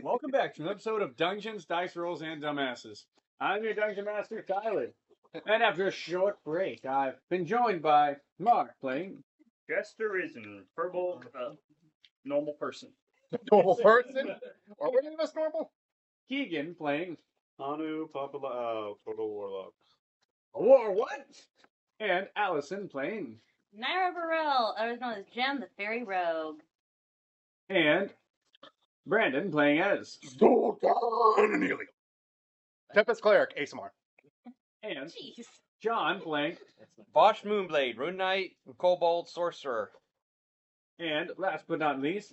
Welcome back to an episode of Dungeons, Dice Rolls, and Dumbasses. I'm your Dungeon Master, Tyler. And after a short break, I've been joined by Mark playing Jester is an verbal, normal person. Normal person? Are any of us normal? Keegan playing Anu, Total Warlock. War what? And Allison playing Naira Burrell, otherwise known as Jem, the Fairy Rogue. and Brandon playing as Zoltan Emilio. Tempest Cleric, ASMR. and Jeez. John playing Bosch Moonblade, Rune Knight, and Kobold Sorcerer. and last but not least,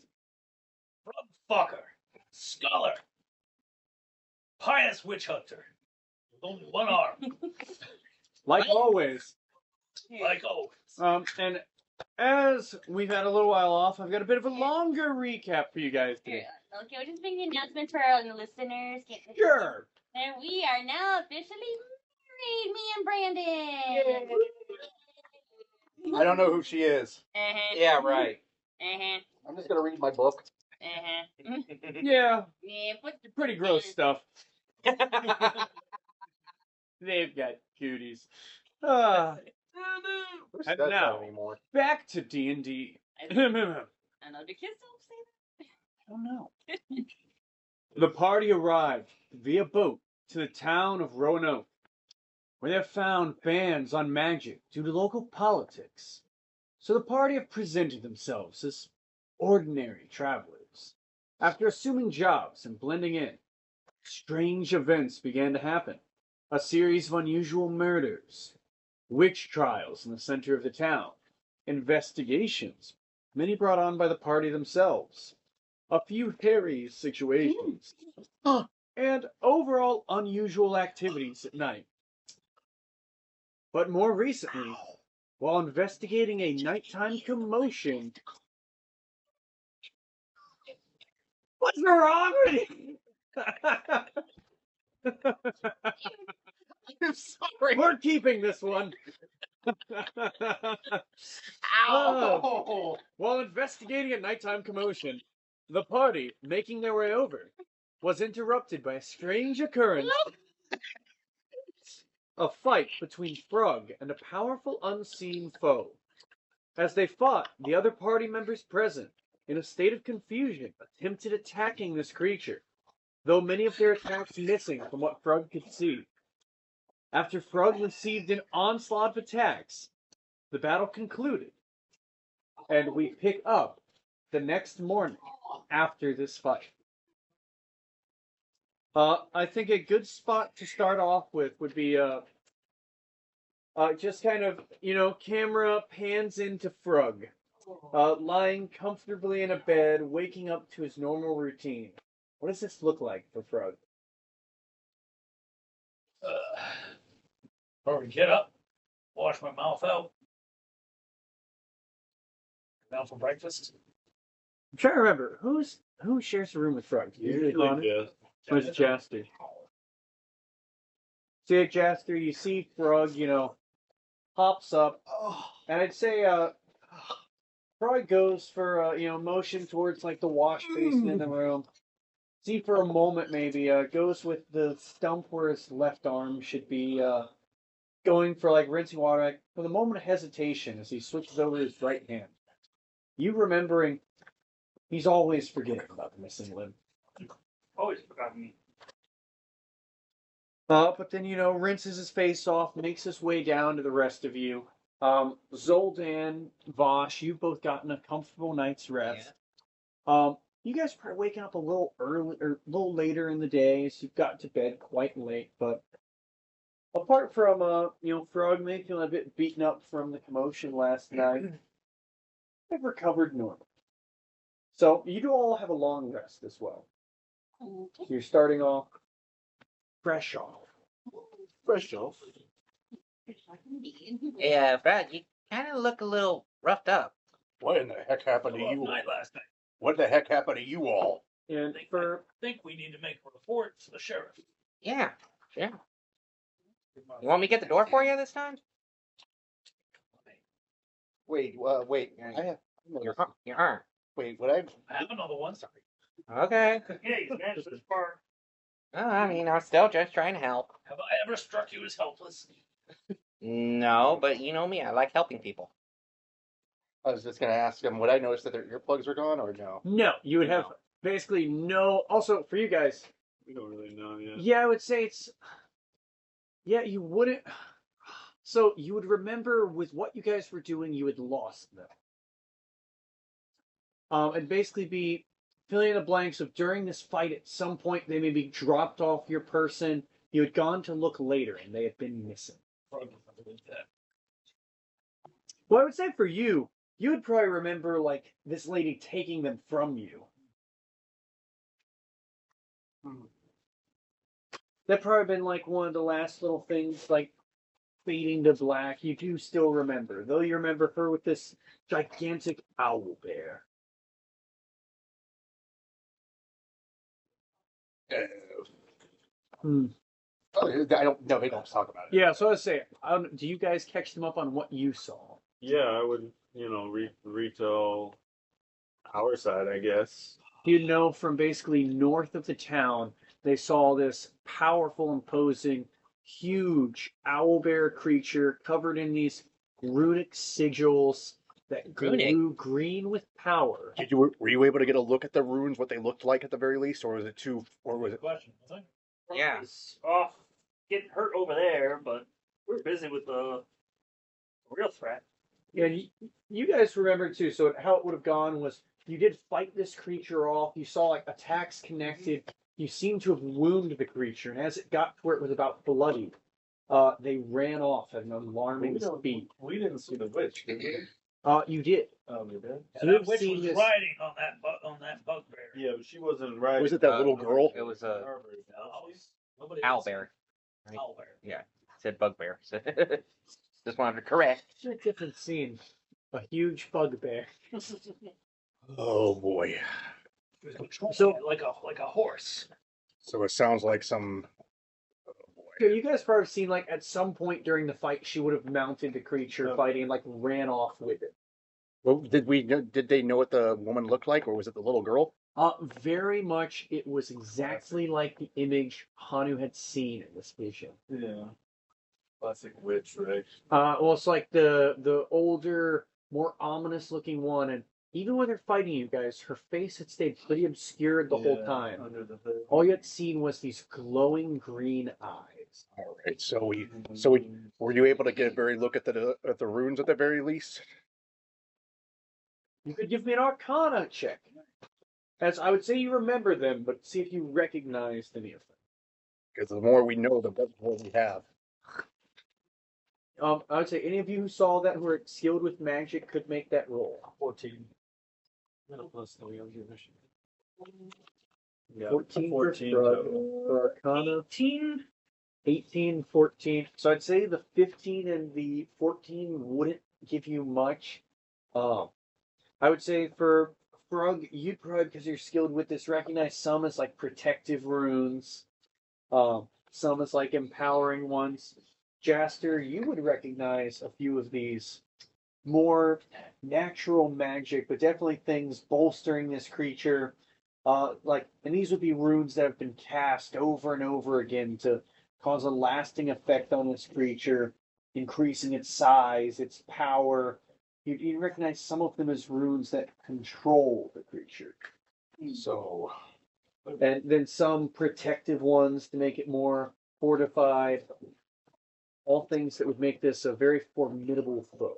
Fucker. Scholar. Pious witch hunter. With only one arm. like always. Like always. And as we've had a little while off, I've got a bit of a longer recap for you guys today. Okay, we'll just make the announcement for our listeners. Sure. And we are now officially married, me and Brandon. I don't know who she is. Uh-huh. Yeah, right. Uh-huh. I'm just going to read my book. Uh-huh. Yeah, Yeah, put the pretty gross stuff. They've got cuties. Who And says now- that anymore? Back to D&D. I I know the kids don't say that. don't know. The party arrived via boat to the town of Roanoke, where they found bans on magic due to local politics. So the party have presented themselves as ordinary travelers. After assuming jobs and blending in, strange events began to happen. A series of unusual murders, witch trials in the center of the town, investigations, many brought on by the party themselves, a few hairy situations, and overall unusual activities at night. But more recently, while investigating a nighttime commotion. What's wrong with you? I'm sorry. We're keeping this one. Ow! While investigating a nighttime commotion, the party, making their way over, was interrupted by a strange occurrence. A fight between Frog and a powerful unseen foe. As they fought, the other party members present, in a state of confusion, attempted attacking this creature, though many of their attacks missing from what Frog could see. After Frog received an onslaught of attacks, the battle concluded, and we pick up the next morning after this fight. I think a good spot to start off with would be just kind of, camera pans into Frog, lying comfortably in a bed, waking up to his normal routine. What does this look like for Frog? Probably get up, wash my mouth out. Down for breakfast. I'm trying to remember who shares the room with Frog. Usually Connor? Yes. Or is it Jaster? See, at Jaster, you see Frog, hops up, and I'd say, Frog goes for, motion towards, like, the wash basin in the room. See, for a moment, maybe, goes with the stump where his left arm should be, going for, like, rinsing water. Like, with a moment of hesitation as he switches over his right hand. You remembering, he's always forgetting about the missing limb. Always forgot me. But then, rinses his face off, makes his way down to the rest of you. Zoldan, Vosh, you've both gotten a comfortable night's rest. You guys are probably waking up a little early, or a little later in the day, so you've got to bed quite late. But apart from, Frog may feeling a bit beaten up from the commotion last night, they've recovered normal. So you do all have a long rest as well. So you're starting off fresh off. Fresh off. Yeah, Brad, you kind of look a little roughed up. What in the heck happened to Well, you? night last night. What the heck happened to you all? And I for think we need to make a report to the sheriff. Yeah, sure. You want me to get the door for you this time? Wait, wait. I have Your arm. wait. What I I have another one. sorry. Okay. Yeah, he's managed this far. Oh, I mean, I'm still just trying to help. Have I ever struck you as helpless? No, but you know me, I like helping people. I was just gonna ask him, would I notice that their earplugs were gone or no? No, you would have No. basically no. Also, for you guys, We don't really know yet. yeah, I would say it's. Yeah, you wouldn't. So you would remember with what you guys were doing, you had lost them. And basically be filling in the blanks of during this fight, at some point they maybe dropped off your person. You had gone to look later, and they had been missing. Well, I would say for you, you would probably remember like this lady taking them from you. That probably been like one of the last little things, like fading to black. You do still remember, though. You remember her with this gigantic owl bear. Hmm. Oh, I don't. No, they don't talk about it. Yeah, so I was saying, do you guys catch them up on what you saw? Yeah, I would, retell our side, I guess. You know, from basically north of the town, they saw this powerful, imposing, huge owlbear creature covered in these runic sigils that glue green with power. Were you able to get a look at the runes, what they looked like at the very least, or was it too? Or was it? Question, was I? Yeah. He's off getting hurt over there, but we're busy with the real threat. Yeah, you guys remember too. So how it would have gone was you did fight this creature off. You saw like attacks connected. You seemed to have wounded the creature, and as it got to where it was about bloody, they ran off at an alarming speed. We didn't see the witch, did we? You did. Oh, we did? So you've seen this. riding on that bugbear. Yeah, but she wasn't right. Was it that little girl? It was a Nobody owlbear. Right? Owlbear. Yeah, said bugbear. Just wanted to correct. It's a different scene. A huge bugbear. Oh boy. So like a horse. So it sounds like some. Yeah, you guys probably seen like at some point during the fight she would have mounted the creature fighting, like ran off with it. Well, did they know what the woman looked like, or was it the little girl? Very much it was exactly like the image Hanu had seen in this vision. Yeah. Classic witch, right? Well, it's like the older, more ominous looking one, and even when they're fighting you guys, her face had stayed pretty obscured the whole time. Under the hood. All you had seen was these glowing green eyes. All right. So were you able to get a very look at the runes at the very least? You could give me an Arcana check. As I would say you remember them, but see if you recognized any of them. Because the more we know, the more we have. I would say any of you who saw that who are skilled with magic could make that roll. 14. Middle plus 3 on your mission. Yeah, 14 14 for Arcana. 18? 18, 14. So I'd say the 15 and the 14 wouldn't give you much. I would say for Frog, you'd probably, because you're skilled with this, recognize some as like protective runes, some as like empowering ones. Jaster, you would recognize a few of these more natural magic, but definitely things bolstering this creature. And these would be runes that have been cast over and over again to cause a lasting effect on this creature, increasing its size, its power. You recognize some of them as runes that control the creature. So, And then some protective ones to make it more fortified. All things that would make this a very formidable foe.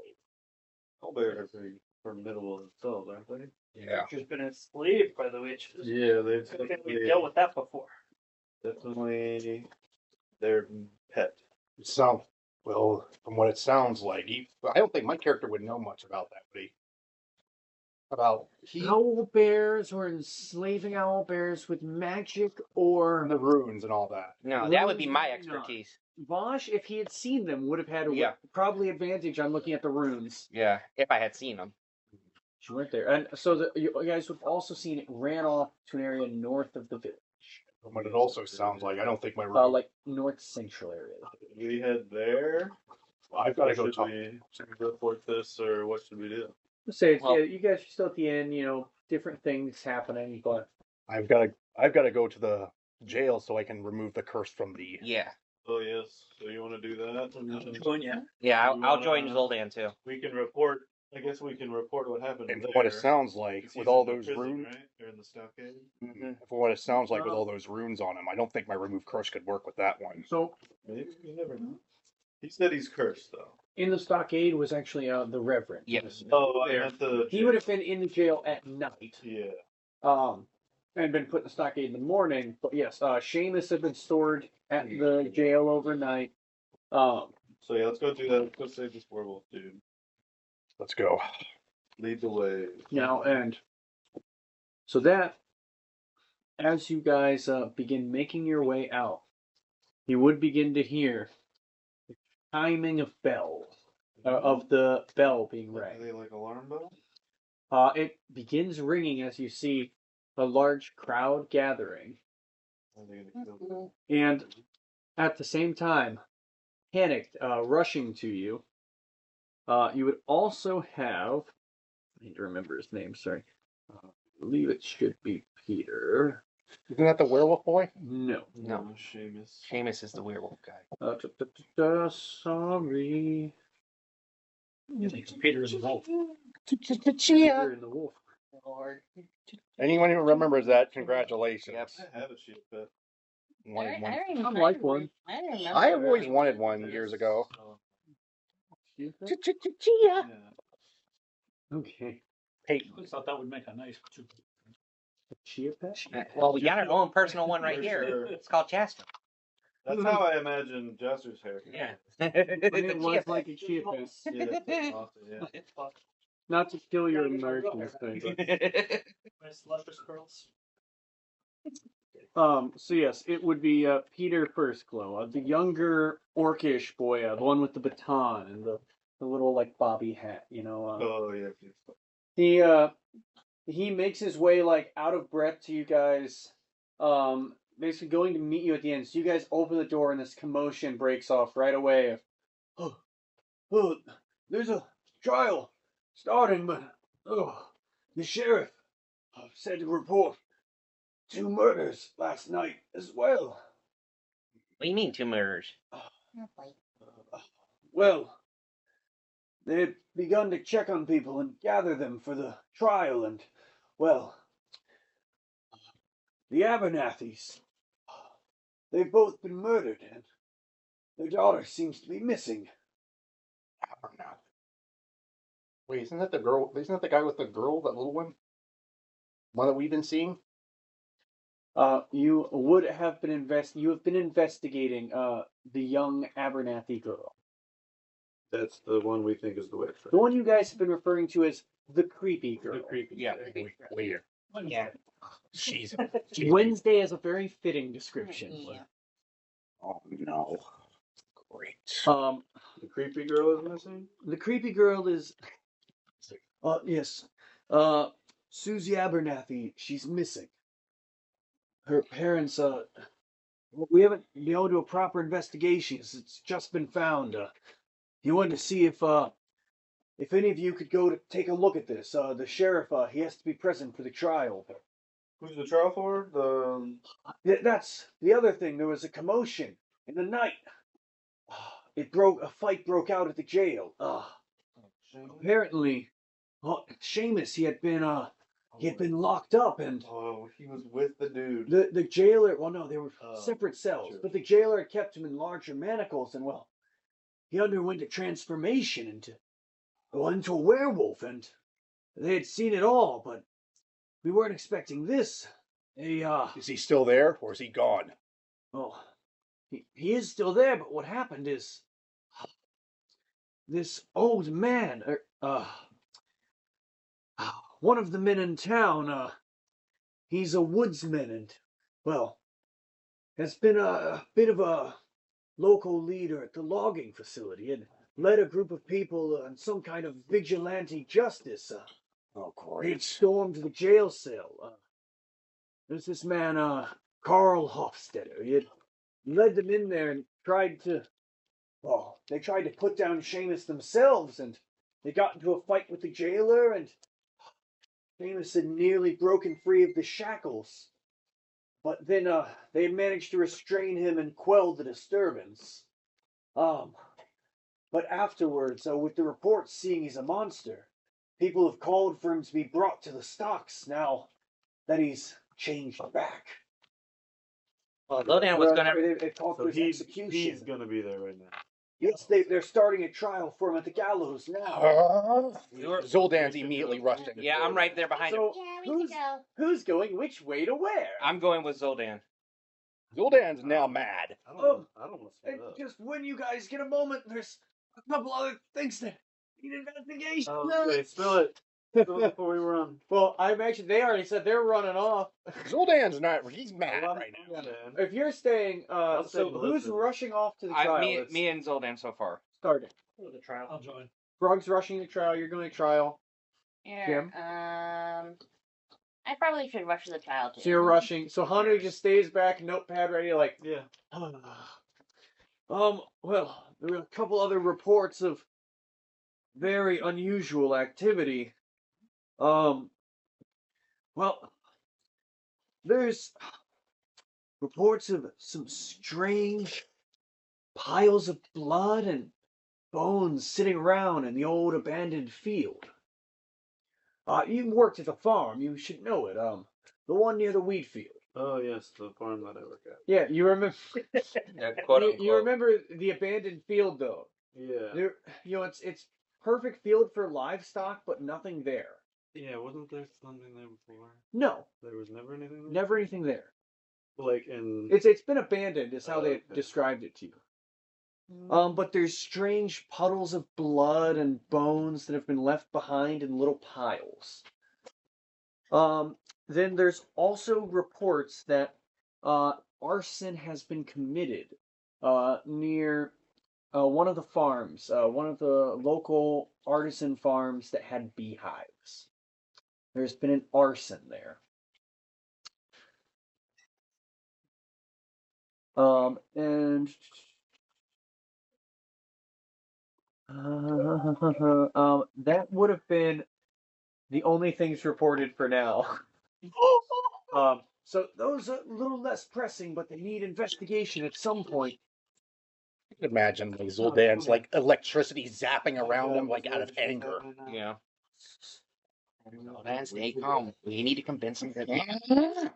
Owlbear are pretty formidable themselves, aren't they? yeah. Who's been enslaved by the witches. Yeah, they've We've definitely, dealt with that before. definitely their pet. Well, from what it sounds like, I don't think my character would know much about that, but Owl bears or enslaving owl bears with magic or the runes and all that. No, that would be my Runes, no. expertise. Vosh, if he had seen them, would have had a probably advantage on looking at the runes. Yeah, if I had seen them. She went there, and so you guys would have also seen it ran off to an area north of the village, From what it also sounds like, I don't think my rune. like north central area. We head there. I've got to go Should talk. we report this, or what should we do? Say, Well- you guys are still at the end. Different things happening, but I've got to go to the jail so I can remove the curse from the. Yeah. Oh yes. So you want to do that? Join ya. Yeah, I'll You join wanna- Zoldan too. We can report. I guess we can report what happened. And there. from what it sounds like, 'Cause with he's all in the those prison, runes, right? They're in the stockade. from what it sounds like with all those runes on him, I don't think my remove curse could work with that one. So Maybe you never know. He said he's cursed though. in the stockade was actually the Reverend. Yes. Oh, I There. meant the. He would have been in the jail at night. Yeah. And been put in the stockade in the morning. But yes, Seamus had been stored at the jail overnight. So yeah, let's go do that. Let's go save this werewolf dude. Let's go. Lead the way. And so that, as you guys begin making your way out, you would begin to hear the chiming of bells, of the bell being Are rang. they like alarm bells? It begins ringing as you see a large crowd gathering, Are they gonna kill? and at the same time, panicked, rushing to you. You would also have, I need to remember his name, sorry. I believe it should be Peter. Isn't that the werewolf boy? No. No. Seamus. Seamus is the werewolf guy. Sorry. You think Peter is a wolf? Peter and the wolf. Lord. Anyone who remembers that, congratulations. Yep. I have a sheep pet. Wanted one. I like one. I remember. I have always wanted one years ago. Yeah. Okay. Hey, I always thought that would make a nice. Chia pet? Well, we got our own personal one right For here. sure. It's called Jasper. That's how I imagine Jester's hair. Yeah. It was like a chia pet. Yeah, that's awesome, yeah. Not to kill your emotions thing, Nice luscious curls. but so yes, it would be Peter Firstglow, the younger orcish boy, the one with the baton and the little like bobby hat, Oh yes, yes. He makes his way like out of breath to you guys, basically going to meet you at the end. So you guys open the door and this commotion breaks off right away. Oh, there's a trial starting, but the sheriff said to report 2 murders last night as well. What do you mean 2 murders? Well, they've begun to check on people and gather them for the trial, and, well, the Abernathys, they've both been murdered, and their daughter seems to be missing. wait, isn't that the girl? Isn't that the guy with the girl, that little one? One that we've been seeing? You would have been you have been investigating the young Abernathy girl. That's the one we think is the witch. The one you guys have been referring to as the creepy girl. The creepy. Yeah. Wait here. Yeah. She's. Wednesday is a very fitting description. Yeah. Oh no. Great. The creepy girl is missing. The creepy girl is yes. Susie Abernathy, she's missing. Her parents we haven't been able to do a proper investigation. It's just been found. He wanted to see if any of you could go to take a look at this. The sheriff, he has to be present for the trial. Who's the trial for? That's the other thing. There was a commotion in the night. A fight broke out at the jail. Apparently, Seamus, he had been locked up, and Oh, he was with the dude. the jailer. Well, no, they were separate cells, sure. but the jailer had kept him in larger manacles, and well, he underwent a transformation into a werewolf, and they had seen it all, but we weren't expecting this. Is he still there, or is he gone? Oh, he is still there, but what happened is this old man, one of the men in town, he's a woodsman and, well, has been a bit of a local leader at the logging facility and led a group of people on some kind of vigilante justice. Oh, He had great. stormed the jail cell. There's this man, Carl Hofstetter. He had led them in there and they tried to put down Seamus themselves, and they got into a fight with the jailer, and Seamus had nearly broken free of the shackles but then they managed to restrain him and quell the disturbance. But afterwards, with the reports seeing he's a monster, people have called for him to be brought to the stocks now that he's changed back. Well, Zodan was gonna. They called for his execution. He's gonna be there right now. Yes, they're starting a trial for him at the gallows now. Zoldan's immediately rushing. Yeah, I'm right there behind him. So Yeah, we can go. who's going which way to where? I'm going with Zoldan. Zoldan's now mad. I Oh, don't want to And split up. just when you guys get a moment, there's a couple other things that need investigation. Okay, spill it. Spill it before we run. Well, I mentioned they already said they're running off. Zoldan's not. He's mad right now. If you're staying, I'll so stay who's listen. rushing off to the trial? Me and Zoldan so far. Started. The trial. I'll join. Frog's rushing the trial. You're going to trial. Here, Jim? I probably should rush to the trial too. So you're rushing. So Hunter just stays back, notepad ready, like. Yeah. Well, there were a couple other reports of very unusual activity. Well, there's reports of some strange piles of blood and bones sitting around in the old abandoned field. You worked at the farm. You should know it. The one near the wheat field. Oh yes, the farm that I work at. Yeah, you remember. Quote you unquote. remember the abandoned field, though. Yeah. There, it's perfect field for livestock, but nothing there. Yeah, wasn't there something there before? No, There was never anything there? never anything there. Like in... It's been abandoned, is how they Okay. described it to you. But there's strange puddles of blood and bones that have been left behind in little piles. Then there's also reports that arson has been committed near one of the farms, one of the local artisan farms that had beehives. There's been an arson there. And that would have been the only things reported for now. So those are a little less pressing, but they need investigation at some point. I can imagine like Zoldan's like electricity zapping around him like out of anger. Yeah. Zoldan, stay calm. We need to convince him that.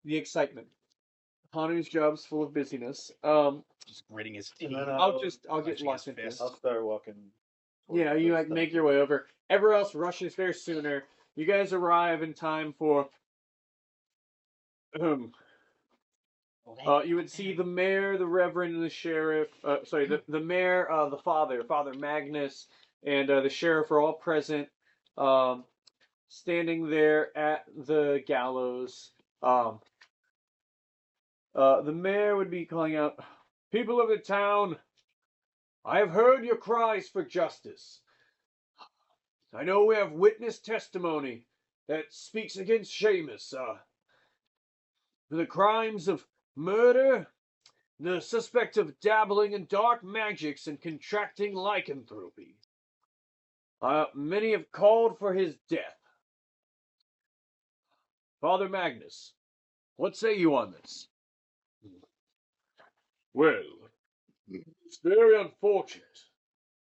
The excitement. Hanu's job's full of busyness. Just gritting his teeth. And then I'll get clenching lost his into fist. this. I'll start walking. Yeah, you like make your way over. Everyone else rushes there sooner. You guys arrive in time for. You would see the mayor, the reverend, and the sheriff. The mayor, the Father Magnus, and the sheriff are all present, standing there at the gallows. The mayor would be calling out, "People of the town, I have heard your cries for justice. I know we have witness testimony that speaks against Seamus. The crimes of murder, the suspect of dabbling in dark magics and contracting lycanthropy. Many have called for his death. Father Magnus, what say you on this?" "Well, it's very unfortunate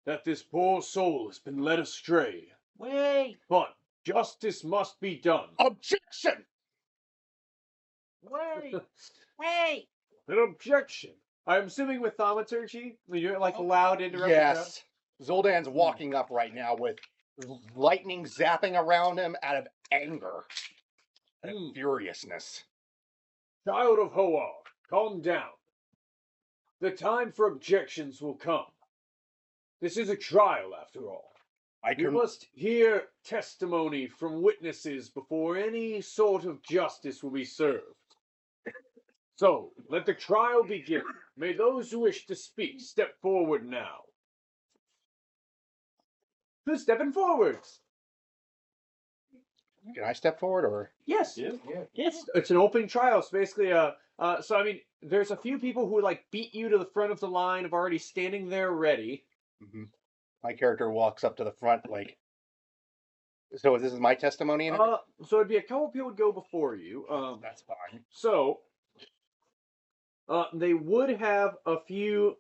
that this poor soul has been led astray. Wait. But justice must be done." Objection! Wait. An objection. I'm assuming with thaumaturgy, you're like allowed to interrupt. Yes. Zoldan's walking up right now with lightning zapping around him out of anger and furiousness. Child of Hoar, calm down. The time for objections will come. This is a trial, after all. You must hear testimony from witnesses before any sort of justice will be served. So, let the trial begin. May those who wish to speak step forward now. Who's stepping forwards? Can I step forward or? Yes. Yes. It's an open trial. So basically, so I mean, there's a few people who like beat you to the front of the line, of already standing there ready. My character walks up to the front like, So this is my testimony in it? So it'd be a couple people would go before you. That's fine. So they would have a few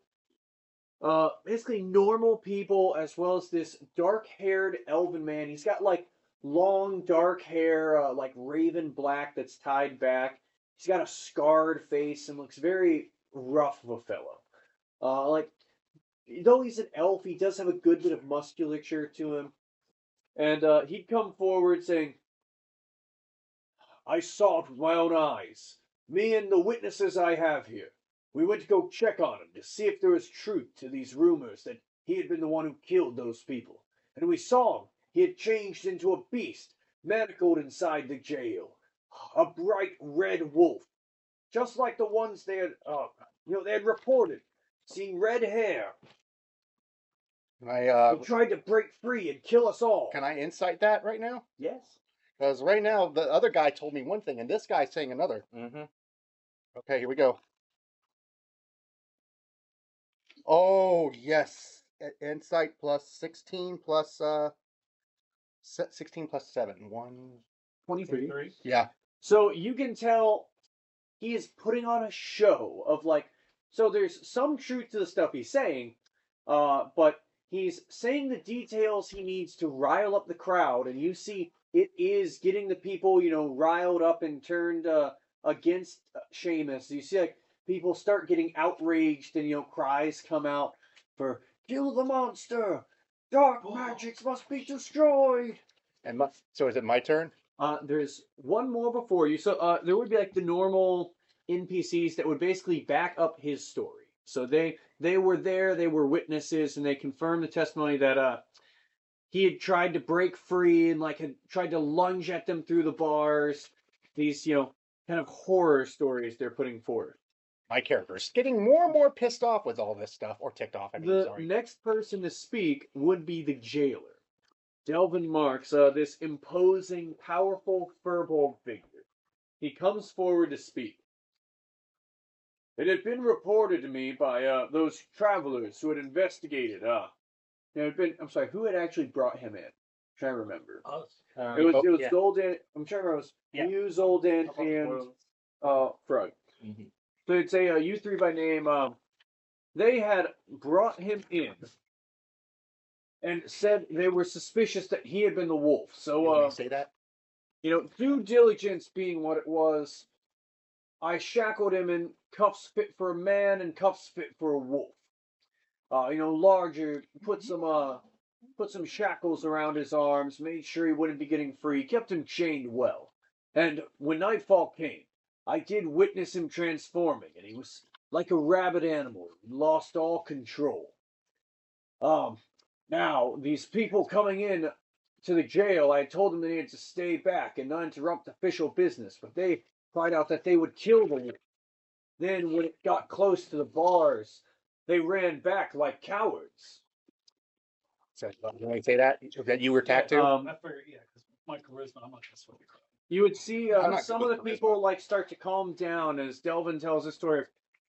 basically normal people as well as this dark-haired elven man. He's got like long dark hair, like raven black that's tied back. He's got a scarred face and looks very rough of a fellow. Like though he's an elf, he does have a good bit of musculature to him. And he'd come forward saying, I saw it with my own eyes. Me and the witnesses I have here. We went to go check on him to see if there was truth to these rumors that he had been the one who killed those people. And we saw him. He had changed into a beast, manacled inside the jail. A bright red wolf. Just like the ones they had reported. Seeing red hair. He tried to break free and kill us all. Can I insight that right now? Yes. Because right now, the other guy told me one thing, and this guy's saying another. Mm-hmm. Okay, here we go. Oh, yes. Insight plus 16 plus 16 plus 7. 23. Yeah. So you can tell he is putting on a show of like, so there's some truth to the stuff he's saying, but he's saying the details he needs to rile up the crowd, and you see it is getting the people, riled up and turned against Seamus. You see like people start getting outraged and cries come out for kill the monster, dark magics must be destroyed. And so is it my turn? There's one more before you. So there would be like the normal NPCs that would basically back up his story. So they were there, they were witnesses, and they confirmed the testimony that he had tried to break free and like had tried to lunge at them through the bars. These kind of horror stories they're putting forth. My character is getting more and more pissed off with all this stuff, or ticked off. The next person to speak would be the jailer. Delvin Marks, this imposing, powerful, furbolg figure. He comes forward to speak. It had been reported to me by those travelers who had investigated. I'm sorry, who had actually brought him in? I'm trying to remember. Us. It was yeah. Zoldan. I'm trying to remember. It was you, Zoldan, and Frug. Mm-hmm. So it'd say you three by name. They had brought him in and said they were suspicious that he had been the wolf. So, say that? due diligence being what it was, I shackled him in cuffs fit for a man and cuffs fit for a wolf. Larger, put some shackles around his arms, made sure he wouldn't be getting free, kept him chained well. And when nightfall came, I did witness him transforming, and he was like a rabid animal, lost all control. Now, these people coming in to the jail, I told them they needed to stay back and not interrupt official business, but they cried out that they would kill the wolf. Then, when it got close to the bars, they ran back like cowards. So, you want to say that? That you were attacked too? I figured, because my charisma, I'm not going to swing it. You would see some of the people start to calm down as Delvin tells the story.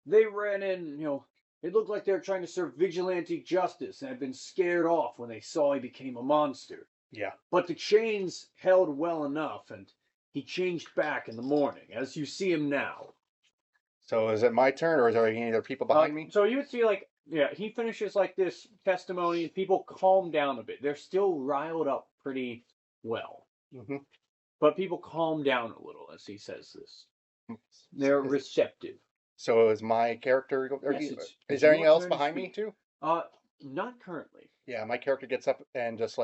They ran in, it looked like they were trying to serve vigilante justice and had been scared off when they saw he became a monster. Yeah. But the chains held well enough, and he changed back in the morning, as you see him now. So is it my turn, or is there any other people behind me? So you would see, he finishes this testimony, and people calm down a bit. They're still riled up pretty well. Mm-hmm. But people calm down a little as he says this. They're receptive. So is my character... Yes, is there anything else behind me, too? Not currently. Yeah, my character gets up and just,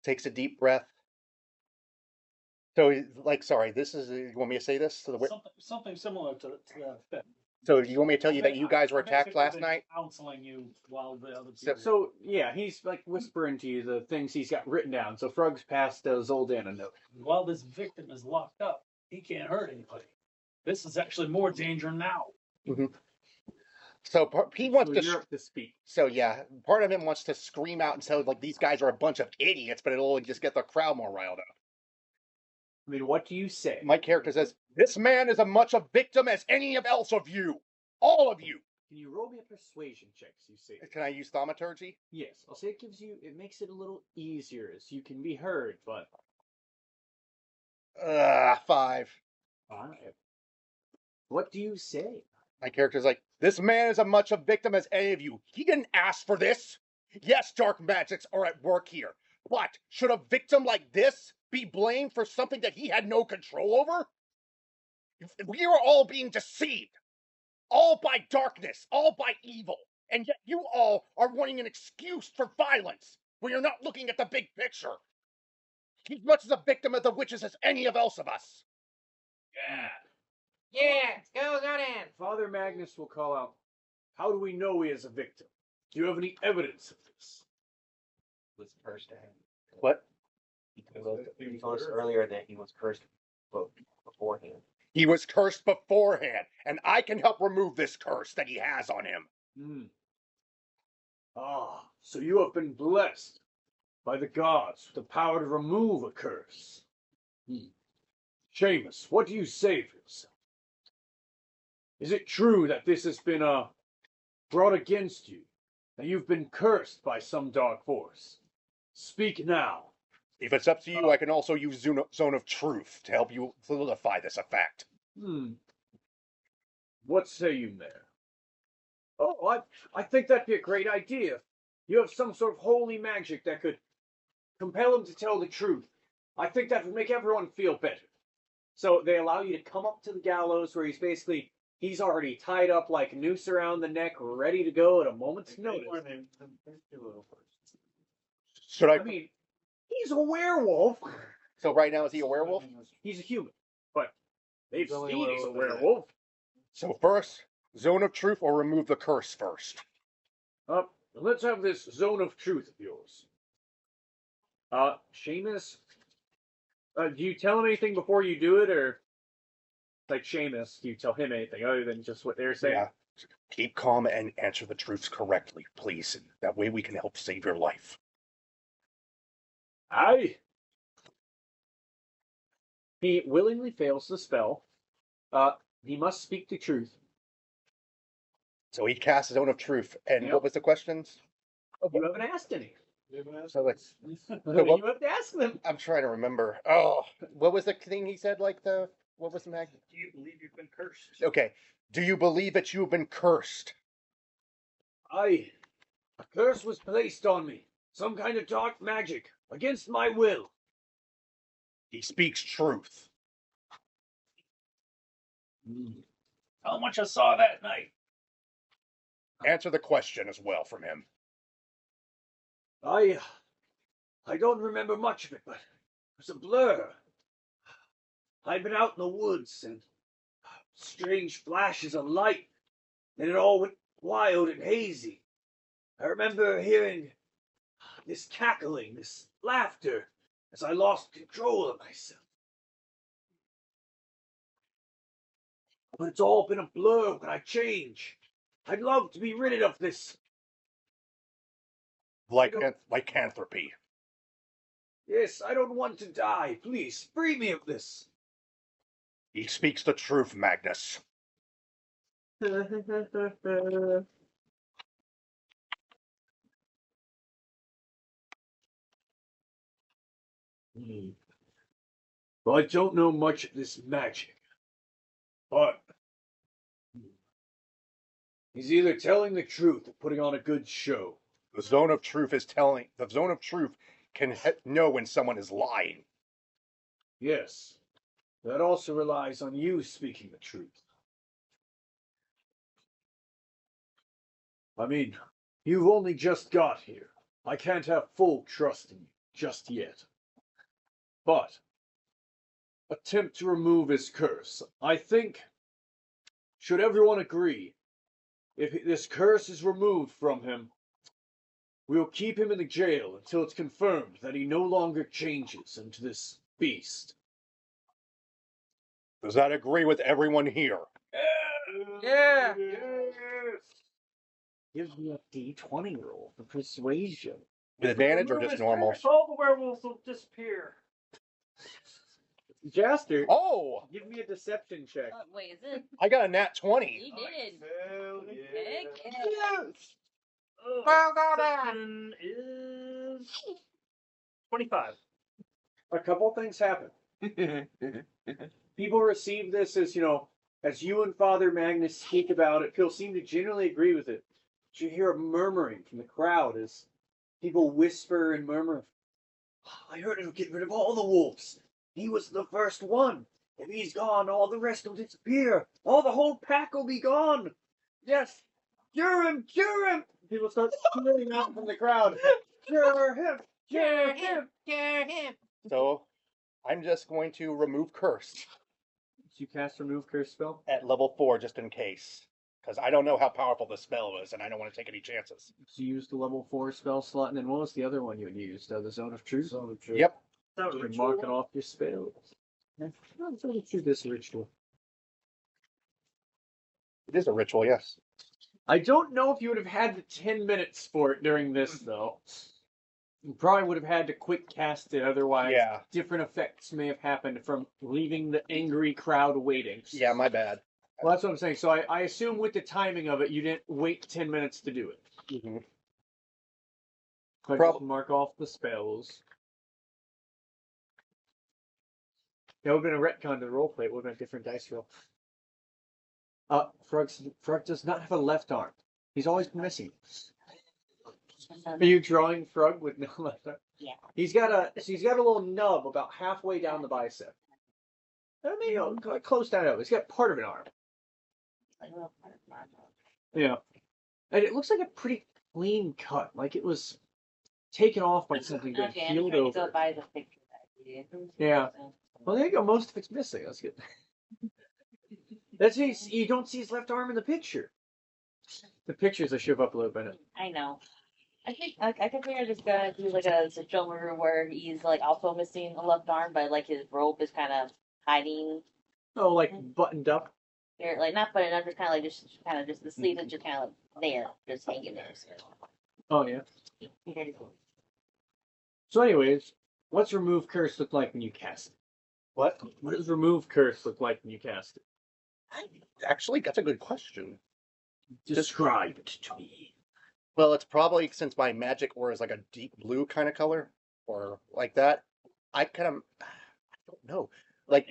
takes a deep breath. So, sorry, this is... You want me to say this? To the Something similar to that. So, you want me to tell you that you guys were attacked last night? Counseling you while the other people... So, yeah, he's, whispering to you the things he's got written down. So, Frug's passed Zoldan a note. While this victim is locked up, he can't hurt anybody. This is actually more danger now. Mm-hmm. So he wants you're up to speak. So yeah, part of him wants to scream out and say these guys are a bunch of idiots, but it'll only just get the crowd more riled up. I mean, what do you say? My character says, "This man is as much a victim as any else of you, all of you. Can you roll me a persuasion check, as you say? Can I use thaumaturgy? Yes, I'll say it makes it a little easier, as you can be heard, but... 5. 5. What do you say? My character's like, this man is as much a victim as any of you. He didn't ask for this. Yes, dark magics are at work here. But should a victim like this be blamed for something that he had no control over? We are all being deceived. All by darkness, all by evil. And yet you all are wanting an excuse for violence when you're not looking at the big picture. He's as much as a victim of the witches as any of else of us. Yeah, go Zodan. Father Magnus will call out, how do we know he is a victim? Do you have any evidence of this? Was cursed at him. What? He told us earlier that he was cursed beforehand. He was cursed beforehand, and I can help remove this curse that he has on him. Ah, so you have been blessed by the gods with the power to remove a curse. Seamus, what do you say for yourself? Is it true that this has been brought against you, that you've been cursed by some dark force? Speak now. If it's up to you, I can also use Zone of Truth to help you solidify this effect. What say you, Mayor? Oh, I think that'd be a great idea. You have some sort of holy magic that could compel him to tell the truth. I think that would make everyone feel better. So they allow you to come up to the gallows where he's already tied up like a noose around the neck, ready to go at a moment's notice. Should I mean, he's a werewolf. So right now, is he a werewolf? He's a human, but they've He's only seen he's a werewolf. werewolf. So first, Zone of Truth or remove the curse first? Let's have this Zone of Truth of yours. Seamus, do you tell him anything before you do it, or like Seamus, do you tell him anything other than just what they're saying? Yeah. Keep calm and answer the truths correctly, please. And that way we can help save your life. Aye. He willingly fails the spell. He must speak the truth. So he cast Zone of Truth. And Yep. what was the questions? You haven't asked any. So let's. You have to ask them. I'm trying to remember. Oh, what was the thing he said? What was the mag? Do you believe you've been cursed? Okay. Do you believe that you have been cursed? Aye. A curse was placed on me. Some kind of dark magic. Against my will. He speaks truth. How much I saw that night? Answer the question as well from him. I don't remember much of it, but it was a blur. I'd been out in the woods, and strange flashes of light, and it all went wild and hazy. I remember hearing this cackling, this laughter, as I lost control of myself. But it's all been a blur when I change. I'd love to be rid of this. Lycanthropy. Yes, I don't want to die. Please, free me of this. He speaks the truth, Magnus. Well, I don't know much of this magic, but he's either telling the truth or putting on a good show. The Zone of Truth can know when someone is lying. Yes, that also relies on you speaking the truth. I mean, you've only just got here. I can't have full trust in you just yet. But attempt to remove his curse. I think, should everyone agree, if this curse is removed from him, we'll keep him in the jail until it's confirmed that he no longer changes into this beast. Does that agree with everyone here? Yeah. Give me a D20 roll for persuasion. With advantage or Remove just his normal? curse, all the werewolves will disappear. Jaster, Oh, give me a deception check. Wait, is it? I got a nat 20. He did. Hell Heck yeah. yeah. Well, go back. Perception is 25. A couple things happen. People receive this as, as you and Father Magnus speak about it, people seem to generally agree with it. But you hear a murmuring from the crowd as people whisper and murmur. I heard it'll get rid of all the wolves. He was the first one. If he's gone, all the rest will disappear. All the whole pack will be gone. Yes, cure him, cure him. People start screaming out from the crowd. Cure him, cure him. Cure him. So I'm just going to remove curse So you cast remove curse spell? at level 4 just in case. Because I don't know how powerful the spell is, and I don't want to take any chances. So you used the level 4 spell slot, and then what was the other one you used? The Zone of Truth? Zone of Truth. Yep. That You was can mark it off your spells. Zone of Truth is a ritual. It is a ritual, yes. I don't know if you would have had the 10 minutes for it during this, though. You probably would have had to quick cast it, otherwise Yeah. different effects may have happened from leaving the angry crowd waiting. Yeah, my bad. Well, that's what I'm saying. So I assume with the timing of it, you didn't wait 10 minutes to do it. Mm-hmm. So I just mark off the spells. It would have been a retcon to the roleplay. It would have been a different dice roll. Frog does not have a left arm. He's always been missing. Are you drawing Frog with no left arm? Yeah. He's got a little nub about halfway down the bicep. I mean, close down. He's got part of an arm. Yeah, and it looks like a pretty clean cut. Like it was taken off by something that Okay, I'm healed trying to go over. by the picture that you did. Yeah. Well, there you go. Most of it's missing. That's good. You don't see his left arm in the picture. The pictures I should have uploaded by now. I know. I think we're just gonna do like a situation where he's like also missing a left arm, but like his robe is kind of hiding. Oh, like buttoned up. There, like not buttoned up, just kind of just the sleeve is just kind of there, just hanging there. Oh yeah. So, anyways, what's remove curse look like when you cast it? What? What does remove curse look like when you cast it? Actually, that's a good question. Describe it to me. Well, it's probably since my magic aura is like a deep blue kind of color, or like that. I don't know. Like,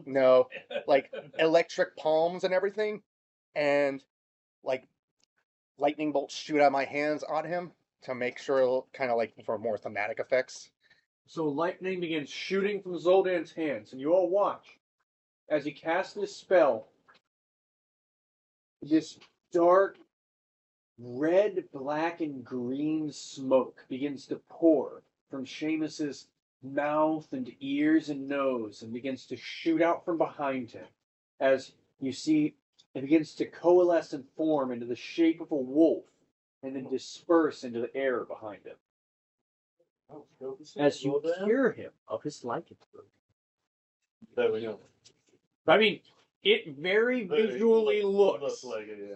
no, like electric palms and everything, and like lightning bolts shoot out of my hands on him to make sure, kind of like for more thematic effects. So lightning begins shooting from Zoldan's hands, and you all watch as he casts this spell. This dark red, black, and green smoke begins to pour from Seamus's mouth and ears and nose and begins to shoot out from behind him. As you see, it begins to coalesce and form into the shape of a wolf and then disperse into the air behind him. As you cure him of his lycanthropy. There we go. I mean, it very visually looks like it, yeah.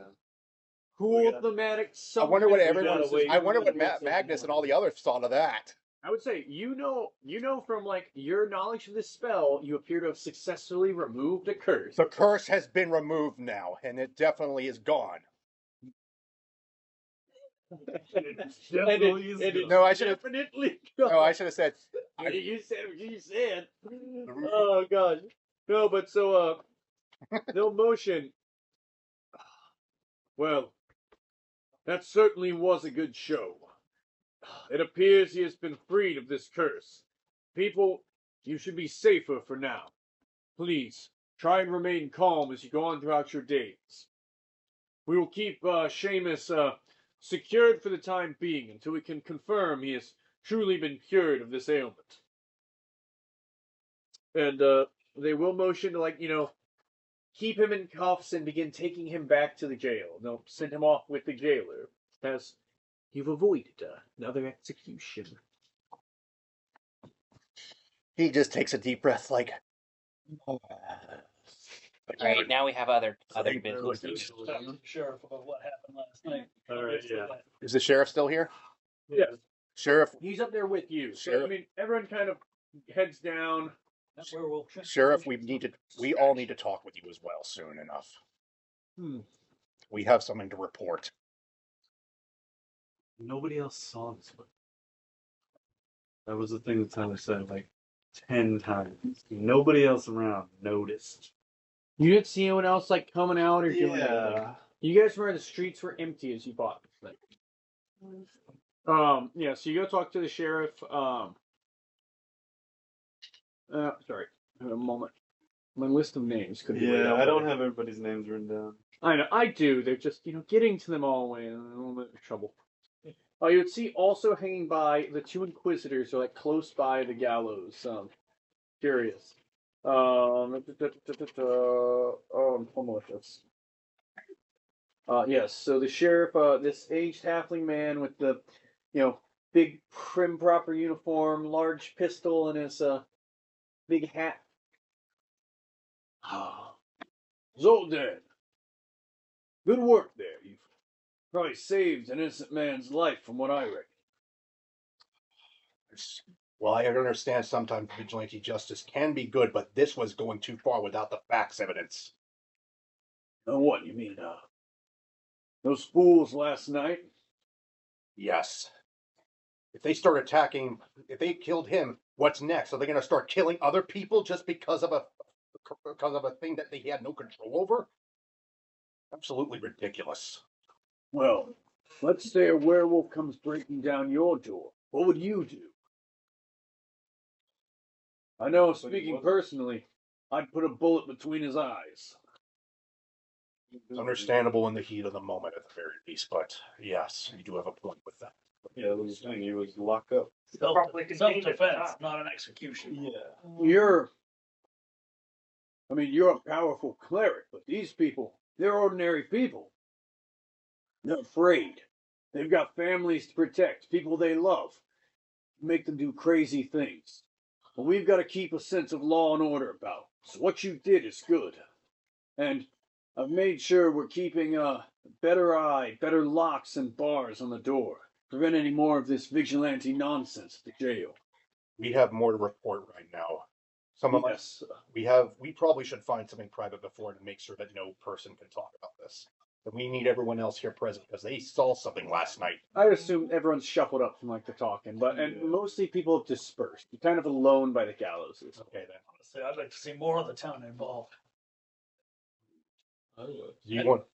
cool, thematic. I wonder what something- everyone. wait. I wonder what Magnus and all the others thought of that. I would say you know from like your knowledge of this spell, you appear to have successfully removed a curse. The curse has been removed now, and it definitely is gone. No, I should have. Definitely. No, I should have said. You said what you said. Oh god. No, but so no motion. Well, that certainly was a good show. It appears he has been freed of this curse. People, you should be safer for now. Please, try and remain calm as you go on throughout your days. We will keep Seamus secured for the time being until we can confirm he has truly been cured of this ailment. And they will motion to, keep him in cuffs and begin taking him back to the jail. They'll send him off with the jailer, as you've avoided another execution. He just takes a deep breath, like. All right, now we have other business. Talk to the sheriff about what happened last night. All right, yeah. Is the sheriff still here? Yeah. Sheriff. He's up there with you. So, Sure. I mean, everyone kind of heads down. That werewolf Sheriff, we all need to talk with you as well soon enough. We have something to report. Nobody else saw this one. That was the thing that Tyler said like 10 times. Nobody else around noticed. You didn't see anyone else like coming out or doing anything. Yeah. You guys were the streets were empty as you bought this thing. Yeah, so you go talk to the sheriff. Sorry, a moment. My list of names could be laid Yeah, out I don't better. have everybody's names written down. I know, I do. They're just, getting to them all in a little bit of trouble. You would see also hanging by the two inquisitors are like close by the gallows. Curious. I'm with this. Yes. So the sheriff, this aged halfling man with the, big prim proper uniform, large pistol, and his big hat. Zoldan, good work there. You've probably saved an innocent man's life, from what I reckon. Well, I understand sometimes vigilante justice can be good, but this was going too far without the facts evidence. What you mean? Those fools last night? Yes. If they start attacking, if they killed him, what's next? Are they going to start killing other people just because of a thing that they had no control over? Absolutely ridiculous. Well, let's say a werewolf comes breaking down your door. What would you do? I know, speaking personally, I'd put a bullet between his eyes. It's understandable in the heat of the moment at the very least, but yes, you do have a point with that. Yeah, the thing, he was locked up. Self-defense, not an execution. Yeah. You're a powerful cleric, but these people, they're ordinary people. They're afraid. They've got families to protect, people they love. Make them do crazy things. But we've got to keep a sense of law and order about. So what you did is good. And I've made sure we're keeping better locks and bars on the door. Prevent any more of this vigilante nonsense at the jail. We have more to report right now. Yes. We probably should find something private before to make sure that no person can talk about this. But we need everyone else here present because they saw something last night. I assume everyone's shuffled up from like the talking, and mostly people have dispersed. You're kind of alone by the gallows. Okay then. Honestly, I'd like to see more of the town involved.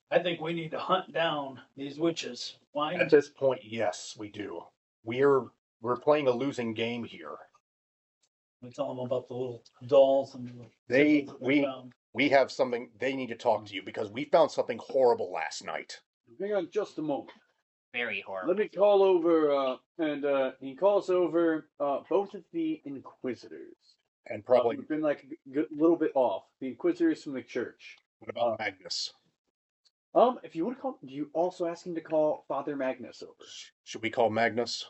I think we need to hunt down these witches. Why? At this point, yes, we do. We're playing a losing game here. We tell them about the little dolls and we have something. They need to talk to you because we found something horrible last night. Hang on just a moment. Very horrible. Let me call over, and he calls over both of the inquisitors. And probably we've been like a little bit off. The inquisitors from the church. What about Magnus? If you want to call, do you also ask him to call Father Magnus over? Should we call Magnus?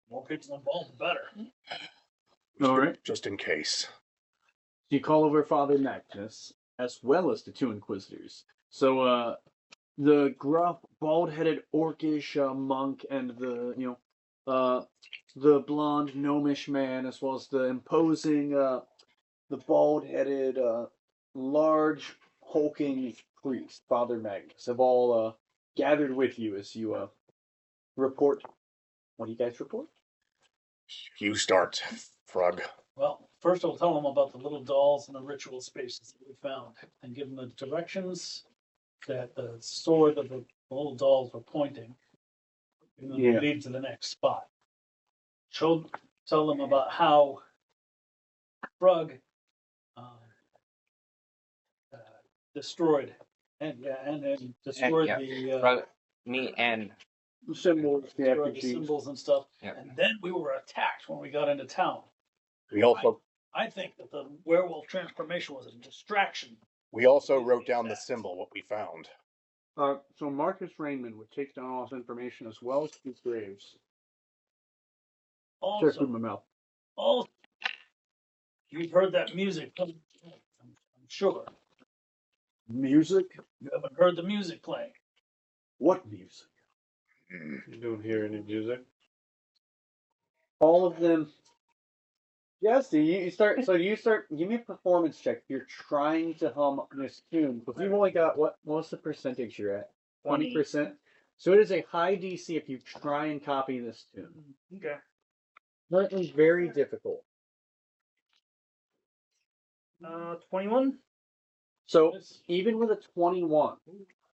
More people involved, the better. All right. Just in case. You call over Father Magnus, as well as the two inquisitors. So, the gruff, bald-headed, orcish monk, and the blonde, gnomish man, as well as the imposing, the bald-headed, large, hulking priest, Father Magnus, have all gathered with you as you report. What do you guys report? You start, Frog. Well, first I'll tell them about the little dolls and the ritual spaces that we found, and give them the directions that the sword of the little dolls were pointing, and then lead to the next spot. Tell them about how Frog destroyed and destroyed the symbols, the symbols and stuff. Yep. And then we were attacked when we got into town. We also I think that the werewolf transformation was a distraction. we also wrote down the symbol, what we found. So Marcus Raymond would take down all this information as well as Keith Graves. Check with my mouth. Also, you've heard that music. I'm sure. Music? You haven't heard the music playing. What music? You don't hear any music? All of them Yes, you start. So you start. Give me a performance check. You're trying to hum this tune, but you've only got what's the percentage you're at? 20%. So it is a high DC if you try and copy this tune. Okay. Currently, very difficult. 21. So even with a 21,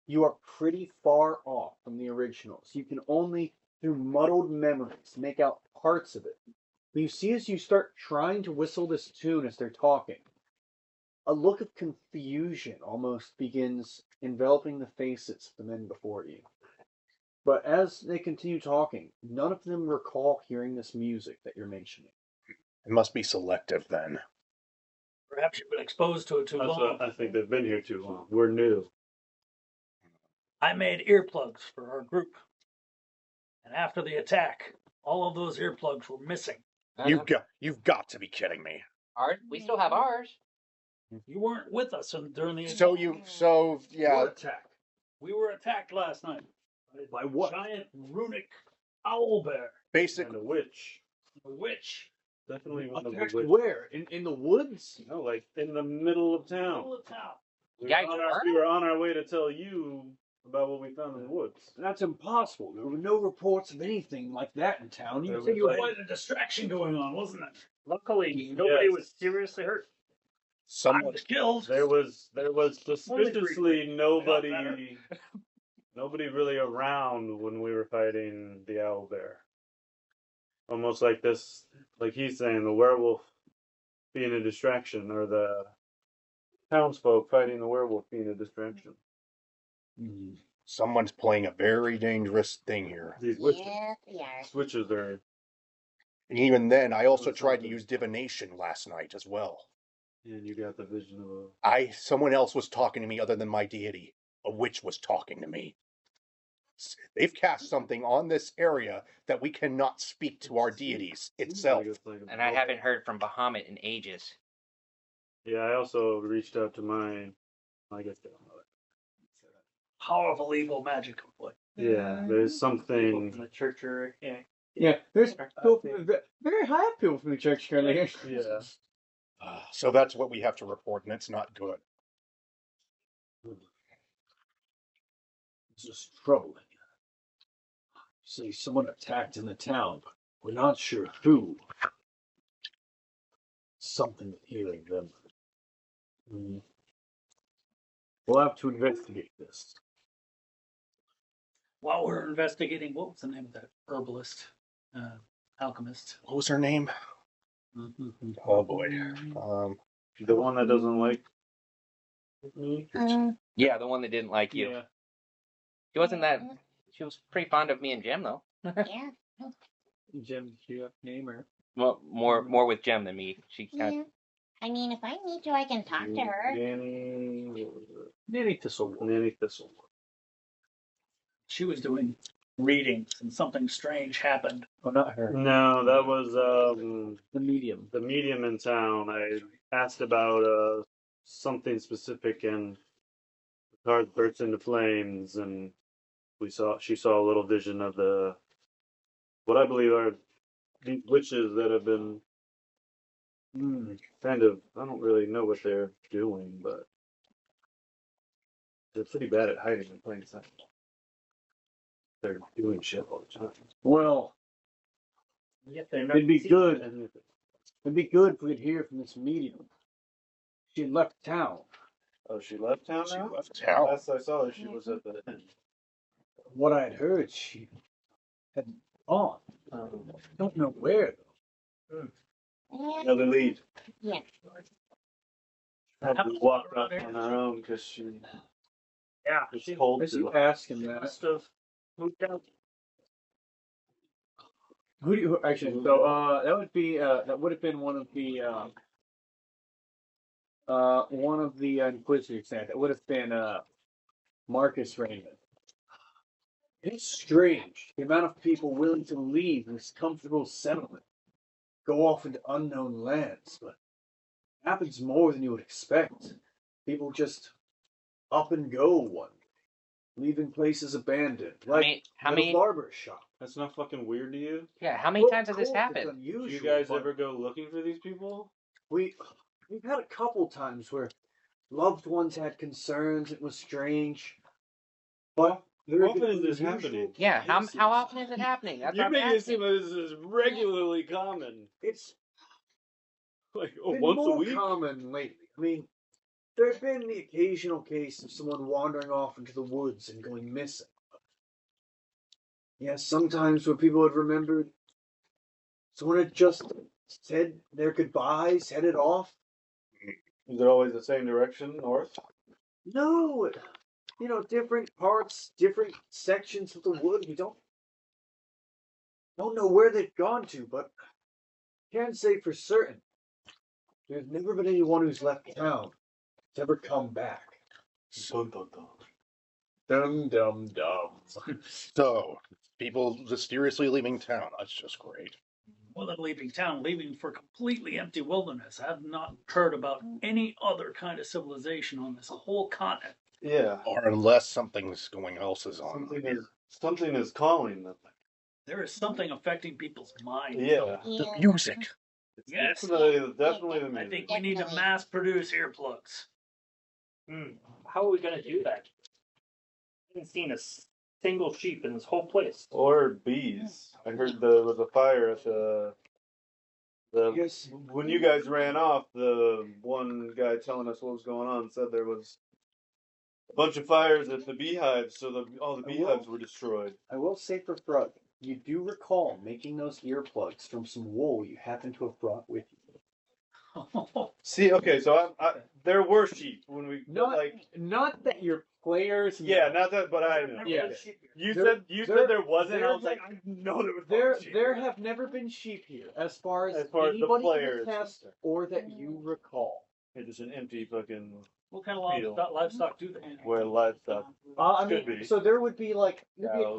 you are pretty far off from the originals. You can only, through muddled memories, make out parts of it. But you see, as you start trying to whistle this tune as they're talking, a look of confusion almost begins enveloping the faces of the men before you. But as they continue talking, none of them recall hearing this music that you're mentioning. It must be selective then. Perhaps you've been exposed to it too That's long. what I think they've been here too long. We're new. I made earplugs for our group. And after the attack, all of those earplugs were missing. You've got to be kidding me. We still have ours. You weren't with us during the Yeah. Attack. We were attacked last night By what? giant runic owl bear. Basically, And a witch. A witch. Definitely one of the Attacked witches. where? In the woods? No, like in the middle of town. Middle of town. We were on our way to tell you about what we found in the woods. That's impossible. There were no reports of anything like that in town. You There said was you were like- Quite a distraction going on, wasn't it? Luckily, nobody Yes. was seriously hurt. I someone was killed. There was Only suspiciously briefly. nobody really around when we were fighting the owl bear. Almost like this, like he's saying, the werewolf being a distraction, or the townsfolk fighting the werewolf being a distraction. someone's playing a very dangerous thing here. These witches, Yes, we are. witches are. And even then, I also That's tried to something. use divination last night as well. And you got the vision of a. Someone else was talking to me other than my deity. A witch was talking to me. They've cast something on this area that we cannot speak to our deities itself. And I haven't heard from Bahamut in ages. Yeah, I also reached out to my. I guess they don't know it. Powerful evil magic. Boy. Yeah, there's something. The church or Yeah, there's people from very high up people from the church currently here. Yeah. So that's what we have to report, and it's not good. This is troubling. See, someone attacked in the town, but we're not sure who. Something with hearing them. We'll have to investigate this. While we're investigating, what was the name of that herbalist, alchemist? What was her name? Mm-hmm. Oh boy. The one that doesn't like me. Yeah, the one that didn't like you. Yeah. She wasn't that. She was pretty fond of me and Jem, though. Yeah. Jim, do you have a name or? Well, more with Jem than me. She kind Yeah. I mean, if I need to, I can talk to her. Nanny Thistle. Nanny Thistle. She was doing readings, and something strange happened. Oh, not her. No, that was The medium. the medium in town. I asked about something specific, and the card burst into flames, and she saw a little vision of what I believe are these witches that have been kind of, I don't really know what they're doing, but they're pretty bad at hiding in plain sight. They're doing shit all the time. Well, Yet they're it'd be good. And It'd be good if we could hear from this medium. She had left town. oh, she left town She now? left town. Last I saw her, she was at the inn. What I had heard, she had gone. Don't know where though. Yeah. Another lead. Yeah. Probably walked up on her own because she Yeah, was she told As you to. ask him that, must have moved out. who do you actually? So that would have been one of the inquisitors. That would have been Marcus Raymond. It's strange the amount of people willing to leave this comfortable settlement, go off into unknown lands, but it happens more than you would expect. People just up and go one day. leaving places abandoned, How like many? How the many? barber shop. That's not fucking weird to you? Yeah. How many Well, times of has this course, it's happened? Do unusual, you guys but ever go looking for these people? we've had a couple times where loved ones had concerns. It was strange, but there have often been is this unusual happening? Yeah. How cases. often is it happening? That's You what make I'm it asking. seem like this is regularly common. It's Like, been once a more week? common lately. I mean, there have been the occasional case of someone wandering off into the woods and going missing. Yes, sometimes where people had remembered someone had just said their goodbyes, headed off. Is it always the same direction, north? No, different parts, different sections of the wood. We don't know where they've gone to, but can't say for certain. There's never been anyone who's left town to ever come back. Dun, dun, dun. Dum dum dum. So, people mysteriously leaving town. That's just great. More than leaving town, leaving for completely empty wilderness. I have not heard about any other kind of civilization on this whole continent. Yeah. Or unless something's going else is on. Something is calling them. There is something affecting people's minds. Yeah. The music. It's Yes. definitely the I music. think we need to mass produce earplugs. How are we gonna do that? I haven't seen a single sheep in this whole place. Or bees. I heard there was a fire at the Yes. when you guys ran off, the one guy telling us what was going on said there was a bunch of fires at the beehives, so all the beehives were destroyed. I will say for Frug, you do recall making those earplugs from some wool you happen to have brought with you. See, okay, so there were sheep when we Not that your players. yeah, not that, but I know. Yeah. Okay. You There- said there wasn't. there I was have- like, I know there was There sheep. have never been sheep here, as far as As far as the anybody in players. the test or that you recall. It's just an empty fucking What kind of livestock do they have? where livestock. I Could mean, be. so there would be a Cows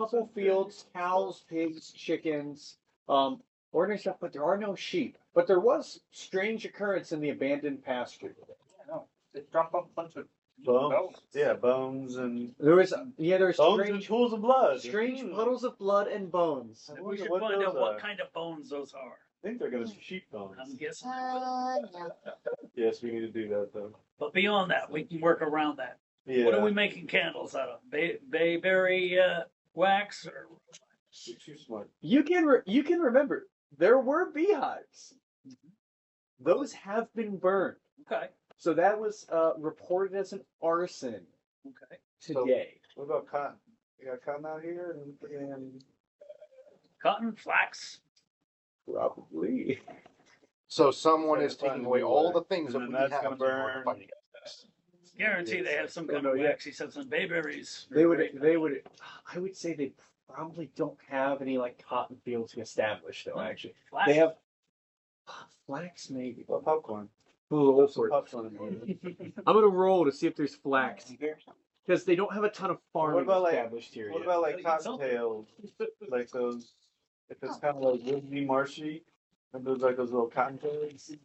couple and fields, cows, pigs, chickens, ordinary stuff, but there are no sheep. But there was strange occurrence in the abandoned pasture. They drop off a bunch of Bones. Yeah, bones and There's bones and strange, pools of blood. strange puddles of blood and bones. We should What find those out what are. kind of bones those are. I think they're gonna be sheep I'm bones. guessing. No. Yes, we need to do that though. But beyond that, we can work around that. Yeah. What are we making candles out of? Bayberry wax or Too smart. You can remember there were beehives. Those have been burned. okay, So that was reported as an arson okay. today. What about cotton? You got cotton out here and Cotton, flax. Probably. So someone is Set it taking on away the all way. the things And that then we that's have gonna in order to burn. fight against this. Guarantee they have some kind no, of yeah. wax. He said some bayberries. They would. I would say they probably don't have any cotton fields established though. Actually, Flax. they have flax maybe. well, popcorn. Ooh, Some popcorn in there. I'm gonna roll to see if there's flax because they don't have a ton of farming about, established here What yet. about Gotta get something. cottontails? Like those, if it's kind of like woody marshy, and there's like those little cottontails.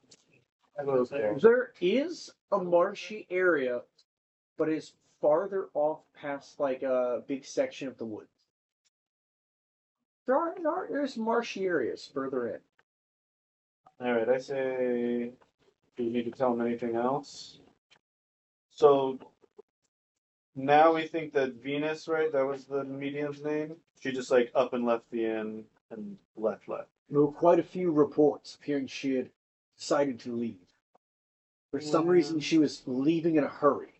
What are those called? There is a marshy area, but it's farther off past a big section of the woods. There's marshy areas further in. All right, I say. Do you need to tell them anything else? So now we think that Venus, right? That was the medium's name. She just up and left the inn and left. There were quite a few reports appearing she had decided to leave. For some reason, she was leaving in a hurry.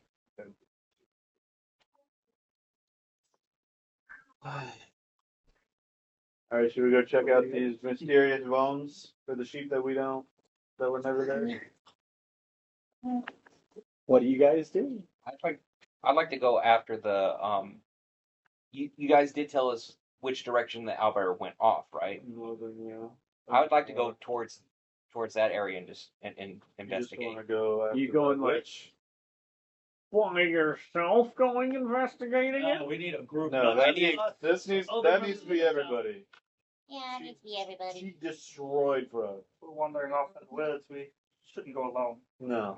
All right, should we go check out these mysterious bones for the sheep that were never there? What do you guys do? I'd like to go after the You guys did tell us which direction the owlbear went off, right? Northern, yeah. I would like to go towards that area and just and You just investigate. want to go. You after going the witch? Why yourself going investigating No, we need a group. No, I that need needs other to be members. everybody. Yeah, it needs to be everybody. She destroyed Frog. We're wandering off in the woods. We shouldn't go alone. No.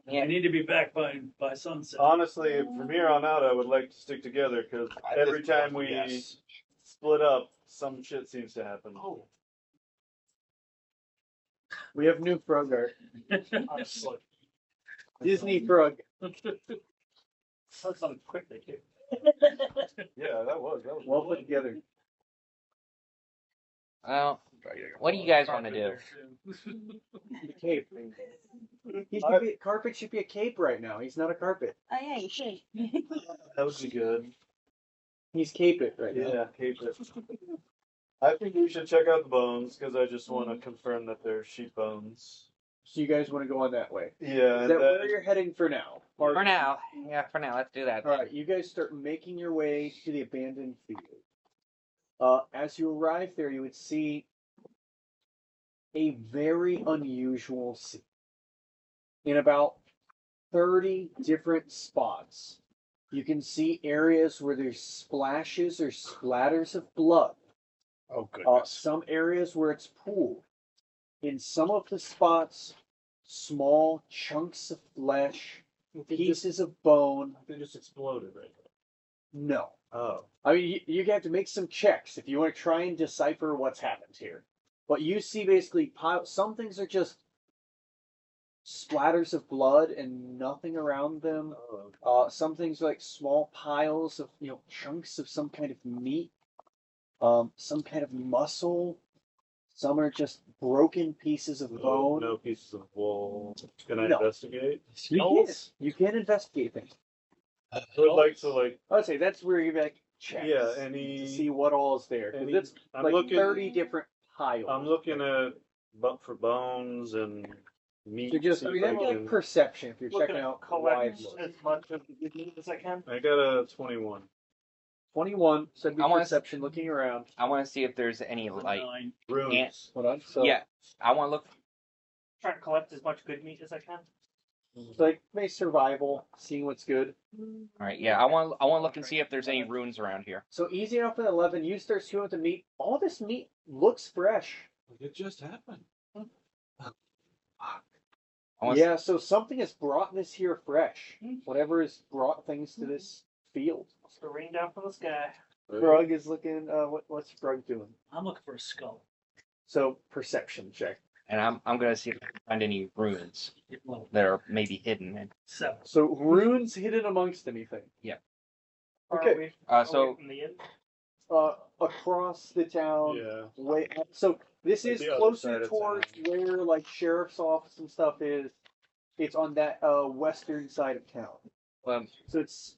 We need to be back by sunset. Honestly, from here on out, I would like to stick together because every time we split up, some shit seems to happen. Oh, We have new frog art. honestly. Disney frog. That's something quick they do. Yeah, that was Well put together. Well, what do you guys want to do? The cape. Carpet should be a cape right now. He's not a carpet. Oh yeah, you should. That would be good. He's cape it right now. Yeah, keep it. I think we should check out the bones because I just want to confirm that they're sheep bones. So you guys want to go on that way? Yeah. Is that where you're heading for now? For now, let's do that. All right, you guys start making your way to the abandoned field. As you arrive there, you would see a very unusual scene. In about 30 different spots, you can see areas where there's splashes or splatters of blood. Oh, goodness. Some areas where it's pooled. In some of the spots, small chunks of flesh, pieces of bone. They just exploded right No. there. Oh. I mean, you have to make some checks if you want to try and decipher what's happened here. But you see basically, some things are just splatters of blood and nothing around them. Some things are like small piles of, chunks of some kind of meat, some kind of muscle. Some are just broken pieces of bone. No pieces of wool. Can I No. investigate? You can investigate things. I would like to I'd say that's where you like check. Yeah, to see what all is there. 'Cause it's I'm like looking 30 different piles. I'm looking at for bones and meat. So just, see I mean, if that'd be like can- perception if you're Looking checking at out collect wide. as much of the good news as I can. I got a 21. 21, so that'd be I wanna- perception looking around. I want to see if there's any like. 9. Runes. Hold on. So, Yeah, I want to look. Trying to collect as much good meat as I can. so like, maybe survival, seeing what's good. All right, yeah, I want to look and see if there's any runes around here. So easy enough at 11, you start chewing with the meat. All this meat looks fresh. It just happened. I wanna Yeah, so something has brought this here fresh. Whatever has brought things to this field. It's gonna rain down from the sky. Brug is looking, what's Brug doing? I'm looking for a skull. So perception check. And I'm gonna see if I can find any runes Well, that are maybe hidden. And 7. So runes hidden amongst anything. Far Okay. away- so away from the inn. Across the town. Yeah. Way so this Like is the other closer side of towards town. where like sheriff's office and stuff is. It's on that western side of town. So it's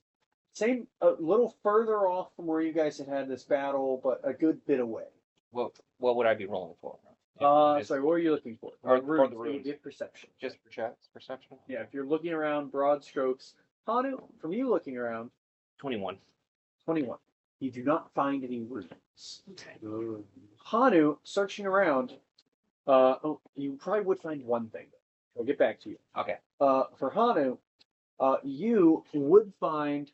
same a little further off from where you guys had this battle, but a good bit away. what would I be rolling for? Sorry, what are you looking for? Or for the You runes. get perception. Just perception. Yeah, if you're looking around, broad strokes. Hanu, from you looking around, 21. 21. You do not find any runes. Oh. Hanu, searching around, you probably would find one thing. I'll get back to you. Okay. For Hanu, you would find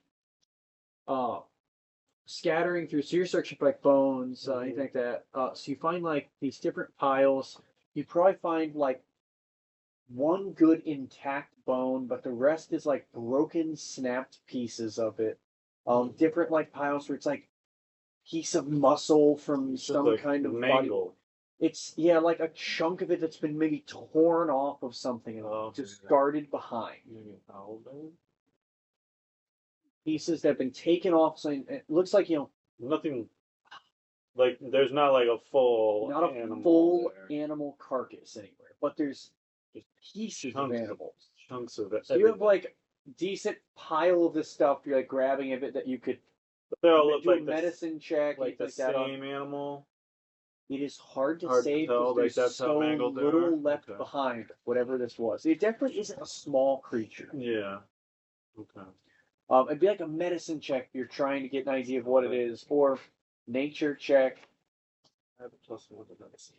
scattering through. So you're searching for like bones, anything like that. So you find like these different piles. You probably find like one good intact bone, but the rest is like broken, snapped pieces of it. Different like piles where it's like piece of muscle from It's just some like kind of body. mangled. It's like a chunk of it that's been maybe torn off of something and discarded behind. Maybe an owl bear? Pieces that have been taken off. So it looks like Nothing. Like there's not like a full. not a animal full there. animal carcass anywhere, but there's Just pieces of chunks. animals. Chunks of it. So you have like decent pile of this stuff. You're like grabbing of it that you could They all look do like a medicine check, like the anything like that on. same animal. It is hard to Hard to say tell, because like, there's that's how so mangled they little are? left Okay. behind. Whatever this was, it definitely isn't a small creature. Yeah. Okay. It'd be like a medicine check if you're trying to get an idea of what it is, or nature check. I have a +1 to medicine.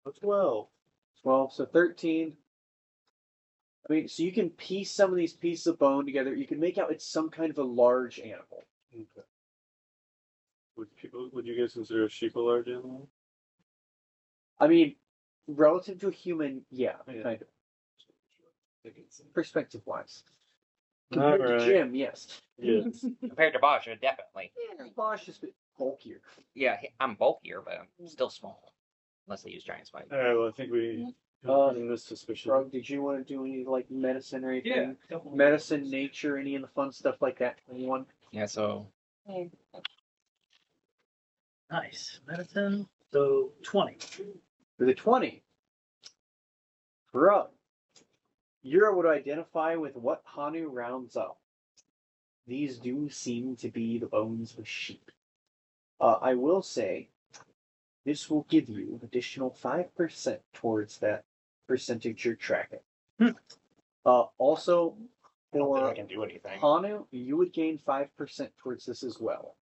A 12. 12, so 13. I mean, so you can piece some of these pieces of bone together. You can make out it's some kind of a large animal. Okay. Would you guys consider a sheep a large animal? I mean, relative to a human, yeah, Yeah. kind of. perspective-wise. Compared to Alright. Jim, yes. Yes. Compared to Bosch, definitely. Yeah, Bosch is a bit bulkier. Yeah, I'm bulkier, but I'm still small. Unless they use giant spikes. Alright, well, I think we confirmed this suspicion. Shrug, did you want to do any like medicine or anything? Yeah, definitely. Medicine, nature, any of the fun stuff like that? Anyone? Yeah, so Nice. Medicine. So 20. For the 20. Shrug. You're able to identify with what Hanu rounds up. These do seem to be the bones of sheep. I will say, this will give you additional 5% towards that percentage you're tracking. Also, I don't think I for can do anything. Hanu, you would gain 5% towards this as well.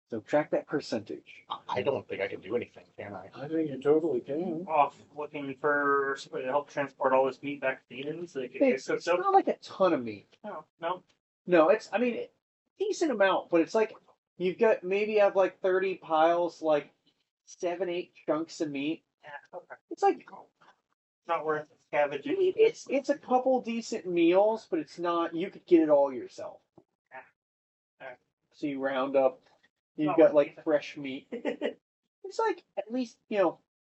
So track that percentage. I don't think I can do anything, can I? I think you totally can. Off looking for somebody to help transport all this meat back to the inn so they can get It's cooked up. not like a ton of meat. No, no. No, it's, I mean, decent amount, but it's like, you've got, maybe have like 30 piles, like 7, 8 chunks of meat. Yeah, okay. It's like, Not worth scavenging. I mean, it's a couple decent meals, but it's not, you could get it all yourself. Yeah. So you round up, you've Not got worth like anything. fresh meat. It's like, at least,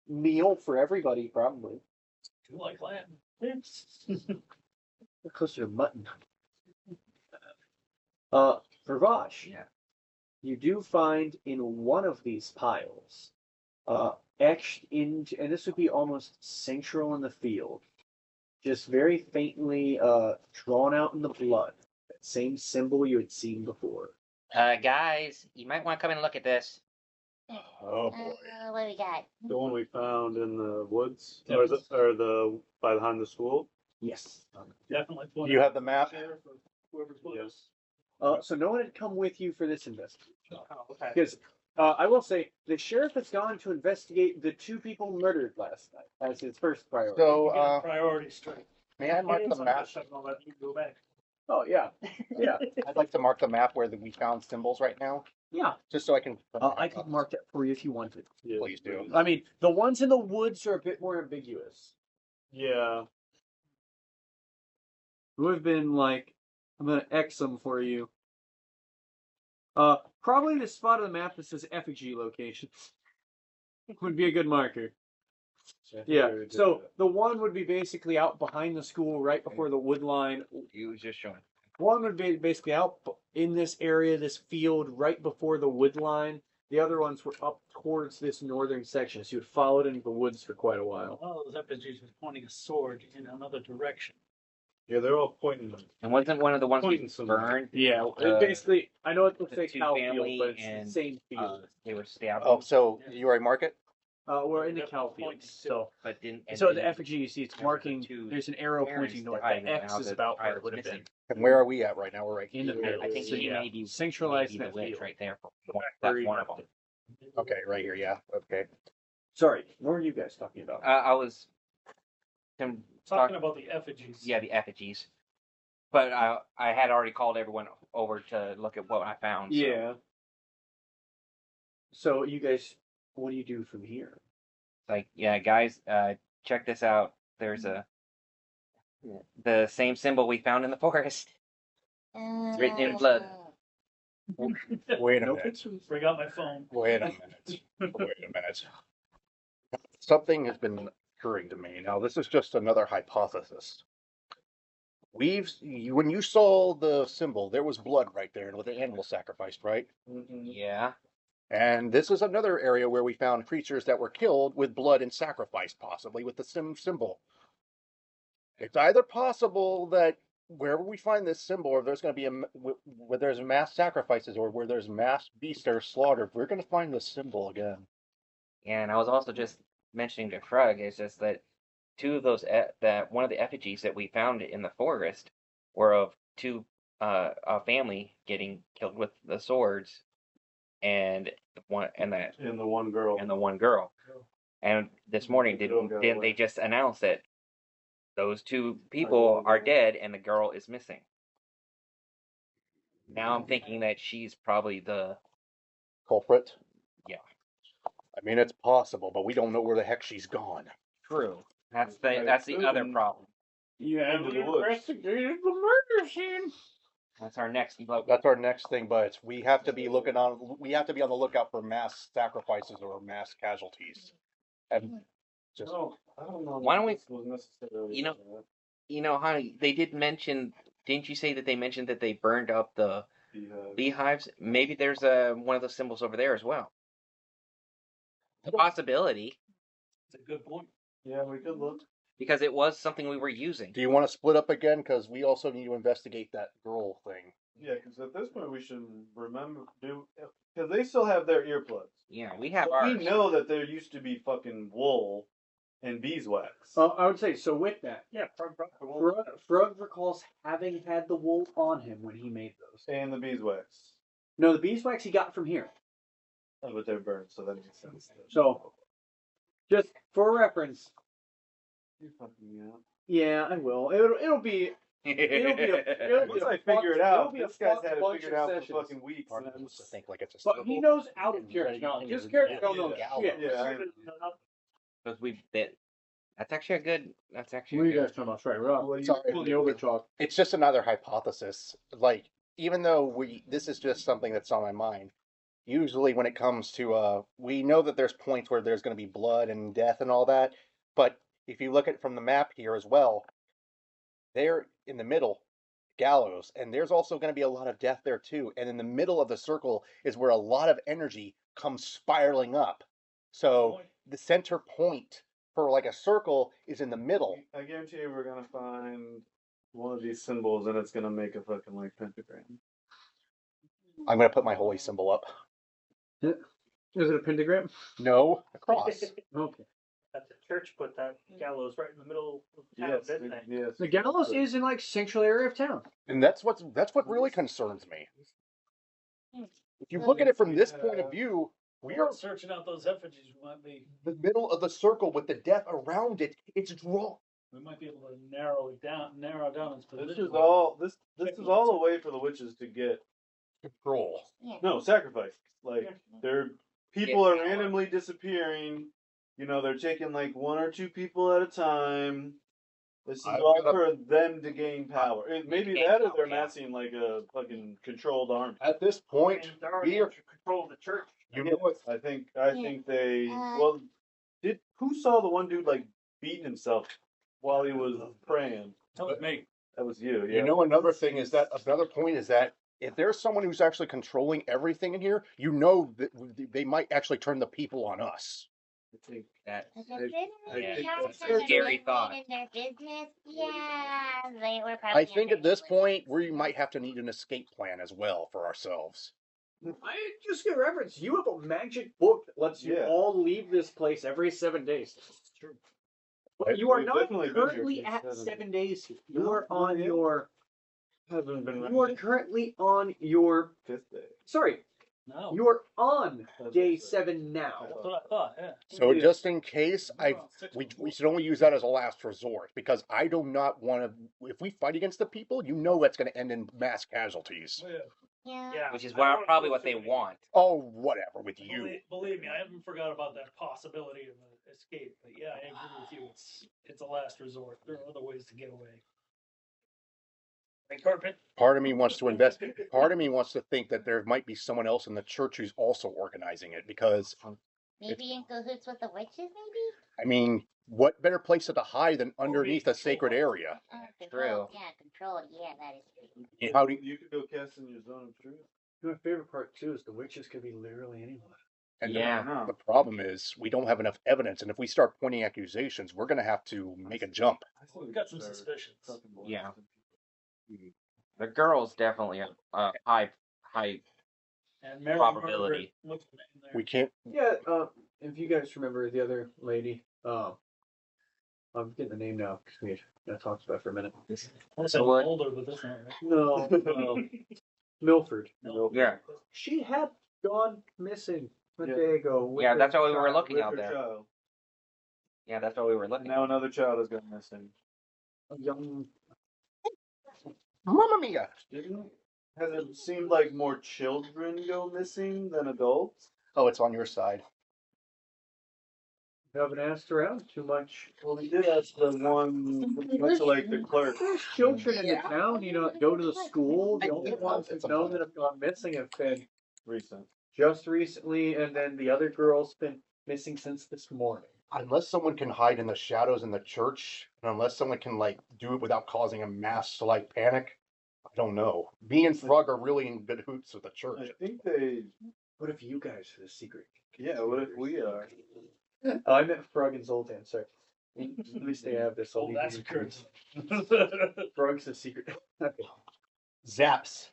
meal for everybody, probably. Do you like lamb? They're closer to mutton. For Vosh, yeah. you do find in one of these piles, etched into, and this would be almost central in the field, just very faintly drawn out in the blood, that same symbol you had seen before. Guys, you might want to come and look at this. Oh boy. What do we got? The one we found in the woods, Yeah. or the behind the school. Yes. Definitely. Do you have the map? Whoever's Yes. So no one had come with you for this investigation. Oh, okay. Because I will say, the sheriff has gone to investigate the 2 people murdered last night as his first priority. So, Get a priority straight. may I mark the map? I'll let you go back. Oh, yeah. Yeah. I'd like to mark the map where we found symbols right now, Yeah. just so I can. I could mark that for you if you wanted. Yeah. Please do. I mean, the ones in the woods are a bit more ambiguous. Yeah. Who have been like, I'm gonna X them for you. Probably the spot on the map that says effigy locations would be a good marker. Yeah. So the one would be basically out behind the school, right before the wood line. He was just showing. One would be basically out in this area, this field, right before the wood line. The other ones were up towards this northern section, so you had followed into the woods for quite a while. One of those effigies was pointing a sword in another direction. Yeah, they're all pointing. And wasn't one of the ones we Pointing somewhere. burned? Yeah, Uh, basically, I know it looks the like two cow family field, but it's and, the same field. They were stabbed. Oh, so you already mark it? We're in the Definitely cow field, pointing to- so But didn't. and so the didn't- effigy you see, it's there was marking. two There's an arrow parents pointing north. died, The and X now is the about where child it would have is been. missing. And where are we at right now? We're right In the here. middle. I think So, he yeah, may be centralized maybe in the that witch field. right there. Where That's you one of marked them. Okay, right here. Yeah. Okay. Sorry, what were you guys talking about? I was Talking about the effigies. yeah, the effigies. But I had already called everyone over to look at what I found. So. Yeah. So you guys, what do you do from here? Like, yeah, guys, check this out. There's the same symbol we found in the forest. It's written in blood. Wait a No minute. pictures. Bring out my phone. Wait a minute. Wait a minute. Something has been occurring to me. Now, this is just another hypothesis. When you saw the symbol, there was blood right there with the animal sacrificed, right? Yeah. And this is another area where we found creatures that were killed with blood and sacrificed, possibly with the symbol. It's either possible that wherever we find this symbol, or there's going to be where there's mass sacrifices, or where there's mass beasts that are slaughtered, we're going to find this symbol again. And I was also just mentioning to Shrug, it's just that two of those, that one of the effigies that we found in the forest were of two, a family getting killed with the swords, and the one girl. And this morning, didn't they just announce that those two people are dead and the girl is missing? Now I'm thinking that she's probably the Culprit? Yeah. I mean, it's possible, but we don't know where the heck she's gone. True. That's the other problem. Yeah, Into we the woods. investigated the murder scene. That's our next. That's our next thing, but we have to be looking on. We have to be on the lookout for mass sacrifices or mass casualties. And just No, I don't know. Why don't we- this was necessarily you know- that. You know how they did mention? Didn't you say that they mentioned that they burned up the beehives? Maybe there's one of those symbols over there as well. A possibility, It's a good point. Yeah, we could look. because it was something we were using. do you want to split up again? Because we also need to investigate that girl thing. Yeah, because at this point we should remember because they still have their earplugs. Yeah, we have But ours. we know that there used to be fucking wool and beeswax. I would say so. With that, Yeah, Frog brought the wool. Frog recalls having had the wool on him when he made those. And the beeswax. No, the beeswax he got from here. Oh, but they're burned, so that makes sense. So, just for reference, You're fucking me out. yeah, I will. It'll be. It'll be a. Once I figure it out, it'll be a this guy's fucked had it bunch figured of out sessions. for fucking weeks. Part And of I'm us to think like it's a But circle. he knows out of character knowledge. His character don't know shit. yeah, Because that's actually a good. That's actually. What are a you good- guys talking about? Sorry, Rob. Sorry. The over talk. It's just another hypothesis. Like, even though this is just something that's on my mind. Usually, when it comes to, we know that there's points where there's going to be blood and death and all that. But if you look at it from the map here as well, there in the middle, gallows, and there's also going to be a lot of death there too. And in the middle of the circle is where a lot of energy comes spiraling up. So the center point for like a circle is in the middle. I guarantee you we're gonna find one of these symbols and it's gonna make a fucking like pentagram. I'm going to put my holy symbol up. Is it a pentagram? No, a cross. Okay. That the church put that gallows right in the middle of town, Yes, didn't they? yes. The gallows is in like central area of town. And that's what really concerns me. If you look at it from this point of view, we are Searching out those effigies. We might be middle of the circle with the death around it. It's drawn. we might be able to narrow down its position. This is all this is all a way for the witches to get Control. no sacrifice. Like they're people are randomly disappearing. You know, they're taking like one or two people at a time. This is I've all got for them to gain power. Maybe Gain that or power, they're yeah. massing like a fucking controlled army. At this point, And they're already we are. in control of the church. You know what? I think they well who saw the one dude like beating himself while he was praying? That was me. That was you, yeah. You know, another thing is that another point is that if there's someone who's actually controlling everything in here, you know that they might actually turn the people on us. I think That Yeah, that's a scary thought. In their business, yeah, they were I think at this point we might have to need an escape plan as well for ourselves. I just get reference. You have a magic book that lets you Yeah. all leave this place every 7 days. It's true. But you are We've not definitely been here currently for at 7 7 days. You No, are on not yet. your. hasn't been You are currently on your. fifth day. Sorry, No. you are on That's day what I said. 7 now. That's what I thought, yeah. So Yeah. just in case, Wow, we should only use that as a last resort because I do not want to. If we fight against the people, you know that's going to end in mass casualties. Yeah. Yeah. Yeah, Which is I don't probably know what they if want. Oh, whatever with you. Believe me, I haven't forgot about that possibility of an escape. But yeah, I agree with you. It's a last resort. There are other ways to get away. Right, Carpet? Part of me wants to invest. Part of me wants to think that there might be someone else in the church who's also organizing it because, Maybe in cahoots with the witches, maybe? I mean, what better place to hide than underneath a sacred area? Control. Yeah, control. Yeah, that is true. How do You could go cast in your zone of truth. My favorite part too is the witches could be literally anyone. And Yeah. the problem is we don't have enough evidence, and if we start pointing accusations, we're going to have to make a jump. We've got some suspicions. Yeah. The girl's definitely a high. And Mary Probability. Margaret, what's the name there? We can't. Yeah, if you guys remember the other lady, I'm getting the name now because we had talked about it for a minute. I said What? older, but that's not right. No, Milford. No. Yeah. She had gone missing a Yeah. day ago. with Yeah, her that's why we were child. looking With out her there. child. Yeah, that's what we were And looking. now another child has gone missing. A young. Mamma mia! Has it seemed like more children go missing than adults? Oh, it's on your side. You haven't asked around too much. Well, we did ask the one, went to like the clerk. There's children in the town, go to the school. The only ones who've known that have gone missing have been Recent. just recently, and then the other girl's been missing since this morning. Unless someone can hide in the shadows in the church, and unless someone can like do it without causing a mass like panic, I don't know. Me and Frog are really in good hoots with the church. I think they. What if you guys are the secret? Yeah, what if we are? Oh, I meant Frog and Zoltan, sorry. At least they have this. Oh, that's a curse. Frog's the secret. Okay. Zaps.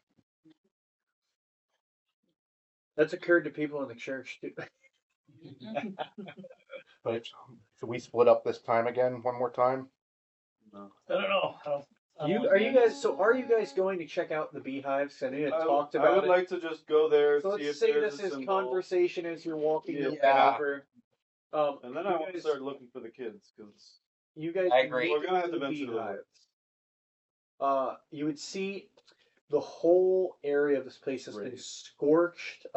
That's occurred to people in the church too. But should we split up this time again one more time? No. I don't know. Are you guys going to check out the beehives? I know you had talked about it. I would like to just go there. So see let's if say there's this a is symbol. conversation as you're walking Yeah. over. And then I want to start looking for the kids because You guys, I agree. We're gonna have to the venture to the beehives. You would see the whole area of this place has been Right. scorched.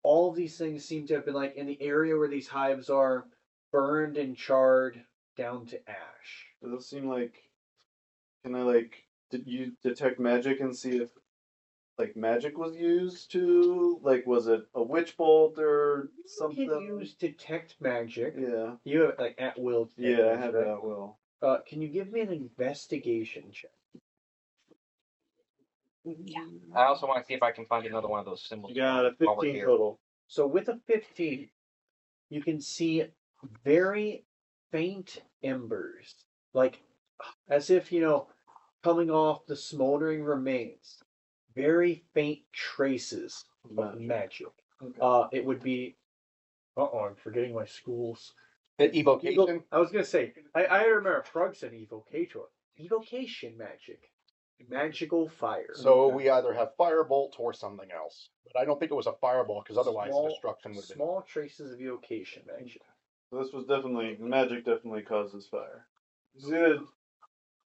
All of these things seem to have been like in the area where these hives are burned and charred down to ash. Does it seem like? Can I like? Did you detect magic and see if like magic was used to like? Was it a witch bolt or something? You can use detect magic. Yeah. You have like at will. detect Yeah, I magic, have right? that at will. Can you give me an investigation check? I also want to see if I can find another one of those symbols. You got a while we're 15 here. total. So with a 15, you can see very faint embers, like as if, coming off the smoldering remains, very faint traces of magic. Okay. It would be, I'm forgetting my schools. Evocation? I was going to say, I remember Frog said evocator. Evocation magic. Magical fire. So we either have firebolt or something else. But I don't think it was a fireball because otherwise the destruction would have been. Small traces of evocation magic. So this was definitely magic. Definitely causes fire. It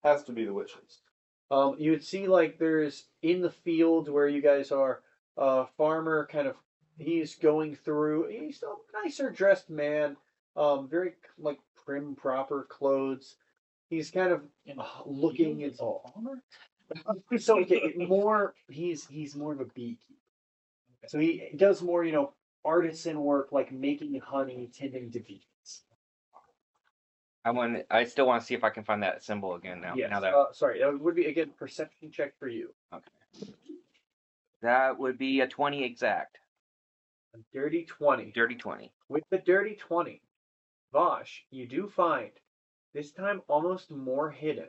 has to be the witches. You would see like there's in the field where you guys are, farmer kind of he's going through. He's a nicer dressed man, very like prim proper clothes. He's kind of looking at farmer. So okay, he's more of a beekeeper. So he does more artisan work like making honey, tending to bees. I still want to see if I can find that symbol again now. Yes. Now that Sorry, that would be again perception check for you. okay. That would be a 20 exact. A dirty 20. Dirty 20. With the dirty 20, Vosh, you do find, this time almost more hidden,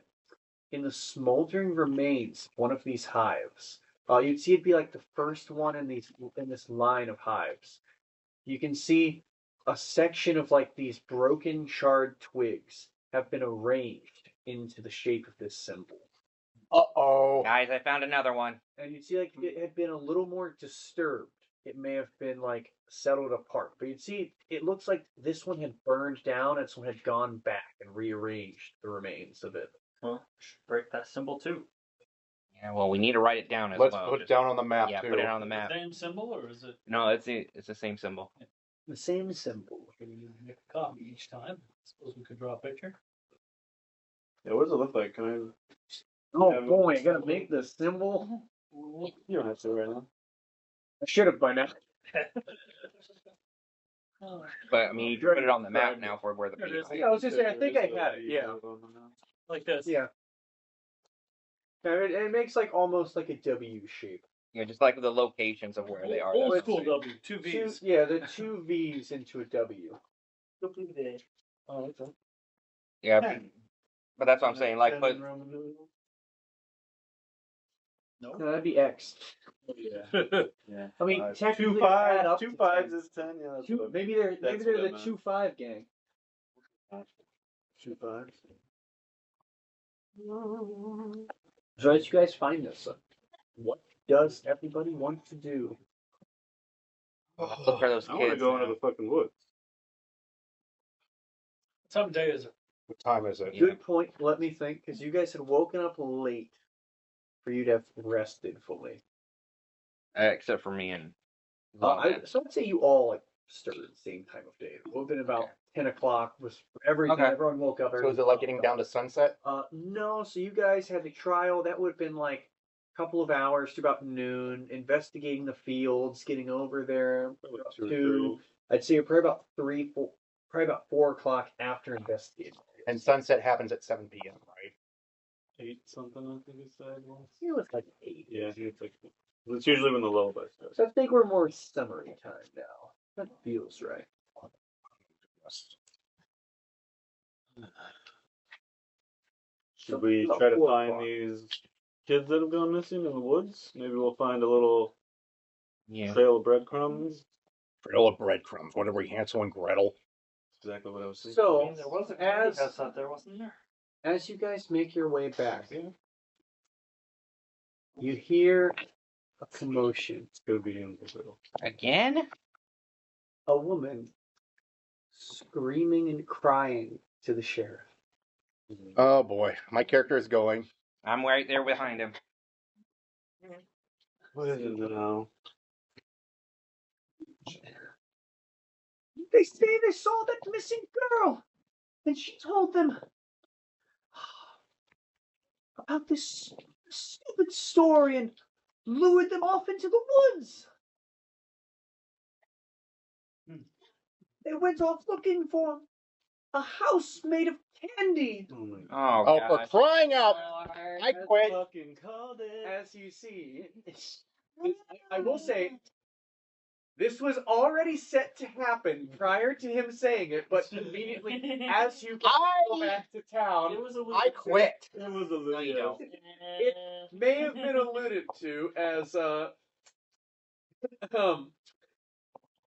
in the smoldering remains of one of these hives. You'd see it be like the first one in this line of hives. You can see a section of like these broken charred twigs have been arranged into the shape of this symbol. Uh-oh. Guys, I found another one. And you'd see like if it had been a little more disturbed, it may have been like settled apart. But you'd see it looks like this one had burned down and this one had gone back and rearranged the remains of it. Well, break that symbol too. Yeah, well, we need to write it down as Let's well. put it down on the map Yeah, too. put it on the map. Same symbol, or is it? No, it's the same symbol. The same symbol. Can we make a copy each time? Suppose we could draw a picture. Yeah, what does it look like? Can I? Oh Yeah, boy, I gotta make the symbol. You don't have to right now. I should have by now. But I mean, you put it on the map now for where the There it is. bees. I was just saying, I think I had it. Yeah. Like this. Yeah. It makes like almost like a W shape. You know, just like the locations of where they are. Old that's school what W, two V's. The two V's into a W. Oh, okay. Yeah, but that's what I'm saying. Like, put No. No, that'd be X. Yeah. Yeah. I mean, technically, Two add up fives. to 2 5s 10. is 10. Yeah. That's Two, what maybe they're that's the what I meant. 2-5 gang. 2 5s. So as you guys find this, what does everybody want to do? look for those I want to kids. go now. into the fucking woods. What time of day is it? What time is it? Good point. Let me think, because you guys had woken up late for you to have rested fully. Except for me and. So I'd say you all like started the same time of day. It would have been about 10 o'clock. Was everything. Okay. Everyone woke up. So is it like getting down to sunset? No. So you guys had the trial. That would have been like a couple of hours to about noon. Investigating the fields, getting over there. To I'd say probably about 3, 4, probably about 4 o'clock after investigating. And sunset happens at 7 p.m., right? 8 something, I think it said. It was like 8. Yeah, I think it's like. It's usually when the lullaby starts. So I think we're more summery time now. That feels right. Should we try to find these kids that have gone missing in the woods? Maybe we'll find a little trail of breadcrumbs. Trail of breadcrumbs. Whatever, Hansel and Gretel. Exactly what I was thinking. So, There was a candy house out there, wasn't there? as you guys make your way back, you hear a commotion. It's gonna be in the middle. Again? A woman screaming and crying to the sheriff. Oh boy, my character is going. I'm right there behind him. What is it now? They say they saw that missing girl, and she told them about this stupid story and lured them off into the woods. They went off looking for a house made of candy. Oh my god. Oh, Oh, gosh. for crying out! I quit. Fucking called it. As you see, I will say, this was already set to happen prior to him saying it, but conveniently, as you go back to town, I quit. It was a No, you little. don't. it may have been alluded to as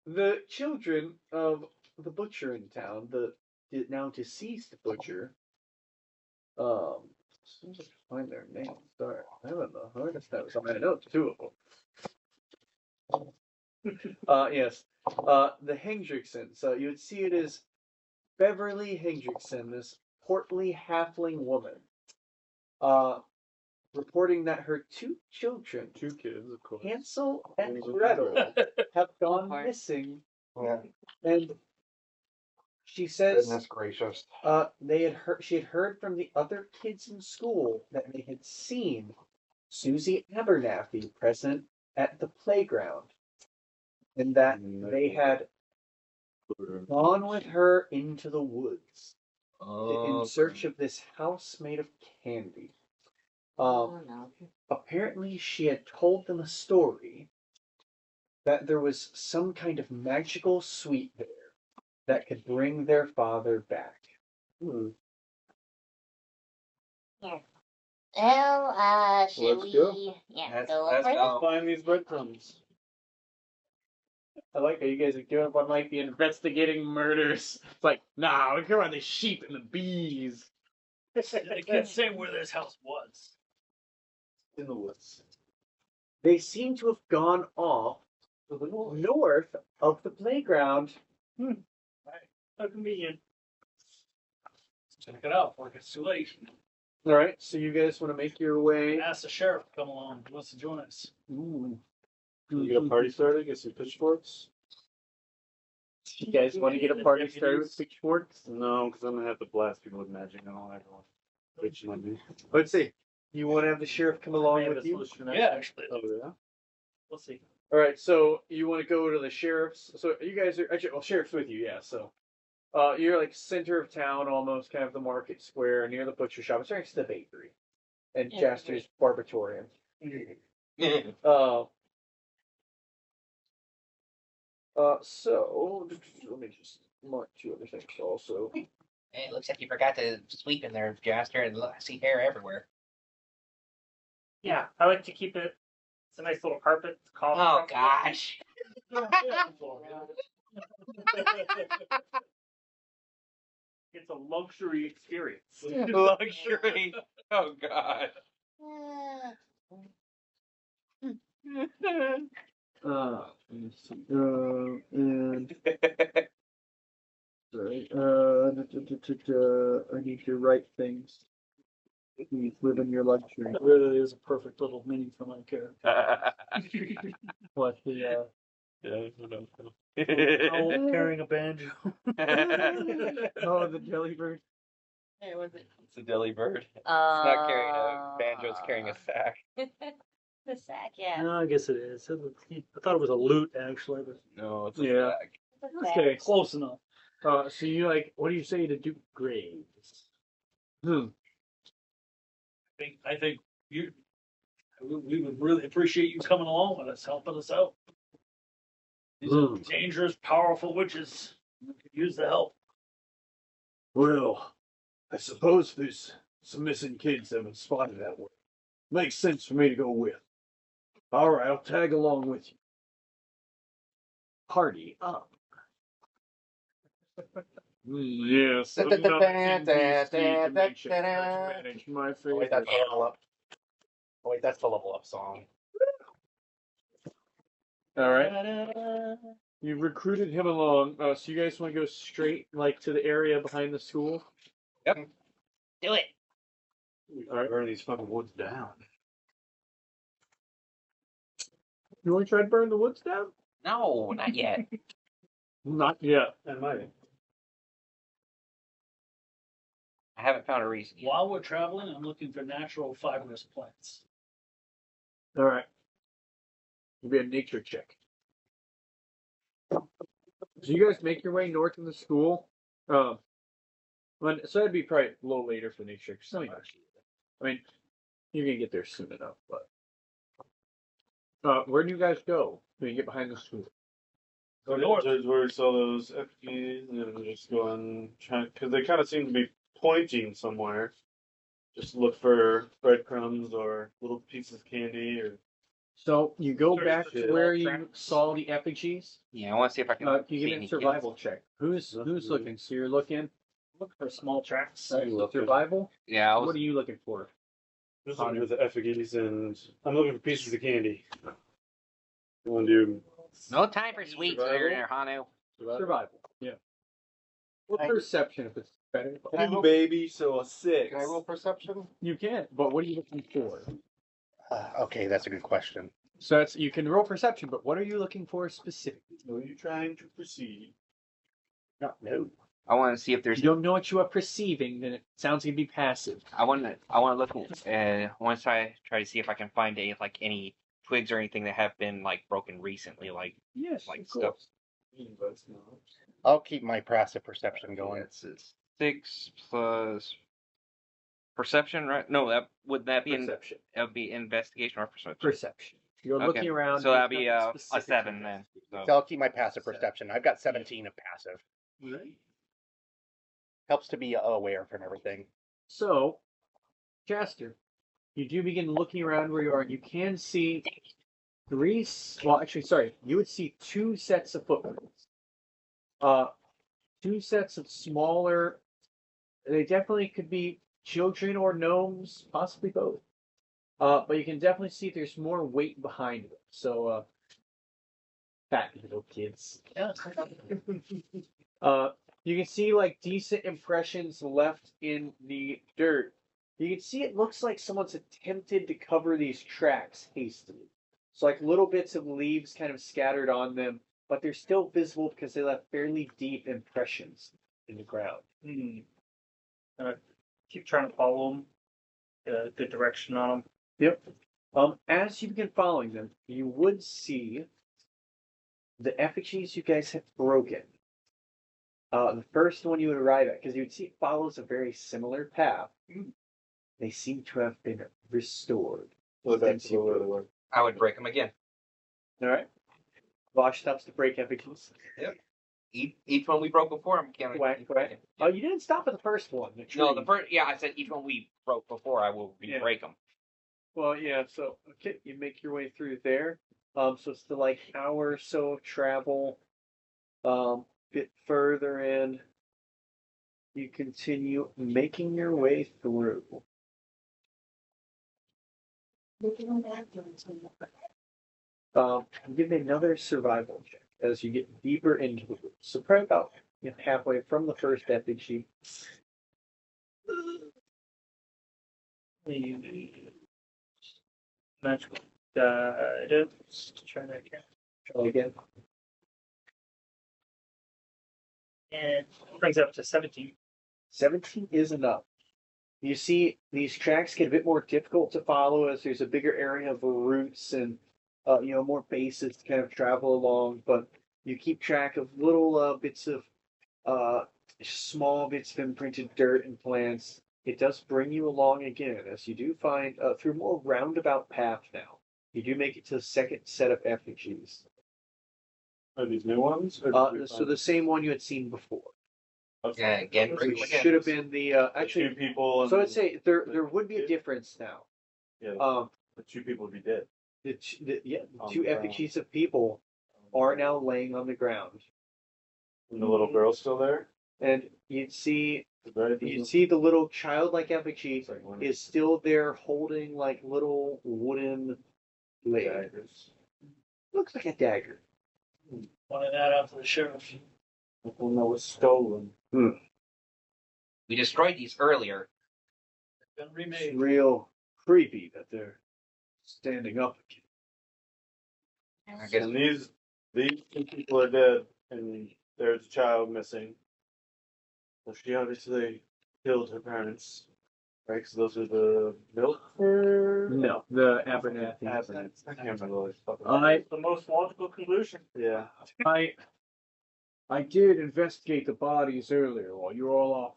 the children of the butcher in town, the now deceased butcher. As soon as I can find their names, sorry, I haven't the hardest notes. I know 2 of them. Yes, the Hendricksons. You would see it as Beverly Hendrickson, this portly halfling woman, reporting that her 2 children, 2 kids, of course. Hansel and Gretel, have gone missing, and she says, Goodness gracious. she had heard from the other kids in school that they had seen Susie Abernathy present at the playground, and that they had gone with her into the woods in search of this house made of candy. Apparently, she had told them a story that there was some kind of magical sweet there that could bring their father back. Well, should Let's we? go. Yeah, Let's go go. over Let's find these breadcrumbs. I like how you guys are doing one like the investigating murders. It's like, nah, we care about the sheep and the bees. I can't say where this house was. In the woods. They seem to have gone off to the north of the playground. How convenient. Check it out before it gets too late. All right, so you guys want to make your way. Ask the sheriff to come along. He wants to join us. Ooh. Can you get a party started? Get some pitchforks? You guys want to get a party started with pitchforks? No, because I'm gonna have to blast people with magic and all that. Which might be. Let's see. You want to have the sheriff come along with you? Yeah, actually. Oh yeah. We'll see. All right, so you want to go to the sheriff's? So you guys are actually, well, sheriff's with you, yeah. So, you're like center of town, almost kind of the market square near the butcher shop. It's right next to the bakery and Yeah. Jaster's Barbatorium. So let me just mark 2 other things also. Hey, it looks like you forgot to sweep in there, Jaster, and look, I see hair everywhere. Yeah, I like to keep it. It's a nice little carpet. It's coffee. Oh, gosh. It's a luxury experience. Luxury. Oh, God. And sorry, I need to write things. Please live in your luxury. It really is a perfect little mini for my character. What the Yeah, I don't know. Owl carrying a banjo. Oh, the jellybird. Hey, was it? It's a dilly bird. It's not carrying a banjo, it's carrying a sack. The sack, yeah. No, I guess it is. I thought it was a lute actually, but No, it's a Yeah. sack. It's a sack. Okay. close enough. So you like, what do you say to Duke Graves? I think we would really appreciate you coming along with us, helping us out. These are dangerous, powerful witches. We could use the help. Well, I suppose there's some missing kids that have been spotted that way. Makes sense for me to go with. All right, I'll tag along with you. Party up. Yes. Manage my Oh, wait, favorite. that's the level up. Oh, wait, that's the level up song. All right. You recruited him along. So you guys want to go straight, like, to the area behind the school? Yep. Do it. All right. Burn these fucking woods down. You want to try to burn the woods down? No, not yet. Not yet. I might. I haven't found a reason yet. While we're traveling, I'm looking for natural fibrous plants. All right. It'll be a nature check. So you guys make your way north of the school. So that'd be probably a little later for nature. I mean, you're gonna get there soon enough. But where do you guys go when you get behind the school? Go north. Towards where we saw those FPs, and then just go and try, because they kind of seem to be pointing somewhere. Just look for breadcrumbs or little pieces of candy or. So you go Search back the to where you tracks. saw the effigies. Yeah, I want to see if I can. You see get any a survival check. Who's looking? So you're looking. Look for small tracks. Survival. Kids. Yeah, I was. What are you looking for? Just looking for the effigies, and I'm looking for pieces of candy. You want to do No time for sweets Survival? there, Hanu. Survival. Yeah. Or perception if it's better. Can I roll- baby, so a 6. Can I roll perception? You can, but what are you looking for? Okay, that's a good question. So that's you can roll perception, but what are you looking for specifically? Are you trying to proceed? No. I want to see if If there's. you don't know what you are perceiving, then it sounds like it'd be passive. I want to look. I want to try to see if I can find any twigs or anything that have been like broken recently, like Yes, like of stuff. course. I'll keep my passive perception going. It's 6 plus perception, right? No, that be Perception. that would be investigation or perception. Perception. You're Okay. looking around. So that'd there's be nothing a specific 7 to then. investigate. So I'll keep my passive perception. I've got 17 of passive. Right. Helps to be aware from everything. So, Chester, you do begin looking around where you are, and you can see you would see 2 sets of footprints. 2 sets of smaller. They definitely could be children or gnomes, possibly both. But you can definitely see there's more weight behind them. So, fat little kids. Yeah. You can see like decent impressions left in the dirt. You can see it looks like someone's attempted to cover these tracks hastily. So like little bits of leaves kind of scattered on them, but they're still visible because they left fairly deep impressions in the ground. Keep trying to follow them. Good direction on them. Yep. As you begin following them, you would see the effigies you guys have broken. The first one you would arrive at, because you would see it follows a very similar path. They seem to have been restored. Since you broke. I would break them again. All right. Vosh stops to break effigies. Each one we broke before, I'm counting. Whack, whack. Oh, you didn't stop at the first one. The No, tree. the first. Yeah, I said each one we broke before, I will break them. Well, yeah. So okay, you make your way through there. So it's the like hour or so of travel. Bit further in, you continue making your way through. Give me another survival check as you get deeper into the woods. So probably about halfway from the first effigy. Magical guidance. Try that again. Try again. And brings it up to 17. 17 is enough. You see, these tracks get a bit more difficult to follow as there's a bigger area of roots and more bases to kind of travel along. But you keep track of little bits of small bits of imprinted dirt and plants. It does bring you along again, as you do find through a more roundabout path now. You do make it to the second set of effigies. Are these new ones? Or did we So find- the same one you had seen before. Okay. Yeah, again, So it should have been the The actually. two people. So and I'd say there would be a difference now. Yeah, Um, the two people would be dead. the On two the ground. effigies of people are now laying on the ground, And the little girl's still there. and you'd see Right? the little childlike effigy It's like one is still there holding like little wooden blade. daggers. Looks like a dagger. Wanted that out to the sheriff. The one that was stolen. we destroyed these earlier. Been It's remade. real creepy that they're standing up again. I guess And these two people are dead, and there's a child missing. So she obviously killed her parents, right? Because those are the Milford. No, the Abernathy. Abernathy. I can't remember what it's fucking. The most logical conclusion. Yeah. I did investigate the bodies earlier while you were all off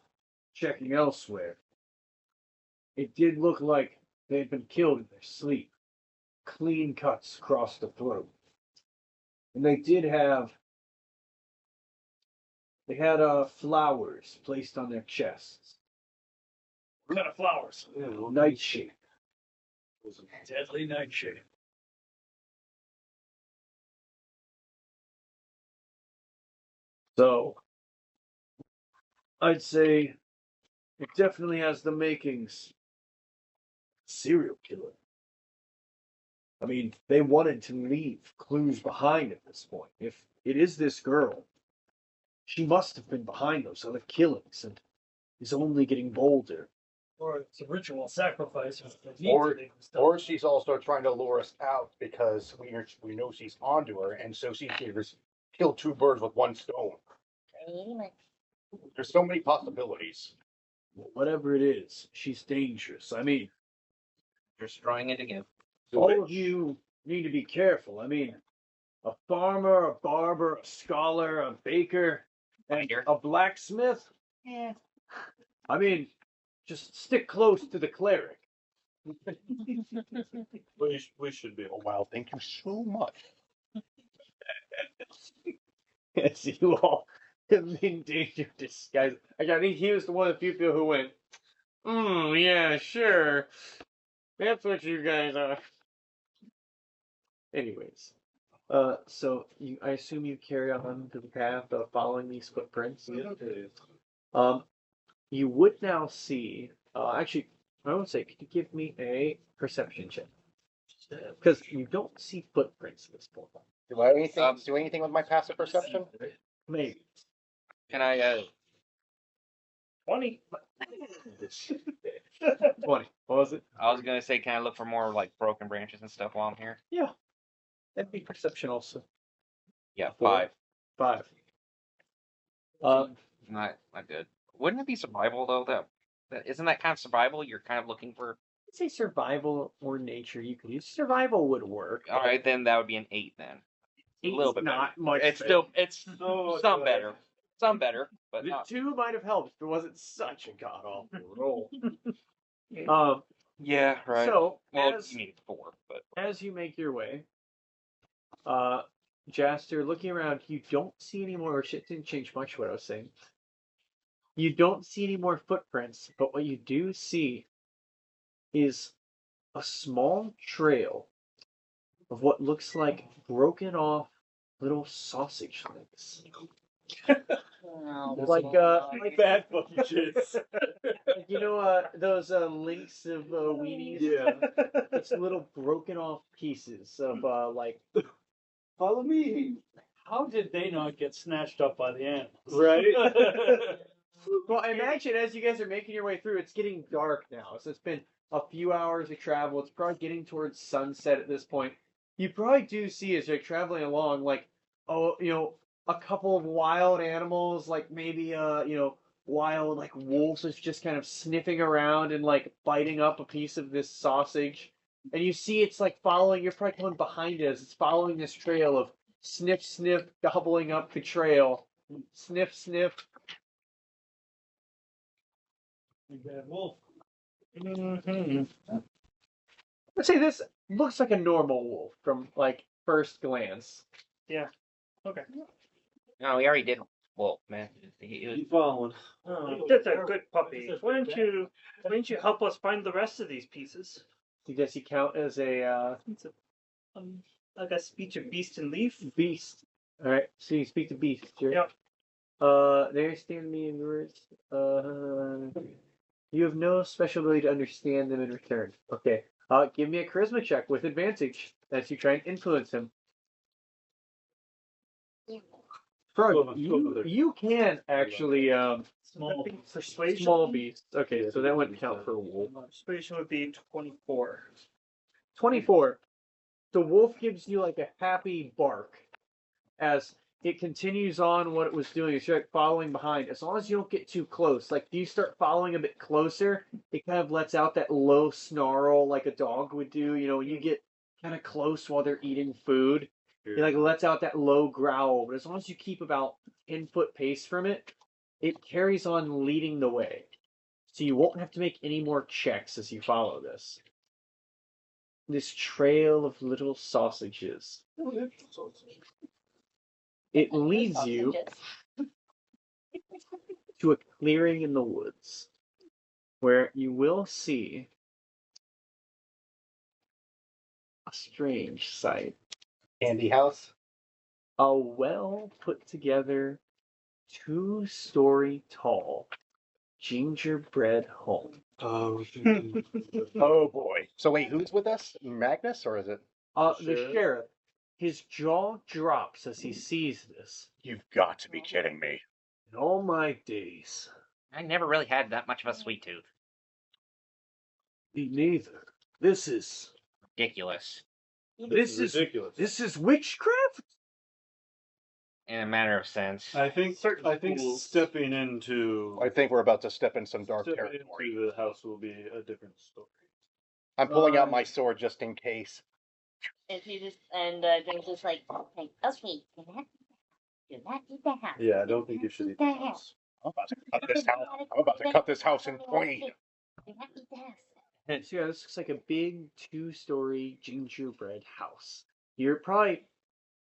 checking elsewhere. It did look like they had been killed in their sleep. Clean cuts across the throat. And they had flowers placed on their chests. What kind of flowers? Yeah, Nightshade. Deadly nightshade. So I'd say it definitely has the makings. Serial killer. I mean, they wanted to leave clues behind at this point. If it is this girl, she must have been behind those other killings and is only getting bolder. Or it's a ritual sacrifice. Or she's also trying to lure us out because we know she's onto her, and so she figures kill two birds with one stone. There's so many possibilities. Whatever it is, she's dangerous. I mean, destroying it again. all of you need to be careful. I mean, a farmer, a barber, a scholar, a baker, and Binder. a blacksmith. Yeah. I mean, just stick close to the cleric. We should be. Oh wow, thank you so much. As you all have been danger disguised. I think he was the one of the few people who went, yeah, sure. That's what you guys are. Anyways. So I assume you carry on to the path of following these footprints. You would now see. Actually, I would say, could you give me a perception check? Because you don't see footprints at this point. Do I do anything with my passive perception? Maybe. Can I 20. 20. What was it? I was gonna say, can I look for more like broken branches and stuff while I'm here? Yeah. That'd be perception also. Yeah, Four. 5. 5. Not good. Wouldn't it be survival though? That isn't that kind of survival? You're kind of looking for. I'd say survival or nature. You could use survival would work. All right, then that would be an 8 then. A little bit better. Not much. It's better. still it's So some good. better, but The not. 2 might have helped if it wasn't such a god awful roll. Yeah, right. So well, as, you need 4, but as you make your way, Jaster, looking around, you don't see any more. Shit didn't change much. What I was saying. You don't see any more footprints, but what you do see is a small trail of what looks like broken off little sausage links. Oh, Like Bad fucking shits. those links of weenies. Yeah. It's little broken off pieces of like Follow me. How did they not get snatched up by the animals? right. Well, imagine as you guys are making your way through, it's getting dark now. So it's been a few hours of travel. It's probably getting towards sunset at this point. You probably do see as you're traveling along, like, a couple of wild animals, like maybe wild like wolves is just kind of sniffing around and like biting up a piece of this sausage. And you see it's like following, you're probably coming behind it as it's following this trail of sniff, sniff, gobbling up the trail. Sniff, sniff. Bad wolf. Mm-hmm. I'd say this looks like a normal wolf from like first glance. Yeah. Okay. No, we already did wolf, man. He was, Keep following. Oh, that's a good puppy. Why don't you help us find the rest of these pieces? Does he count as a It's a, like a speech of beast and leaf. beast? All right, so you speak to beast. Sure. Yep. They stand me in words. You have no special ability to understand them in return. Okay. Give me a charisma check with advantage as you try and influence him. Frog, you can actually Small. Persuasion. small beast. Okay, so that wouldn't count for a wolf. Persuasion would be 24. 24. The wolf gives you like a happy bark as it continues on what it was doing. It's like following behind. As long as you don't get too close. Like, if you start following a bit closer, it kind of lets out that low snarl like a dog would do. You know, when you get kind of close while they're eating food, it like lets out that low growl. But as long as you keep about 10-foot pace from it, it carries on leading the way. So you won't have to make any more checks as you follow this. This trail of little sausages. It leads you to a clearing in the woods where you will see a strange sight. Candy house. A well put together, 2-story tall gingerbread home. Oh, Oh boy. So wait, who's with us? Magnus, or is it? The sheriff, his jaw drops as he sees this. You've got to be kidding me. In all my days, I never really had that much of a sweet tooth. me neither. This is Ridiculous. ridiculous. This is witchcraft. In a matter of sense. I think fools. stepping into I think we're about to step in some dark stepping territory. into the house will be a different story. I'm pulling out my sword just in case. And he just James just like, okay, do not eat the house. Yeah, I don't think you should eat the house. I'm about to cut this house. I'm about to cut this house in twain. Do not eat the house. So yeah, this looks like a big 2-story gingerbread house. You're probably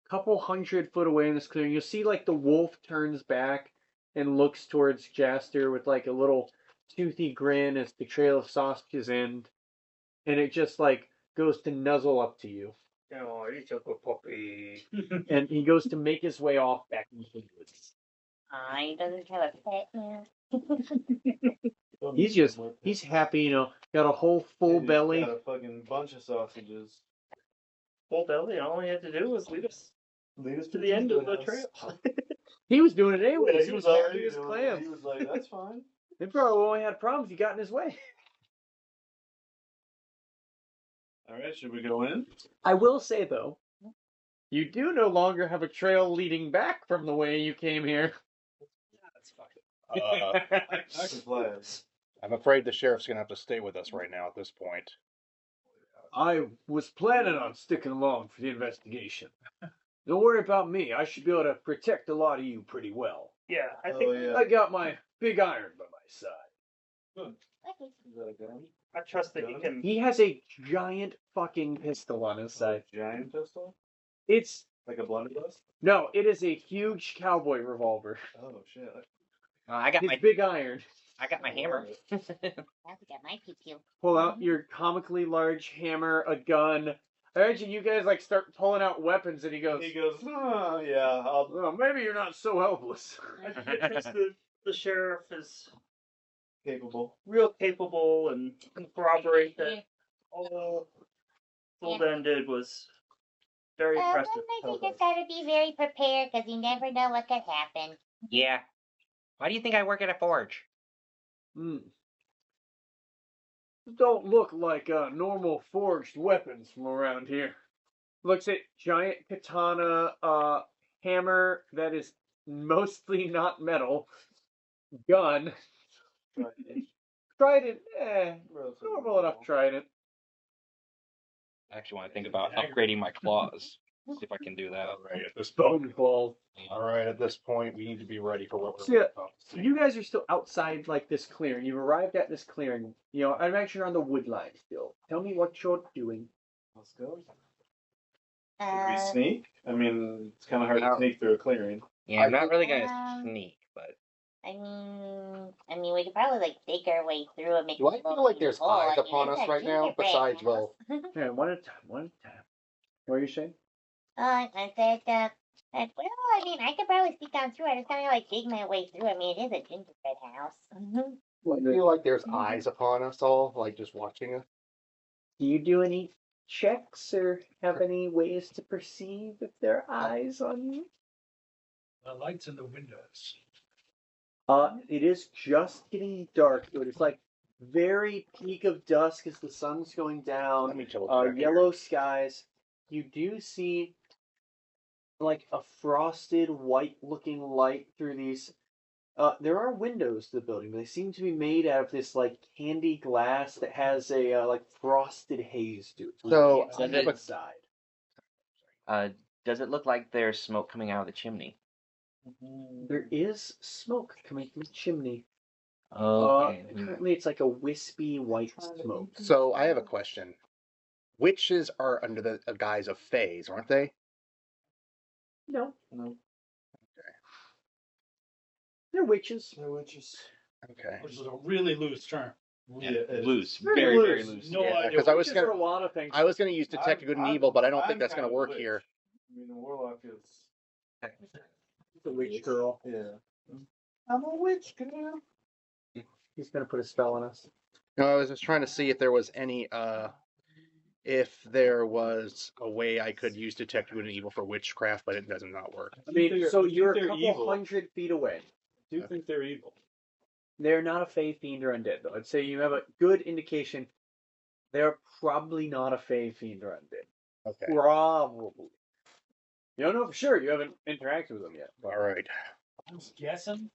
a couple 100 foot away in this clearing. You'll see like the wolf turns back and looks towards Jaster with like a little toothy grin as the trail of sausages end, and it just like goes to nuzzle up to you. Oh, it's a good puppy. And he goes to make his way off back into the woods. He doesn't have a pet now. He's happy, you know, got a whole full belly. Got a fucking bunch of sausages. Full belly. All he had to do was lead us to the end of the trail. He was doing it anyway. Yeah, he was happy as clams. He was like, "That's fine." They probably only had problems. He got in his way. All right, should we go in? I will say though, you do no longer have a trail leading back from the way you came here. That's fine. I can fly it. I'm afraid the sheriff's gonna have to stay with us right now at this point. I was planning on sticking along for the investigation. Don't worry about me. I should be able to protect a lot of you pretty well. Yeah, I think I got my big iron by my side. Good. Is that a gun? I trust that he can. He has a giant fucking pistol on his side. Giant pistol? It's Like a blunderbuss? no, it is a huge cowboy revolver. Oh shit! I got His my big iron. hammer. I got my pew. Pull out your comically large hammer, a gun. I imagine you guys like start pulling out weapons, and he goes, "Oh yeah, I'll." "Well, maybe you're not so helpless." I trust the sheriff is Capable. real capable and can corroborate that all Golden did was very impressive. Sometimes you just gotta be very prepared because you never know what could happen. Yeah. Why do you think I work at a forge? Don't look like normal forged weapons from around here. Looks at giant katana, hammer that is mostly not metal, gun, trident, normal enough trident. I actually want to think about upgrading my claws. See if I can do that. All right, at this Bone point, claw. at this point, we need to be ready for what So, we're yeah, about to see. you guys are still outside like this clearing. You've arrived at this clearing. You know, I'm actually on the wood line still. Tell me what you're doing. Let's go. Uh, we sneak? I mean, it's kind of hard to No. sneak through a clearing. Yeah, I'm not really gonna Um, sneak, but I mean, we could probably like dig our way through and make. Do I feel like there's hole. eyes I mean, upon it's us a right now? gingerbread Besides, house. well, Yeah, one at a time. What are you saying? I said, well, I mean, I could probably sneak down through. I just kind of like dig my way through. I mean, it is a gingerbread house. do I feel like there's eyes upon us all, like just watching us? Do you do any checks or have any ways to perceive if there are eyes on you? The lights in the windows. It is just getting dark, but it's like very peak of dusk as the sun's going down. Let me double check. Yellow skies. You do see like a frosted white looking light through these. There are windows to the building, but they seem to be made out of this like candy glass that has a like frosted haze to it. So, It's on I have the a- inside. does it look like there's smoke coming out of the chimney? There is smoke coming from the chimney. Okay. Currently, it's like a wispy white smoke. So I have a question. Witches are under the guise of fays, aren't they? No, No. they're witches. They're witches. Okay. Which is a really loose term. Yeah, it is. loose. Very Very, very loose. loose. No yeah. idea. Because I was Witches gonna, are a lot of things. I was gonna use detect good and evil, but I don't think that's gonna work here. I mean, the warlock is. The witch girl. Yeah. I'm a witch girl. He's gonna put a spell on us. No, I was just trying to see if there was any, if there was a way I could use detect good and evil for witchcraft, but it does not work. I mean, so you're a they're couple evil. 100 feet away. I do think they're evil. They're not a fey, fiend, or undead, though. I'd say you have a good indication they're probably not a fey, fiend, or undead. Okay. Probably. You don't know for sure. You haven't interacted with them yet. All right. I was guessing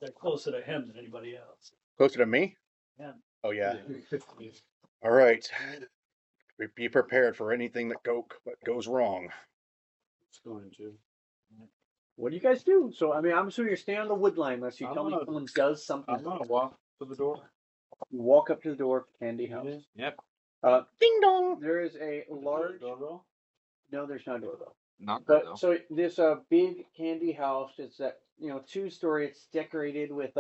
they're closer to him than anybody else. Closer to me? Yeah. Oh yeah. All right. Be prepared for anything that goes wrong. It's going to. What do you guys do? So, I mean, I'm assuming you're staying on the wood line unless you I'm tell me gonna- someone does something. I'm gonna walk to the door. You walk up to the door of Candy House. Yep. Ding dong. There is a large. Doorbell? No, there's no doorbell. Not good, though. But so this big candy house. It's that 2-story. It's decorated with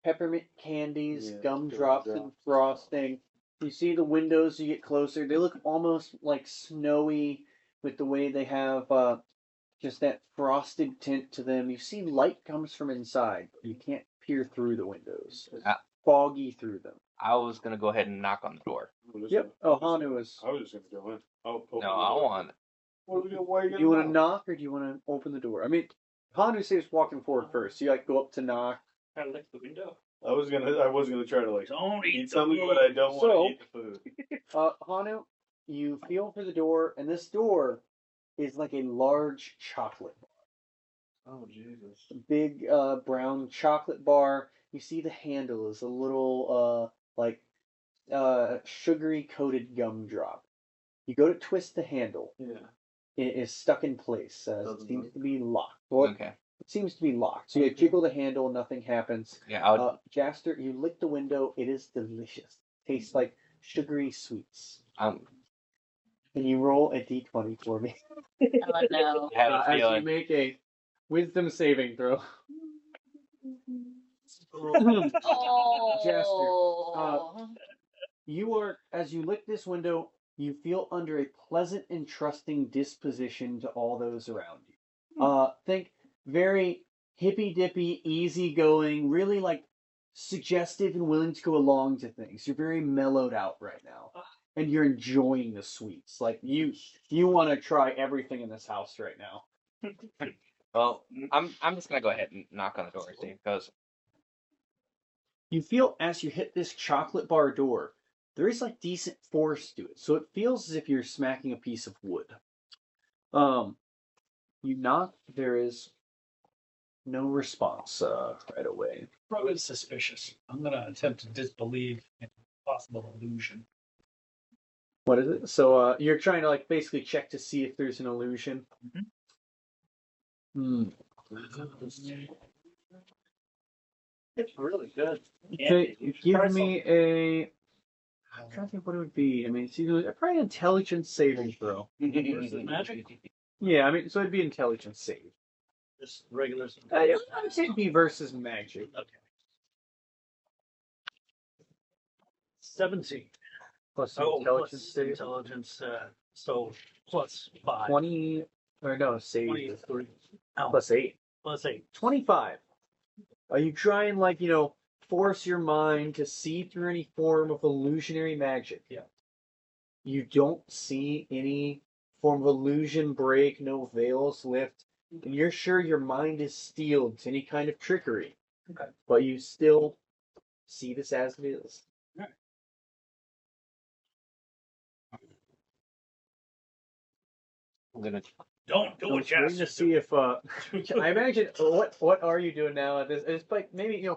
peppermint candies, Yeah, gumdrops, and gumdrops. frosting. You see the windows. You get closer. They look almost like snowy with the way they have just that frosted tint to them. You see light comes from inside, but you can't peer through the windows. It's Ah. foggy through them. I was gonna go ahead and knock on the door. Yep. Oh, Hanu is. I was just gonna go in. Oh, No, I want. What are we gonna? Why are you Do gonna you want to knock? knock or do you want to open the door? I mean, Hanu says walking forward first. So you like go up to knock. Try to lick the window. I was gonna try to like Don't eat eat the something, food. but I don't So- want to eat the food. Hanu, you feel for the door, and this door is like a large chocolate bar. Oh Jesus! A big brown chocolate bar. You see the handle is a little sugary coated gumdrop. You go to twist the handle. Yeah. It is stuck in place. It Doesn't seems work. to be locked. Well, Okay. it seems to be locked. So you jiggle the handle, nothing happens. Yeah, I'll. Jaster, you lick the window. It is delicious. Tastes like sugary sweets. I'm. Can you roll a d20 for me? Oh no. I have a As you feeling. make a wisdom saving throw. Oh. You are, as you lick this window, you feel under a pleasant and trusting disposition to all those around you. Think very hippy dippy, easygoing, really like suggestive and willing to go along to things. You're very mellowed out right now, and you're enjoying the sweets. Like you want to try everything in this house right now. Well, I'm just gonna go ahead and knock on the door, see, because You feel as you hit this chocolate bar door, there is like decent force to it. So it feels as if you're smacking a piece of wood. You knock, there is no response right away. Frog is suspicious. I'm gonna attempt to disbelieve in possible illusion. What is it? So you're trying to like basically check to see if there's an illusion. Hmm. It's really good. Okay, You should try give me a. I'm trying to think what it would be. I mean, it's either probably an intelligence saving throw. Versus magic? Yeah, I mean, so it'd be intelligence save. Just regular. I would say it'd be versus magic. Okay. 17. Plus Oh, intelligence plus save. intelligence. So plus 5. 20, or no, save. 23. Oh, Plus 8. plus 8. 25. You try and, like, force your mind to see through any form of illusionary magic. Yeah. You don't see any form of illusion break, no veils lift, and you're sure your mind is steeled to any kind of trickery. Okay. But you still see this as it is. All right. I'm gonna. Don't do I'm it, waiting to see if I imagine what are you doing now? It's like maybe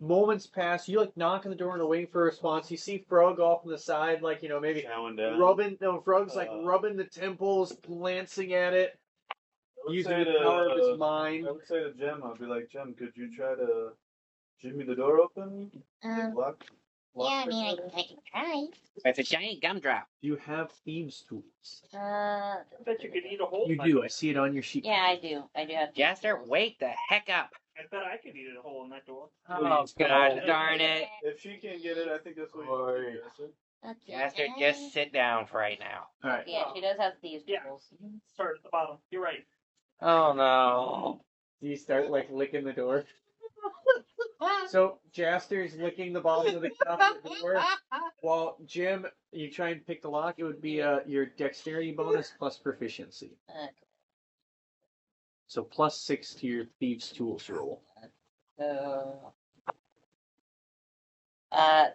moments pass. You like knock on the door and are waiting for a response. You see Frog off on the side, like maybe Chowing down. rubbing. No, Frog's like rubbing the temples, glancing at it, using the power of his mind. I would say to Jem, I'd be like, Jem, could you try to jimmy the door open? Lock Yeah, I the mean, door? I can try. It's a giant gumdrop. Do you have thieves' tools? I bet you could eat a hole. You in that do. door. I see it on your sheet. Yeah, I do. I do have. Jaster, wake the heck up. I bet I could eat a hole in that door. Oh, gosh darn it. If she can't get it, I think that's what Oi. you do, Okay. Jaster, just sit down for right now. All right. Yeah, she does have thieves' Yeah. tools. Start at the bottom. You're right. Oh no. Do you start like licking the door? So Jaster's licking the bottom of the chocolate door, while Jim, you try and pick the lock. It would be your dexterity bonus plus proficiency. Okay. So +6 to your thieves' tools roll. So,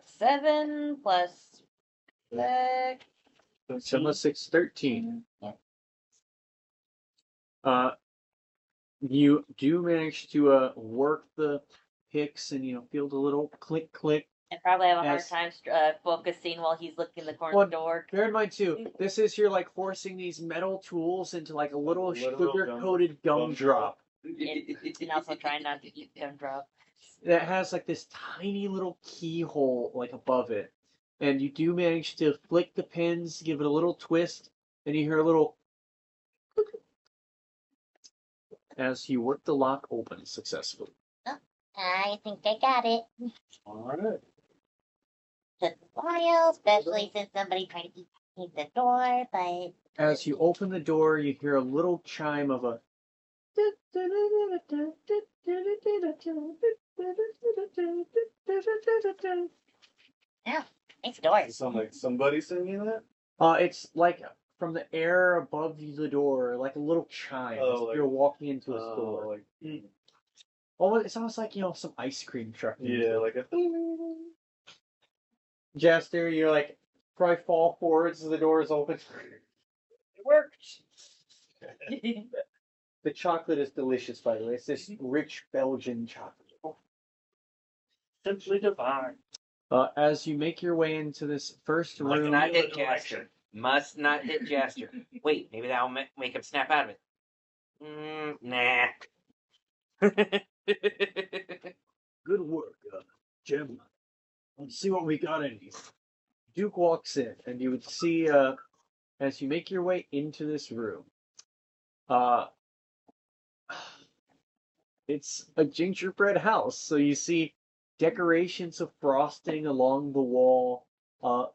7 plus 6. 7 plus 6, 13. Yeah. You do manage to work the picks and feel the little click click. I probably have a hard Yes. time focusing while he's looking the corner Well, of the door. Bear in mind too, this is you're like forcing these metal tools into like a little Little sugar-coated gumdrop And also trying not to eat Gumdrop. that has like this tiny little keyhole like above it. And you do manage to flick the pins, give it a little twist, and you hear a little as you work the lock open successfully. I think I got it. Alright. Took a while, especially since somebody tried to eat the door, but As you open the door, you hear a little chime of a nice door. Does it sound like somebody singing that? It's like from the air above the door, like a little chime as if you're walking into a store. Oh, it's almost like some ice cream truck. Yeah, like a. Jester, you're like probably fall forwards as the door is open. It worked. The chocolate is delicious, by the way. It's this rich Belgian chocolate. Simply divine. As you make your way into this first Must room, not hit Jaster. Must not hit Jaster. Wait, maybe that'll make him snap out of it. Nah. good work, Jim. Let's see what we got in here. Duke walks in, and you would see, as you make your way into this room, it's a gingerbread house. So you see decorations of frosting along the wall,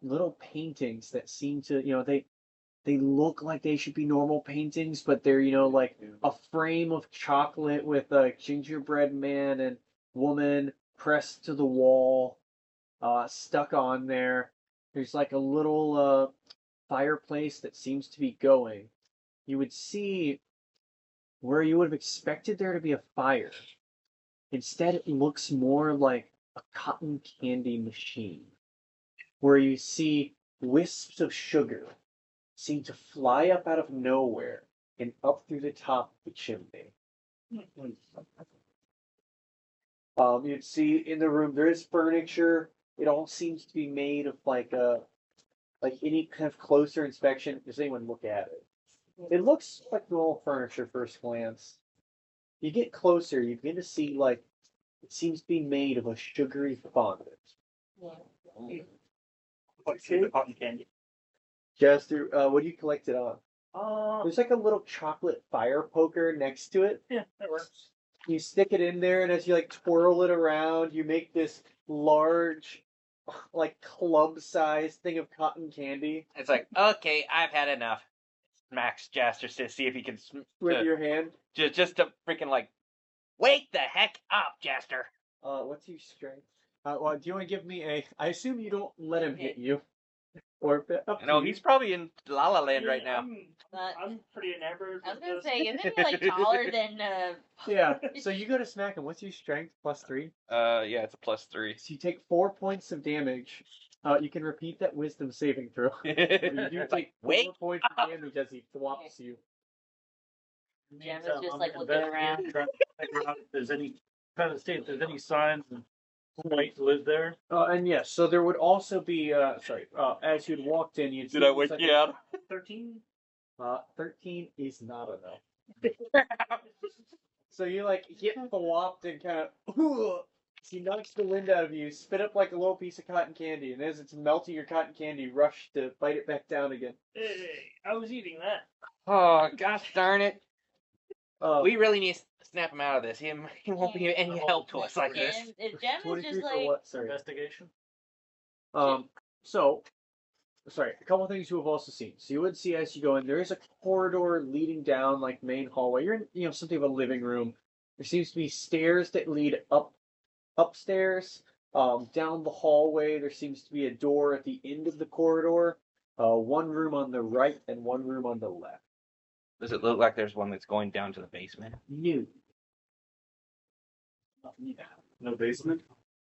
little paintings that seem to, they look like they should be normal paintings, but they're, like a frame of chocolate with a gingerbread man and woman pressed to the wall, stuck on there. There's like a little fireplace that seems to be going. You would see where you would have expected there to be a fire. Instead, it looks more like a cotton candy machine, where you see wisps of sugar seem to fly up out of nowhere and up through the top of the chimney. You'd see in the room there is furniture. It all seems to be made of like any kind of closer inspection. Does anyone look at it? It looks like normal furniture first glance. You get closer, you begin to see like it seems to be made of a sugary fondant. What's the cotton candy? Jester, what do you collect it on? Uh, There's like a little chocolate fire poker next to it. yeah, that works. You stick it in there, and as you like twirl it around, you make this large, like club-sized thing of cotton candy It's like, okay, I've had enough. Smacks Jaster to see if he can with your hand. just to freaking like, wake the heck up, Jaster. What's your strength? Well, do you want to give me a? I assume you don't let him hit you, or up to No, you. he's probably in La La Land right now. I'm pretty enamored. I was with gonna this. say, isn't he like taller than? Yeah. So you go to smack him. What's your strength? +3. Yeah, it's a +3. So you take 4 points of damage. You can repeat that wisdom saving throw. You do It's like, take 4 wake points of damage as he thwomps you. Jem is just I'm like looking around. investigating, trying to figure out if there's any, trying to see if there's any signs of who might live there. And yes, so there would also be, as you'd walked in, you'd Did see I wake you out? 13? 13 is not enough. So you like get thwopped and kind of, he knocks the wind out of you, spit up like a little piece of cotton candy, and as it's melting your cotton candy, rush to bite it back down again. Hey, I was eating that. Oh, gosh darn it. Uh, We really need to snap him out of this. He won't be any help to us like this. If Jem is 23 just for like, what? Sorry. Investigation. So, sorry, a couple things you have also seen. So you would see as you go in, there is a corridor leading down like main hallway. You're in, something of a living room. There seems to be stairs that lead upstairs. Down the hallway, there seems to be a door at the end of the corridor. One room on the right and one room on the left. Does it look like there's one that's going down to the basement? New. No basement.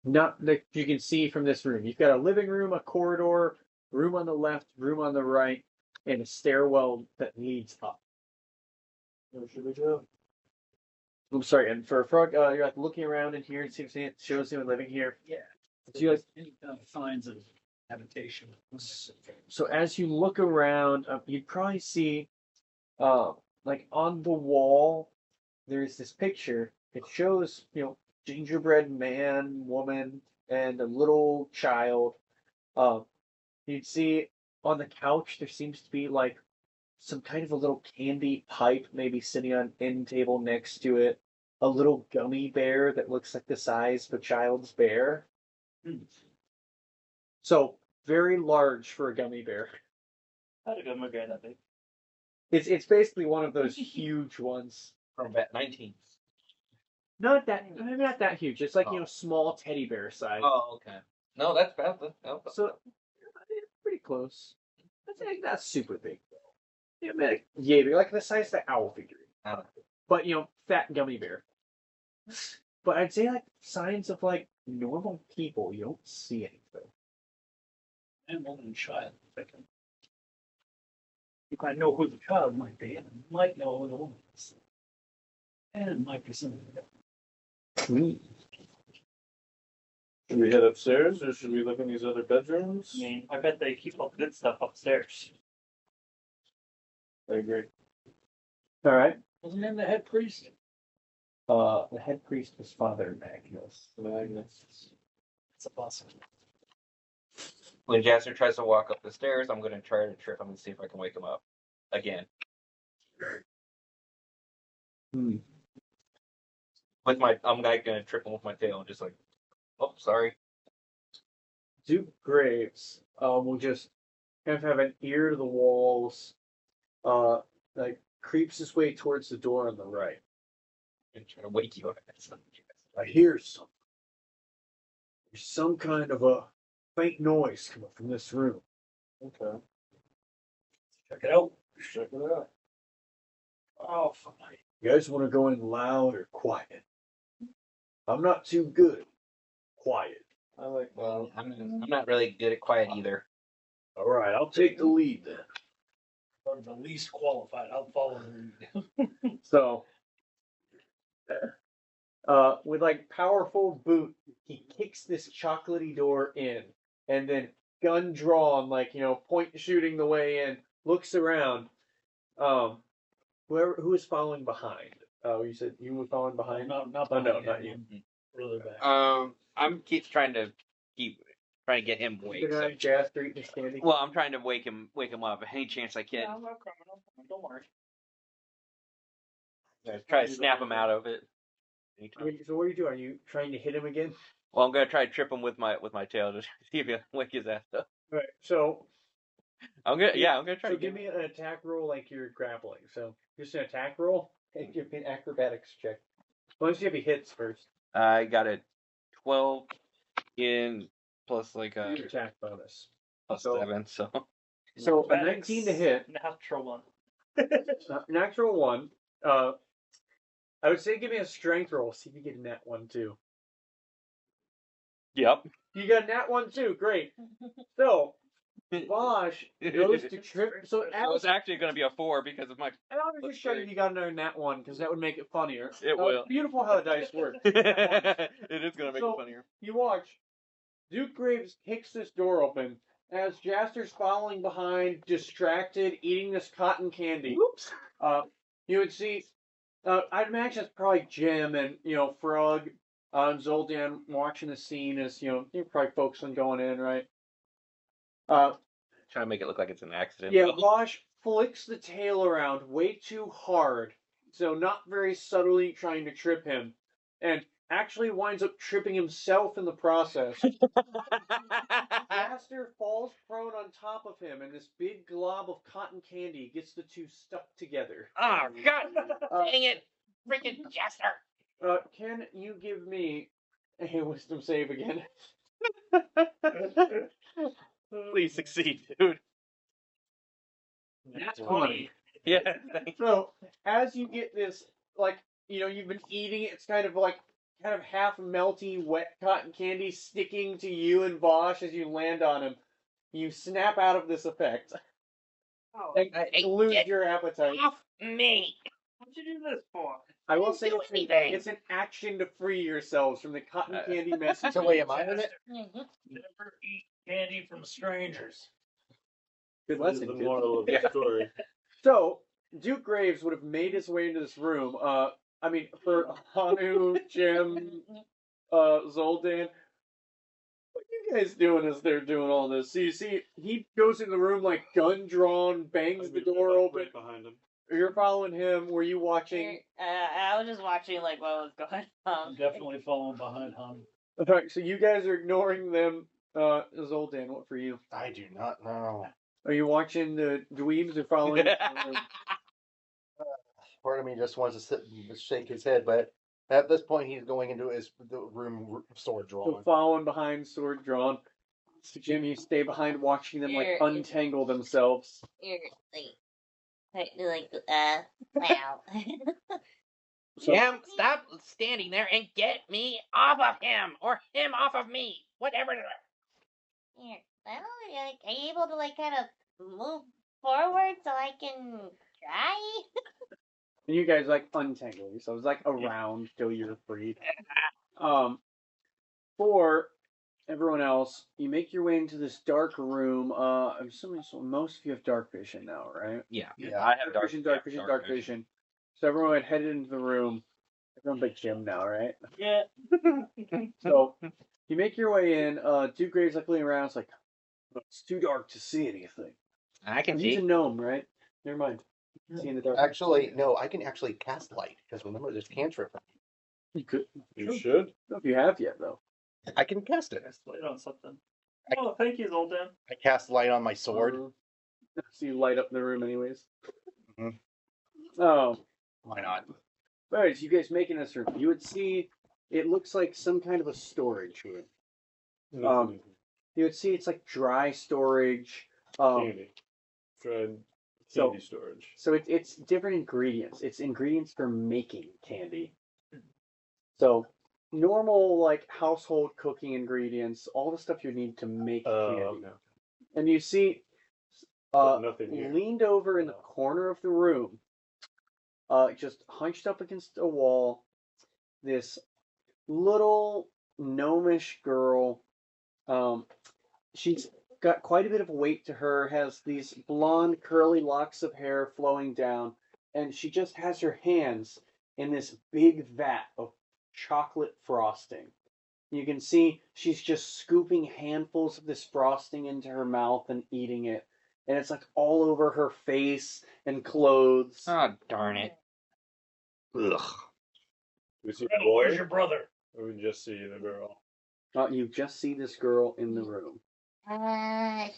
Not that you can see from this room. You've got a living room, a corridor, room on the left, room on the right, and a stairwell that leads up. Where should we go? I'm sorry, and for a frog, you're like looking around in here and seems it shows anyone living here. Yeah. Do you guys, Any kind of signs of habitation? so as you look around, you'd probably see, like on the wall, there's this picture. It shows, gingerbread man, woman, and a little child. You'd see on the couch there seems to be like some kind of a little candy pipe, maybe sitting on an end table next to it. A little gummy bear that looks like the size of a child's bear. So very large for a gummy bear. How'd it go, my guy that big? It's basically one of those huge ones. From Bet 19. Not that huge. It's like Oh. Small teddy bear size. Oh, okay. No, that's bad. So pretty close. That's super big. Yeah, like the size of the owl figure. Oh. But fat gummy bear. But I'd say like signs of like normal people, you don't see anything. And woman and child. If I know who the child might be, and I might know who the woman is. And it might be something. Should we head upstairs or should we look in these other bedrooms? I mean, I bet they keep all the good stuff upstairs. I agree. All right. Wasn't in the head priest? The head priest was Father Magnus. It's a possible. When Jasper tries to walk up the stairs, I'm going to try to trip him and see if I can wake him up again. Hmm. I'm not going to trip him with my tail and just like, oh, sorry. Duke Graves will just kind of have an ear to the walls, like creeps his way towards the door on the right. I'm trying to wake you up. I hear something. There's some kind of a faint noise coming from this room. Okay. Check it out. Check it out. Oh, fine. You guys want to go in loud or quiet? I'm not too good. Quiet. I like Well, I'm not really good at quiet either. All right, I'll take the lead then. are the least qualified. I'll follow the lead. So, with like powerful boot, he kicks this chocolatey door in, and then gun drawn, like point shooting the way in, looks around. Who is following behind? Oh, you said you were following behind. Not Oh, no, behind not him, you. Further back. I'm trying to get him awake. Good night, Jasper, eating his candy. Well, I'm trying to wake him up any chance I can. No, I'm not coming. Don't worry. Try to snap him out of it. So what are you doing? Are you trying to hit him again? Well, I'm gonna try to trip him with my tail to see if he can wake his ass up. All right. So I'm gonna try. So to give me an attack roll like you're grappling. So just an attack roll and give me an acrobatics check. Well, let's see if he hits first. I got a 12 in plus like a Your attack bonus. plus So- 7, so So a 19 to hit. Natural one. Natural one. I would say give me a strength roll. See if you get a nat one too. yep. You got a nat one too. Great. So Bosch goes to trip. So So Alex, it's actually gonna be a 4 because of my. I was just showing you got another nat one because that would make it funnier. It will. It's beautiful how the dice work. It is gonna make So- it funnier. You watch. Duke Graves kicks this door open as Jaster's following behind, distracted, eating this cotton candy. Oops. You would see. I'd imagine it's probably Jim and Frog and Zoldan watching the scene as you're probably focusing going in, right? Trying to make it look like it's an accident. Yeah, Bosch flicks the tail around way too hard, so not very subtly trying to trip him, and actually winds up tripping himself in the process. Blaster falls prone on top of him, and this big glob of cotton candy gets the two stuck together. Oh God! Dang it! Freaking Jester! Can you give me a wisdom save again? Please succeed, dude. That's 20. Yeah. Thanks. So, as you get this, you've been eating it, it's kind of half melty, wet cotton candy sticking to you and Bosch as you land on him. You snap out of this effect Oh, and lose get your appetite. Off me! what'd you do this for? I will say do it's anything. it's an action to free yourselves from the cotton candy message. So wait, am I in it? Never eat candy from strangers. Good This is lesson, the kid. moral of the story. So, Duke Graves would have made his way into this room. For Hanu, Jim, Zoldan. What are you guys doing as they're doing all this? So you see, he goes in the room like gun drawn, bangs the door open. Right behind him. You're following him. Were you watching? I was just watching like what was going on. I'm definitely following behind Han. Alright, so you guys are ignoring them. Zoldan, what for you? I do not know. Are you watching the dweebs or following? Part of me just wants to sit and shake his head, but at this point, he's going into the room sword So drawn. following behind, sword drawn. So Jim, you stay behind watching them like Here. untangle themselves. You're wow. So- Jim, stop standing there and get me off of him or him off of me. Whatever. Here. Well, are you able to kind of move forward so I can try? And you guys untangle yourselves around till you're freed. For everyone else, you make your way into this dark room. I'm assuming most of you have dark vision now, right? Yeah. Yeah. I have Dark vision. So everyone had headed into the room. Everyone but Jim now, right? Yeah. So you make your way in. Duke Graves looking around. It's like it's too dark to see anything. I can He's a see. gnome, right? Never mind. See in the dark. Actually, no, I can actually cast light because remember, there's cantrip. You could. You should. I don't know if you have yet though. I can cast it. Cast light on something. I- Oh, thank you, Zoldan. I cast light on my sword. So you light up the room anyways. Mhm. Oh. Why not? Alright, so you guys making this room. You would see it looks like some kind of a storage room. Nothing. You would see it's like dry storage. Candy. Dried so- candy storage. So it's different ingredients. It's ingredients for making candy. So normal household cooking ingredients, all the stuff you need to make candy. Okay. And you see nothing here. leaned over in the corner of the room, just hunched up against a wall. This little gnomish girl. She's got quite a bit of weight to her, has these blonde curly locks of hair flowing down, and she just has her hands in this big vat of chocolate frosting. You can see she's just scooping handfuls of this frosting into her mouth and eating it. And it's like all over her face and clothes. Oh, darn it. Ugh. We see the Gretel, boy, where's your brother? or we just see the girl? You just see this girl in the room. She one of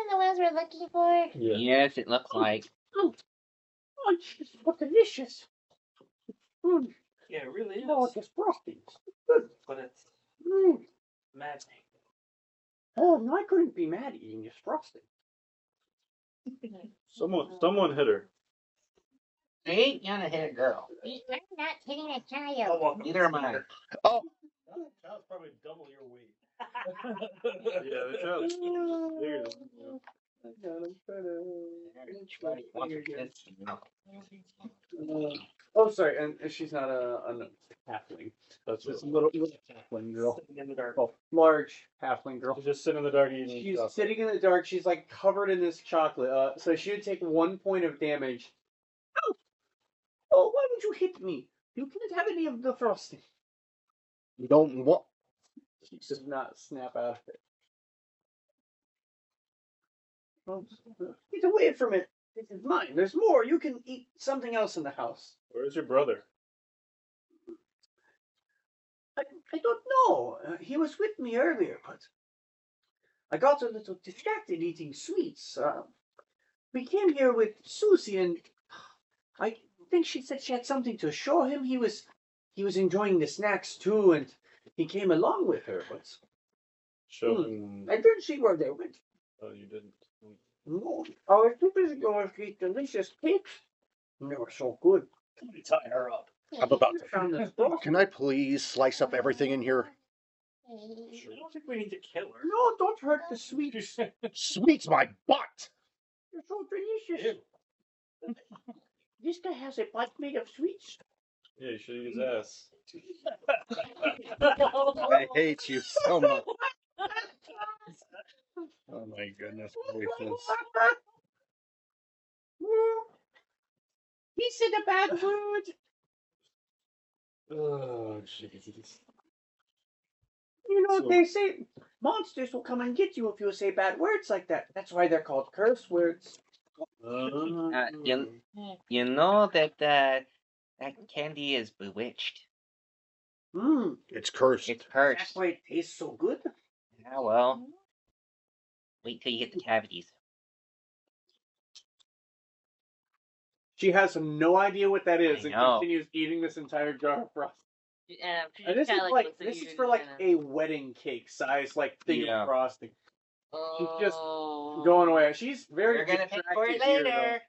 the ones we're looking for? Yeah. Yes, it looks like. Oh, it's so delicious. Mm. Yeah, it really is. Oh, this frosting. Good. But it's Mm. maddening. Oh, no, I couldn't be mad eating this frosting. Someone hit her. I ain't gonna hit a girl. I'm not hitting a Oh, child. welcome. Neither am I. Oh, Child's probably double your weight. Yeah, the child's bigger Oh, sorry, and she's not a halfling. That's This what. little halfling girl. Sitting in the dark. Oh, large halfling girl. She's just sitting in the dark eating She's chocolate. sitting in the dark. She's like covered in this chocolate. So she would take 1 point of damage. Oh, oh! Why would you hit me? You can't have any of the frosting. you don't want. She does not snap out of it. Oh, get away from it. This is mine. There's more. You can eat something else in the house. Where's your brother? I don't know. He was with me earlier, but I got a little distracted eating sweets. We came here with Susie, and I think she said she had something to show him. He was enjoying the snacks too, and he came along with her. But Show him. I didn't see where they went. Oh, you didn't. No, I was too busy going to eat delicious cakes. And they were so good. Somebody tie her up. I'm about to. Found this frosting. Can I please slice up everything in here? I don't think we need to kill her. No, don't hurt the sweets. Sweets my butt! They're so delicious. This guy has a pot made of sweets. Yeah, you should use ass. I hate you so much. Oh my goodness gracious. He said a bad word. Oh, jeez. You know, So- they say monsters will come and get you if you say bad words like that. That's why they're called curse words. You know that that candy is bewitched. Mmm, It's cursed. It's that's cursed. why it tastes so good. Yeah, well, wait till you get the cavities. She has no idea what that is I and know. continues eating this entire jar of frosting. She And just this is kinda, like looks at this you is and for like kinda- a wedding cake size like thing Yeah. of frosting. She's just Oh. going away. She's very You're gonna pay for it distracted here, though. later.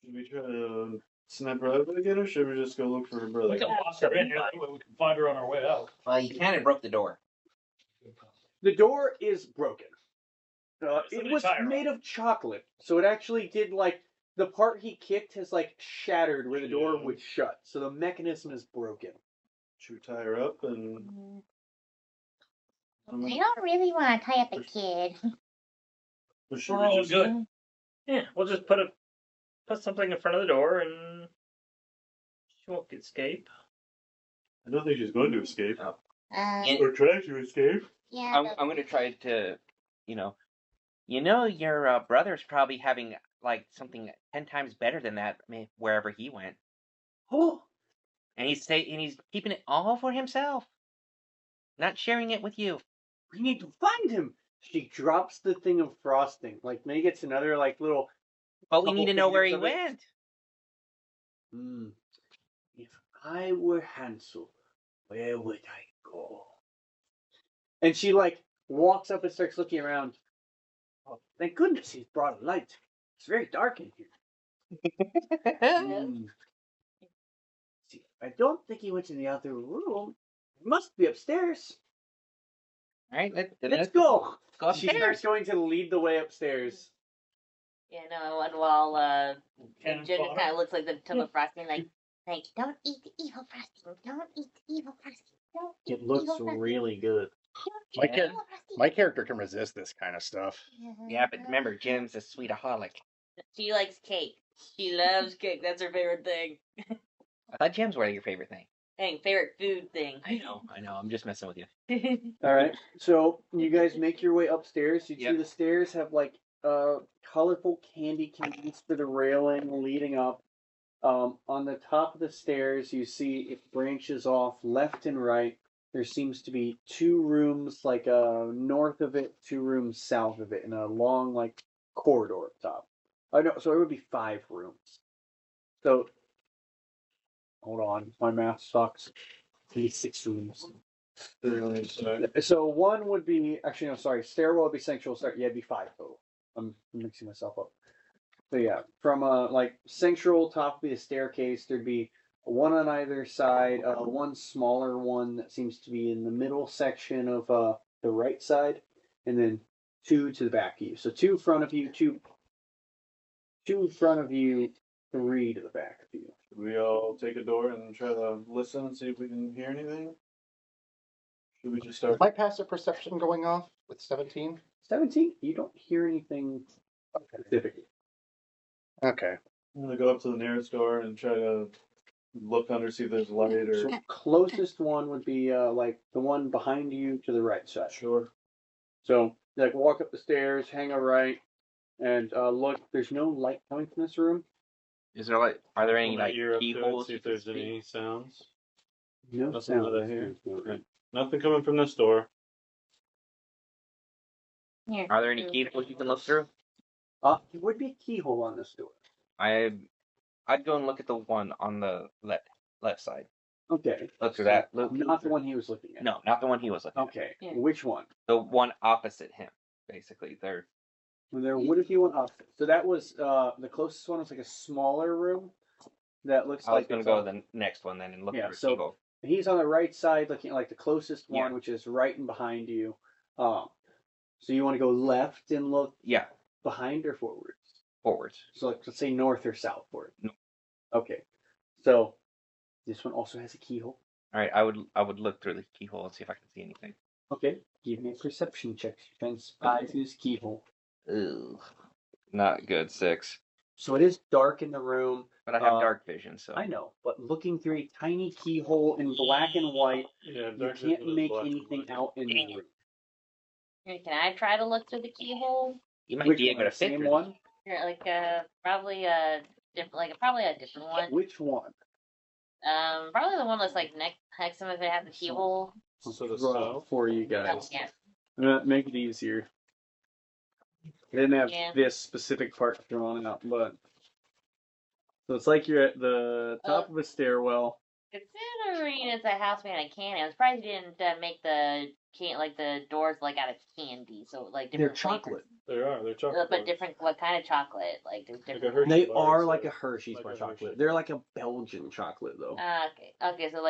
Should we try to snap her out of it again, or should we just go look for her brother? We can lock her in here. That way we can find her on our way out. Well, you kind of broke the door. The door is broken. It Somebody was tie her made of chocolate, so it actually did like the part he kicked has like shattered where the door Yeah. would shut. So the mechanism is broken. Should we tie her up and? I don't really want to tie up a kid. Or should We're we all just? good. Yeah, we'll just put something in front of the door and she won't escape. I don't think she's going to escape. Yeah. Or try to escape. Yeah. I'm gonna try to, your brother's probably having like something 10 times better than that wherever he went, Oh, and he's keeping it all for himself, not sharing it with you. we need to find him. She drops the thing of frosting. Like maybe gets another like little. But we Couple need to know where figures he of it. went. If I were Hansel, where would I go? And she like walks up and starts looking around. Oh, thank goodness he's brought a light. It's very dark in here. See, I don't think he went to the other room. He must be upstairs. All right, Let's go. go She starts upstairs. going to lead the way upstairs. Yeah, no, and while Cannon Jim fodder. kind of looks like the tub of frosting, like, don't eat the evil frosting. Don't eat the evil frosting. Don't eat It the looks evil frosting. really good. My, Don't eat the char- evil frosting. my character can resist this kind of stuff. Yeah, but remember, Jim's a sweetaholic. She likes cake. She loves cake. That's her favorite thing. I thought Jim's were your favorite thing. Hey, favorite food thing. I know. I'm just messing with you. All right. So you guys make your way upstairs. You see Yep. the stairs have like colorful candy canes for the railing leading up. On the top of the stairs, you see it branches off left and right. There seems to be 2 rooms, like north of it, 2 rooms south of it, and a long like corridor up top. Oh no, so it would be 5 rooms. So hold on, my math sucks. Maybe 6 rooms. So one would be actually no, sorry, stairwell would be central. Sorry, yeah, it'd be 5 total. I'm mixing myself up. So yeah, from like central top of the staircase, there'd be one on either side. One smaller one that seems to be in the middle section of the right side, and then 2 to the back of you. So 2 in front of you, 2 in front of you, 3 to the back of you. Should we all take a door and try to listen and see if we can hear anything? Should we just Is start? my passive perception going off with 17? 17, you don't hear anything specifically. Okay. I'm gonna go up to the nearest door and try to look under, see if there's light or. So closest one would be like the one behind you to the right side. Sure. So like walk up the stairs, hang a right, and look. There's no light coming from this room. Is there like? Are there any Put my like ear up to it, keyholes? see you if can there's speak? any sounds. No Nothing sound. that I hear. Okay. Nothing coming from this door. Here. Are there any keyholes you can look through? There would be a keyhole on this door. I'd go and look at the one on the left side. Okay. Look through that. Look. Not the one he was looking at. No, not the one he was looking at. Okay. Yeah. Which one? The one opposite him, basically. They're Well, there would be one up. So that was the closest one was like a smaller room that looks I was like gonna it's go on- to the next one then and look Yeah, for a so- keyhole. He's on the right side, looking at like the closest one, Yeah. which is right and behind you. So you want to go left and look Yeah, behind or forwards? forwards. So like, let's say north or southward. No. Okay. So this one also has a keyhole. All right, I would look through the keyhole and see if I can see anything. Okay. Give me a perception check. Try and spy through this keyhole. Ooh, not good. 6. So it is dark in the room. But I have dark vision, so I know, but looking through a tiny keyhole in black and white, Yeah, you dark can't vision is make black and anything white. out in the room. Here, can I try to look through the keyhole? you might Which be one? able to The fit same through one? Here, like probably a different, probably a different one. Which one? Probably the one that's like next to them if they have the keyhole. So the Draw south. for you guys. Yeah. Make it easier. I didn't have Yeah. this specific part drawn out, but so it's like you're at the top of a stairwell. Considering it's a house made out of candy, I'm surprised you didn't make the the doors like out of candy, so like They're different chocolate. They're chocolate. but different. What kind of chocolate? Like there's Like a different. Hershey They bar, are so like a Hershey's like bar a chocolate. Hershey. They're like a Belgian chocolate though. Okay. So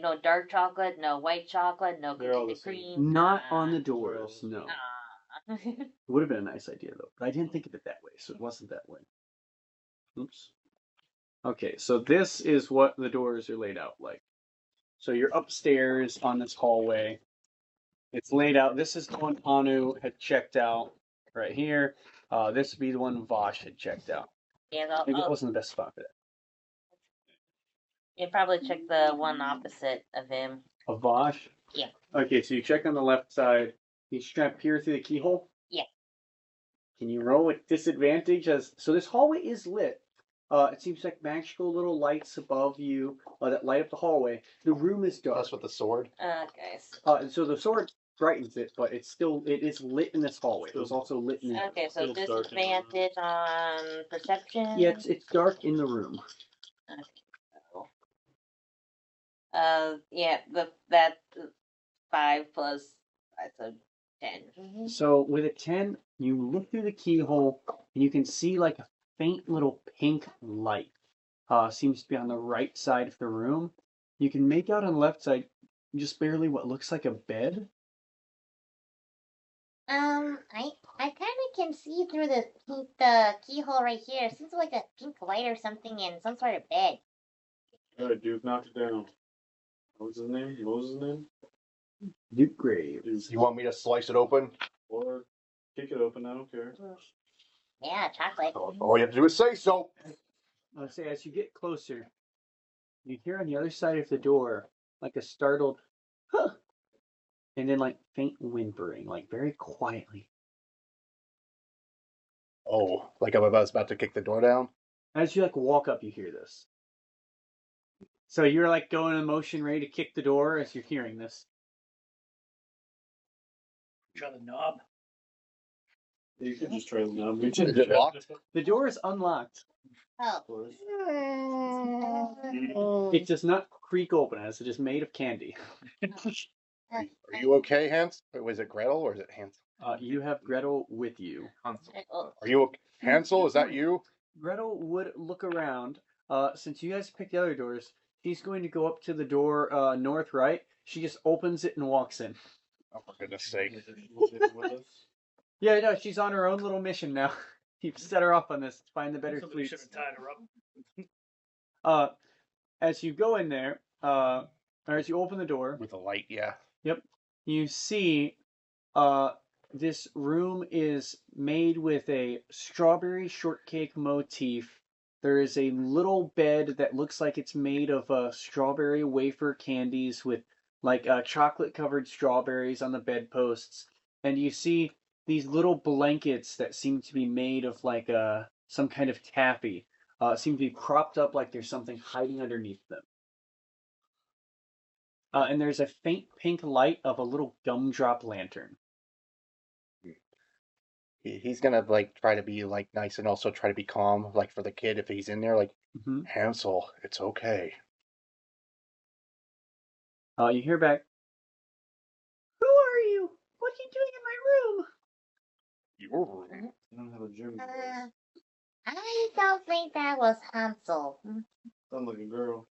no dark chocolate, no white chocolate, no They're all cookies the and same. cream. Not on the doors, Well, no. Ah. It would have been a nice idea though, but I didn't think of it that way, so it wasn't that way. Oops. Okay, so this is what the doors are laid out like. So you're upstairs on this hallway. It's laid out. This is the one Anu had checked out right here. This would be the one Vosh had checked out. Yeah, Maybe that wasn't the best spot for that. you probably check the one opposite of him. A Vosh? Yeah. Okay, so you check on the left side. You just try to peer through the keyhole? Yeah. Can you roll with disadvantage? So this hallway is lit. It seems like magical little lights above you that light up the hallway. The room is dark. Plus with the sword. Okay. So the sword brightens it, but it is lit in this hallway. It was also lit in. Okay, so Feels dark in the room. disadvantage on perception. Yeah, it's dark in the room. Yeah, that 5 plus that's a 10. So with a 10, you look through the keyhole and you can see like a faint little pink light. Seems to be on the right side of the room. You can make out on the left side just barely what looks like a bed. I I kind of can see through the keyhole right here. It seems like a pink light or something in some sort of bed. Alright, Duke knocked it down. What was his name? What was his name? Duke Grave. Duke. You want me to slice it open? Or kick it open, I don't care. Yeah, chocolate. All you have to do is say so. Let's say as you get closer, you hear on the other side of the door like a startled, huh, and then like faint whimpering, like very quietly. Oh, like I was about to kick the door down? As you like walk up, you hear this. So you're like going in motion, ready to kick the door as you're hearing this. Try the knob. You could just try the knob. Is it locked? The door is unlocked. Oh. It does not creak open as it is made of candy. Are you okay, Hans? Wait, was it Gretel or is it Hans? You have Gretel with you. Are you okay? Hansel, is that you? Gretel would look around. Since you guys picked the other doors, she's going to go up to the door north right. She just opens it and walks in. Oh, for goodness sake. Yeah, no, she's on her own little mission now. You've set her off on this to find the better Somebody fleets. should have tied her up. As you go in there, or as you open the door, With a light, yeah. yep, you see this room is made with a strawberry shortcake motif. There is a little bed that looks like it's made of strawberry wafer candies with like chocolate covered strawberries on the bedposts. And you see these little blankets that seem to be made of like some kind of taffy. Seem to be propped up like there's something hiding underneath them. And there's a faint pink light of a little gumdrop lantern. He's gonna like try to be like nice and also try to be calm, like for the kid if he's in there. Like Mm-hmm. Hansel, it's okay. You hear back. Who are you? What are you doing in my room? Your room. I don't have a gym. I don't think that was Hansel. Sounds like a girl.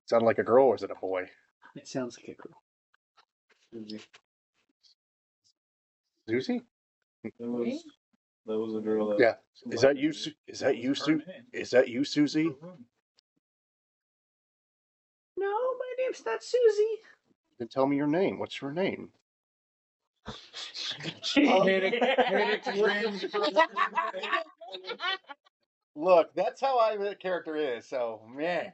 Sound like a girl or is it a boy? It sounds like a girl. Susie? That was a girl. That Yeah. Is that you? Is that you, Is that you, Susie? No, my name's not Susie. Then tell me your name. What's your name? Look, that's how the character is. So, man.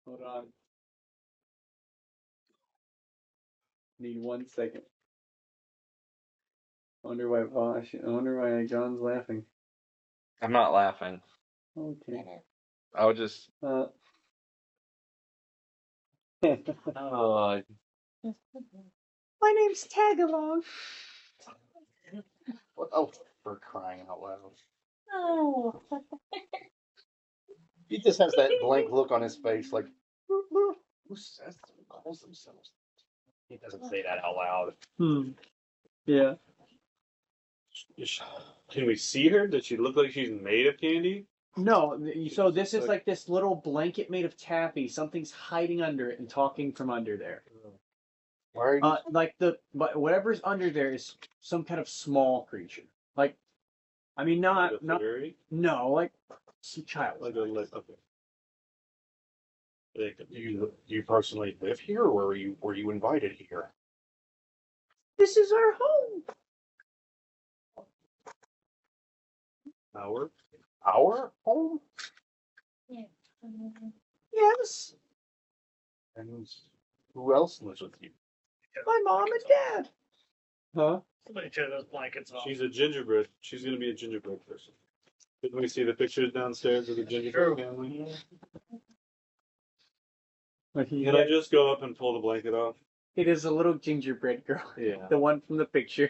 Hold on. Need 1 second. I wonder why John's laughing. I'm not laughing. Okay. I would just. Oh. My name's Tagalong. Oh, for crying out loud. Oh. He just has that blank look on his face, like, who calls themselves? He doesn't say that out loud. Yeah. Can we see her? Does she look like she's made of candy? No, so this is like this little blanket made of taffy. Something's hiding under it and talking from under there. Why are you? But whatever's under there is some kind of small creature. Like, I mean, not fairy? no, like some child. Okay. You personally live here, or were you invited here? This is our home. Our home? Yes, And who else lives with you? my mom and dad. Huh? Somebody tear those blankets off. She's a gingerbread. She's gonna be a gingerbread person. Didn't we see the pictures downstairs of the gingerbread family? Can I just go up and pull the blanket off? It is a little gingerbread girl. Yeah. The one from the picture.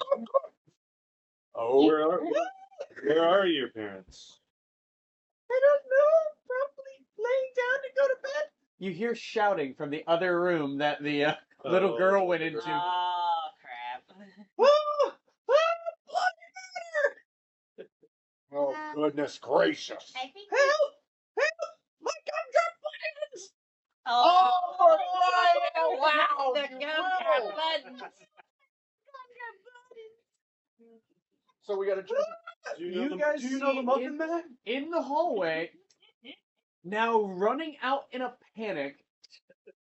Oh, Where are your parents? I don't know. Probably laying down to go to bed. You hear shouting from the other room that the little girl went into. Oh crap! Oh, bloody murder! oh goodness gracious! I think Help! Help! My gumdrop buttons! Oh, for crying out loud! the gumdrop buttons! So we gotta. You guys see in the hallway, now running out in a panic,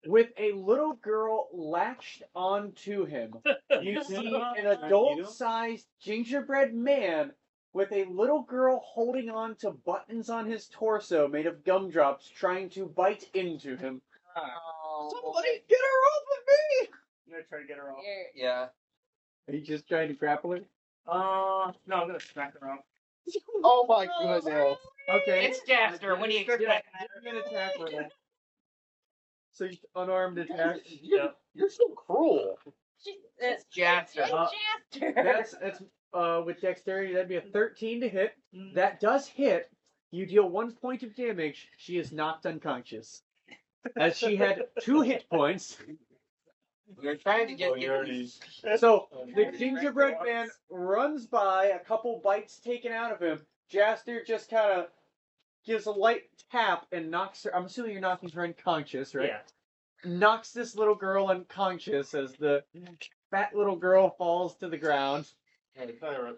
with a little girl latched onto him. You see an adult-sized gingerbread man with a little girl holding on to buttons on his torso made of gumdrops trying to bite into him. Oh. Somebody get her off of me! I'm gonna try to get her off. Yeah. Are you just trying to grapple her? No, I'm gonna smack her off. Oh my goodness. Okay. It's Jaster. What do you expect? Give me an attack roll. So you unarmed attack. You're so cruel. It's Jaster. That's with dexterity, that'd be a 13 to hit. That does hit. You deal 1 point of damage. She is knocked unconscious. As she had 2 hit points. We were trying to get you. So the gingerbread man runs by, a couple bites taken out of him. Jaster just kind of gives a light tap and knocks her. I'm assuming you're knocking her unconscious, right? Yeah. Knocks this little girl unconscious as the fat little girl falls to the ground. Somebody tell her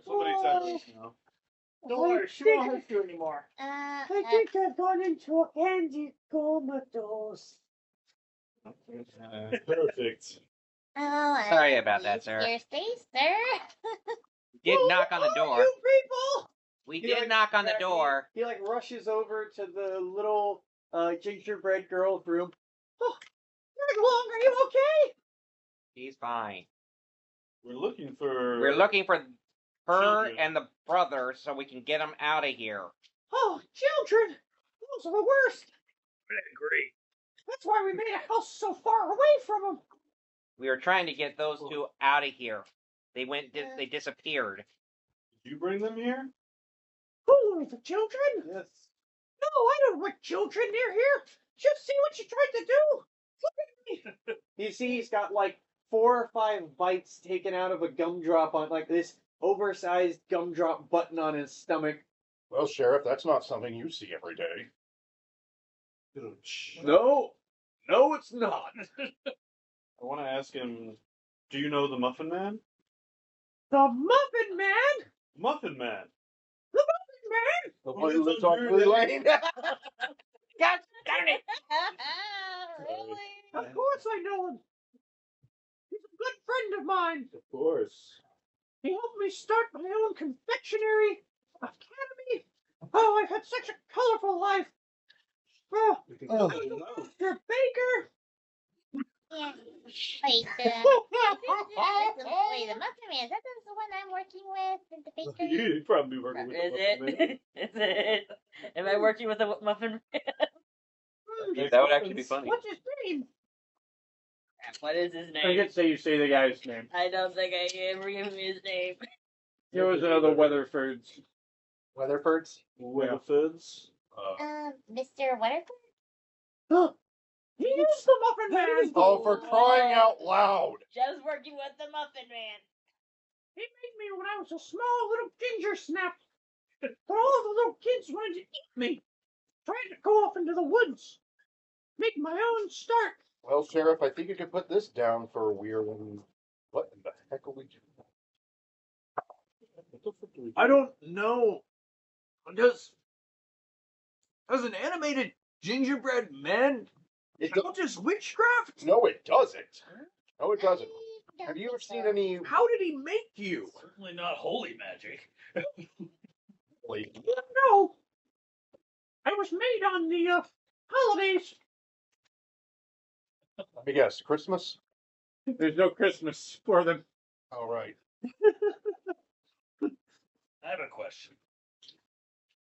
now. Don't worry, she won't hurt you anymore. I I've gone into a candy comatose. Perfect. Sorry about that, sir. Your space, sir. We did knock on the door. You people! We did knock on the door. He rushes over to the little gingerbread girl's room. Oh, Long, are you okay? She's fine. We're looking for her children. and the brother so we can get them out of here. Oh, children! Those are the worst. I agree. That's why we made a house so far away from them. We were trying to get those two out of here. They they disappeared. Did you bring them here? Who, the children? Yes. No, I don't want children near here. Just see what you tried to do. Look at me. You see, he's got 4 or 5 bites taken out of a gumdrop on this oversized gumdrop button on his stomach. Well, Sheriff, that's not something you see every day. No, it's not. I want to ask him, do you know the Muffin Man? The Muffin Man? Muffin Man! The Muffin Man? The one who lives on Drury Lane? God darn it! Really? Of course I know him. He's a good friend of mine. Of course. He helped me start my own confectionery academy. Oh, I've had such a colorful life. Oh, you're a baker. Yeah. Wait, the Muffin Man, is that the one I'm working with in the bakery? You'd probably be working with Is the Muffin Man. it? Is it? Am I working with a muffin man? That would actually be funny. What's his name? What is his I name? can say you say the guy's name. I don't think I can ever give him his name. It was another Weatherfords. Weatherfords? Weatherfords? Mr. Weatherford? Huh. He is the Muffin Man. Oh, for crying out loud! Just working with the muffin man. He made me when I was a small little ginger snap. But all the little kids wanted to eat me. Tried to go off into the woods. Make my own start. Well, Sheriff, I think you could put this down for a weird one. What in the heck are we doing? I don't know. Does an animated gingerbread man count as witchcraft? No, it doesn't. No, it doesn't. Have you ever seen any... How did he make you? Certainly not holy magic. No. I was made on the holidays. Let me guess, Christmas? There's no Christmas for them. All right. I have a question.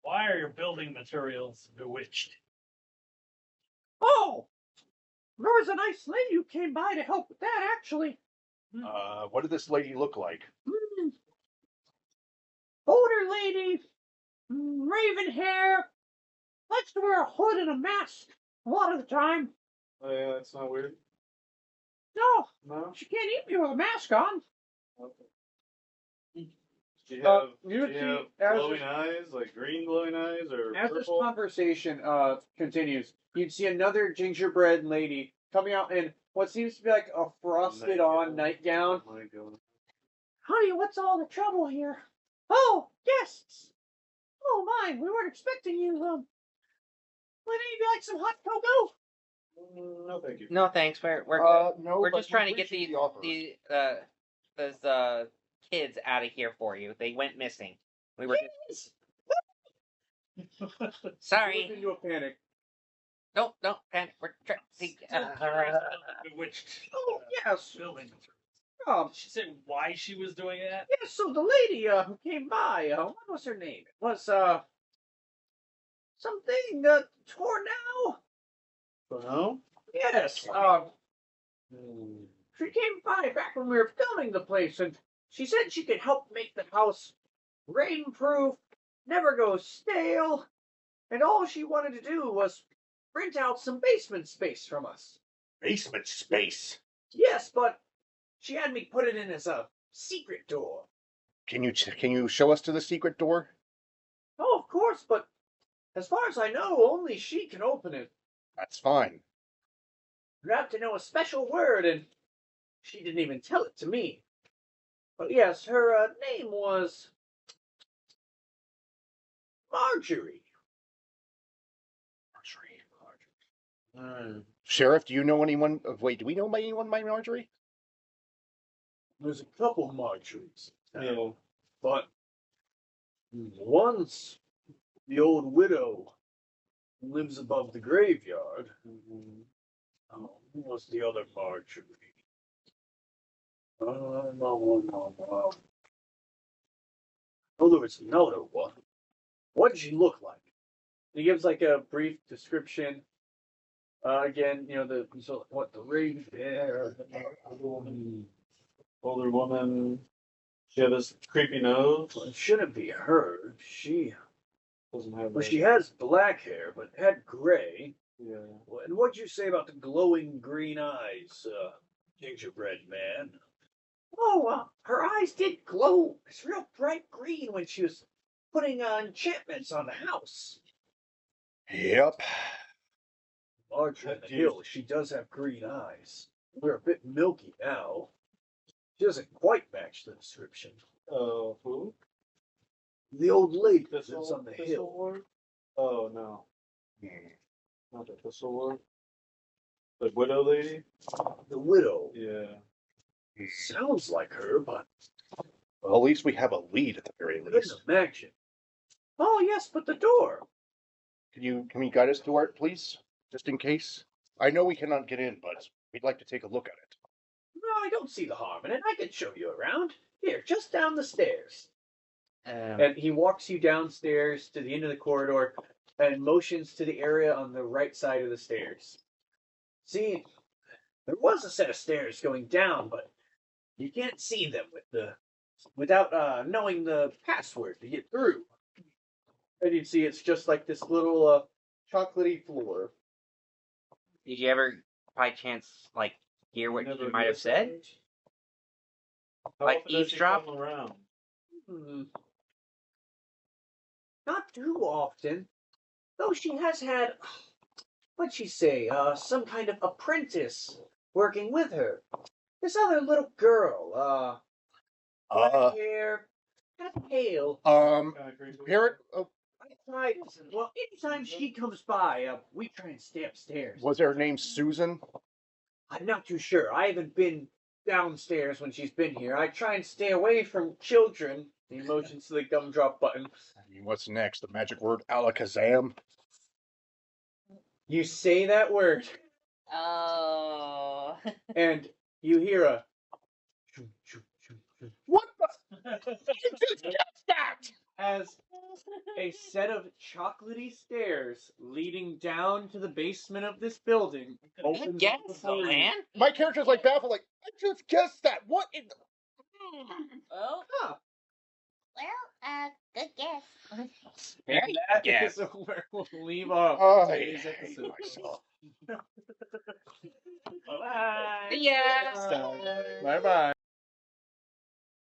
Why are your building materials bewitched? Oh, there was a nice lady who came by to help with that, actually. What did this lady look like? Older lady, raven hair, likes to wear a hood and a mask a lot of the time. Oh, yeah, that's not weird. No, No? she can't eat me with a mask on. Okay. Do you have, you do you see, have as glowing eyes, like green glowing eyes, or As this purple? conversation continues, you'd see another gingerbread lady coming out in what seems to be like a frosted-on nightgown. Oh my God. Honey, what's all the trouble here? Oh, guests! Oh my, we weren't expecting you. Would any of you like some hot cocoa? No, thank you. No, thanks. We're No, we're but just we trying to get appreciate the offer. those kids out of here for you. They went missing. We were just... Sorry. Goes into a panic. No, panic. We're trying. Bewitched. Oh, yes. Building. Um, Did she say why she was doing that? yes, so the lady who came by, what was her name? It was something Tornell. No? Yes. She came by back when we were filming the place, and she said she could help make the house rainproof, never go stale, and all she wanted to do was rent out some basement space from us. Basement space. Yes, but she had me put it in as a secret door. Can you show us to the secret door? Oh, of course, but as far as I know, only she can open it. That's fine. You have to know a special word, and she didn't even tell it to me. But yes, her name was Marjorie. Sheriff, do you know anyone? Wait, do we know anyone by Marjorie? There's a couple Marjories. Yeah. But once the old widow who lives above the graveyard. Oh, who was the other Marjorie? No. Oh, there was another one. What did she look like? He gives like a brief description. Again, the raven hair, Older woman. She had this creepy nose. Well, it shouldn't be her. She Doesn't have. she has black hair, but had gray. Yeah. And what'd you say about the glowing green eyes, gingerbread man? Oh, her eyes did glow. It's real bright green when she was putting enchantments on the house. Yep. Larger than the hill, she does have green eyes. They're a bit milky now. She doesn't quite match the description. Who? The old lady that Thistle, lives on the Thistle hill. Ward? Oh, no. Not the Thistle Ward. The widow lady? The widow. Yeah. Sounds like her, but Well, at least we have a lead at the very couldn't least. imagine. Oh yes, but the door. Can you guide us to it, please? Just in case. I know we cannot get in, but we'd like to take a look at it. No, I don't see the harm in it. I can show you around. Here, just down the stairs. And he walks you downstairs to the end of the corridor and motions to the area on the right side of the stairs. See, there was a set of stairs going down, but you can't see them without knowing the password to get through. And you'd see it's just like this little chocolatey floor. Did you ever, by chance, hear what Never she might have said? How Like often does she eavesdrop? come around? Not too often. Though she has had, what'd she say, some kind of apprentice working with her. This other little girl, black hair, kind of pale. Parrot, I tried, well, anytime she comes by, we try and stay upstairs. was her name Susan? I'm not too sure. I haven't been downstairs when she's been here. I try and stay away from children. He motions to the gumdrop button. I mean, what's next? The magic word Alakazam? You say that word, Oh. and you hear a. What the? You just guessed that! As a set of chocolatey stairs leading down to the basement of this building opens Yes, up before you. man. My character's like baffled, like, I just guessed that. What in the... Well, Huh. Well, good guess. Very And that yes. is where we'll leave off Oh, I today's hate episode. myself. Bye. Yeah. Bye bye.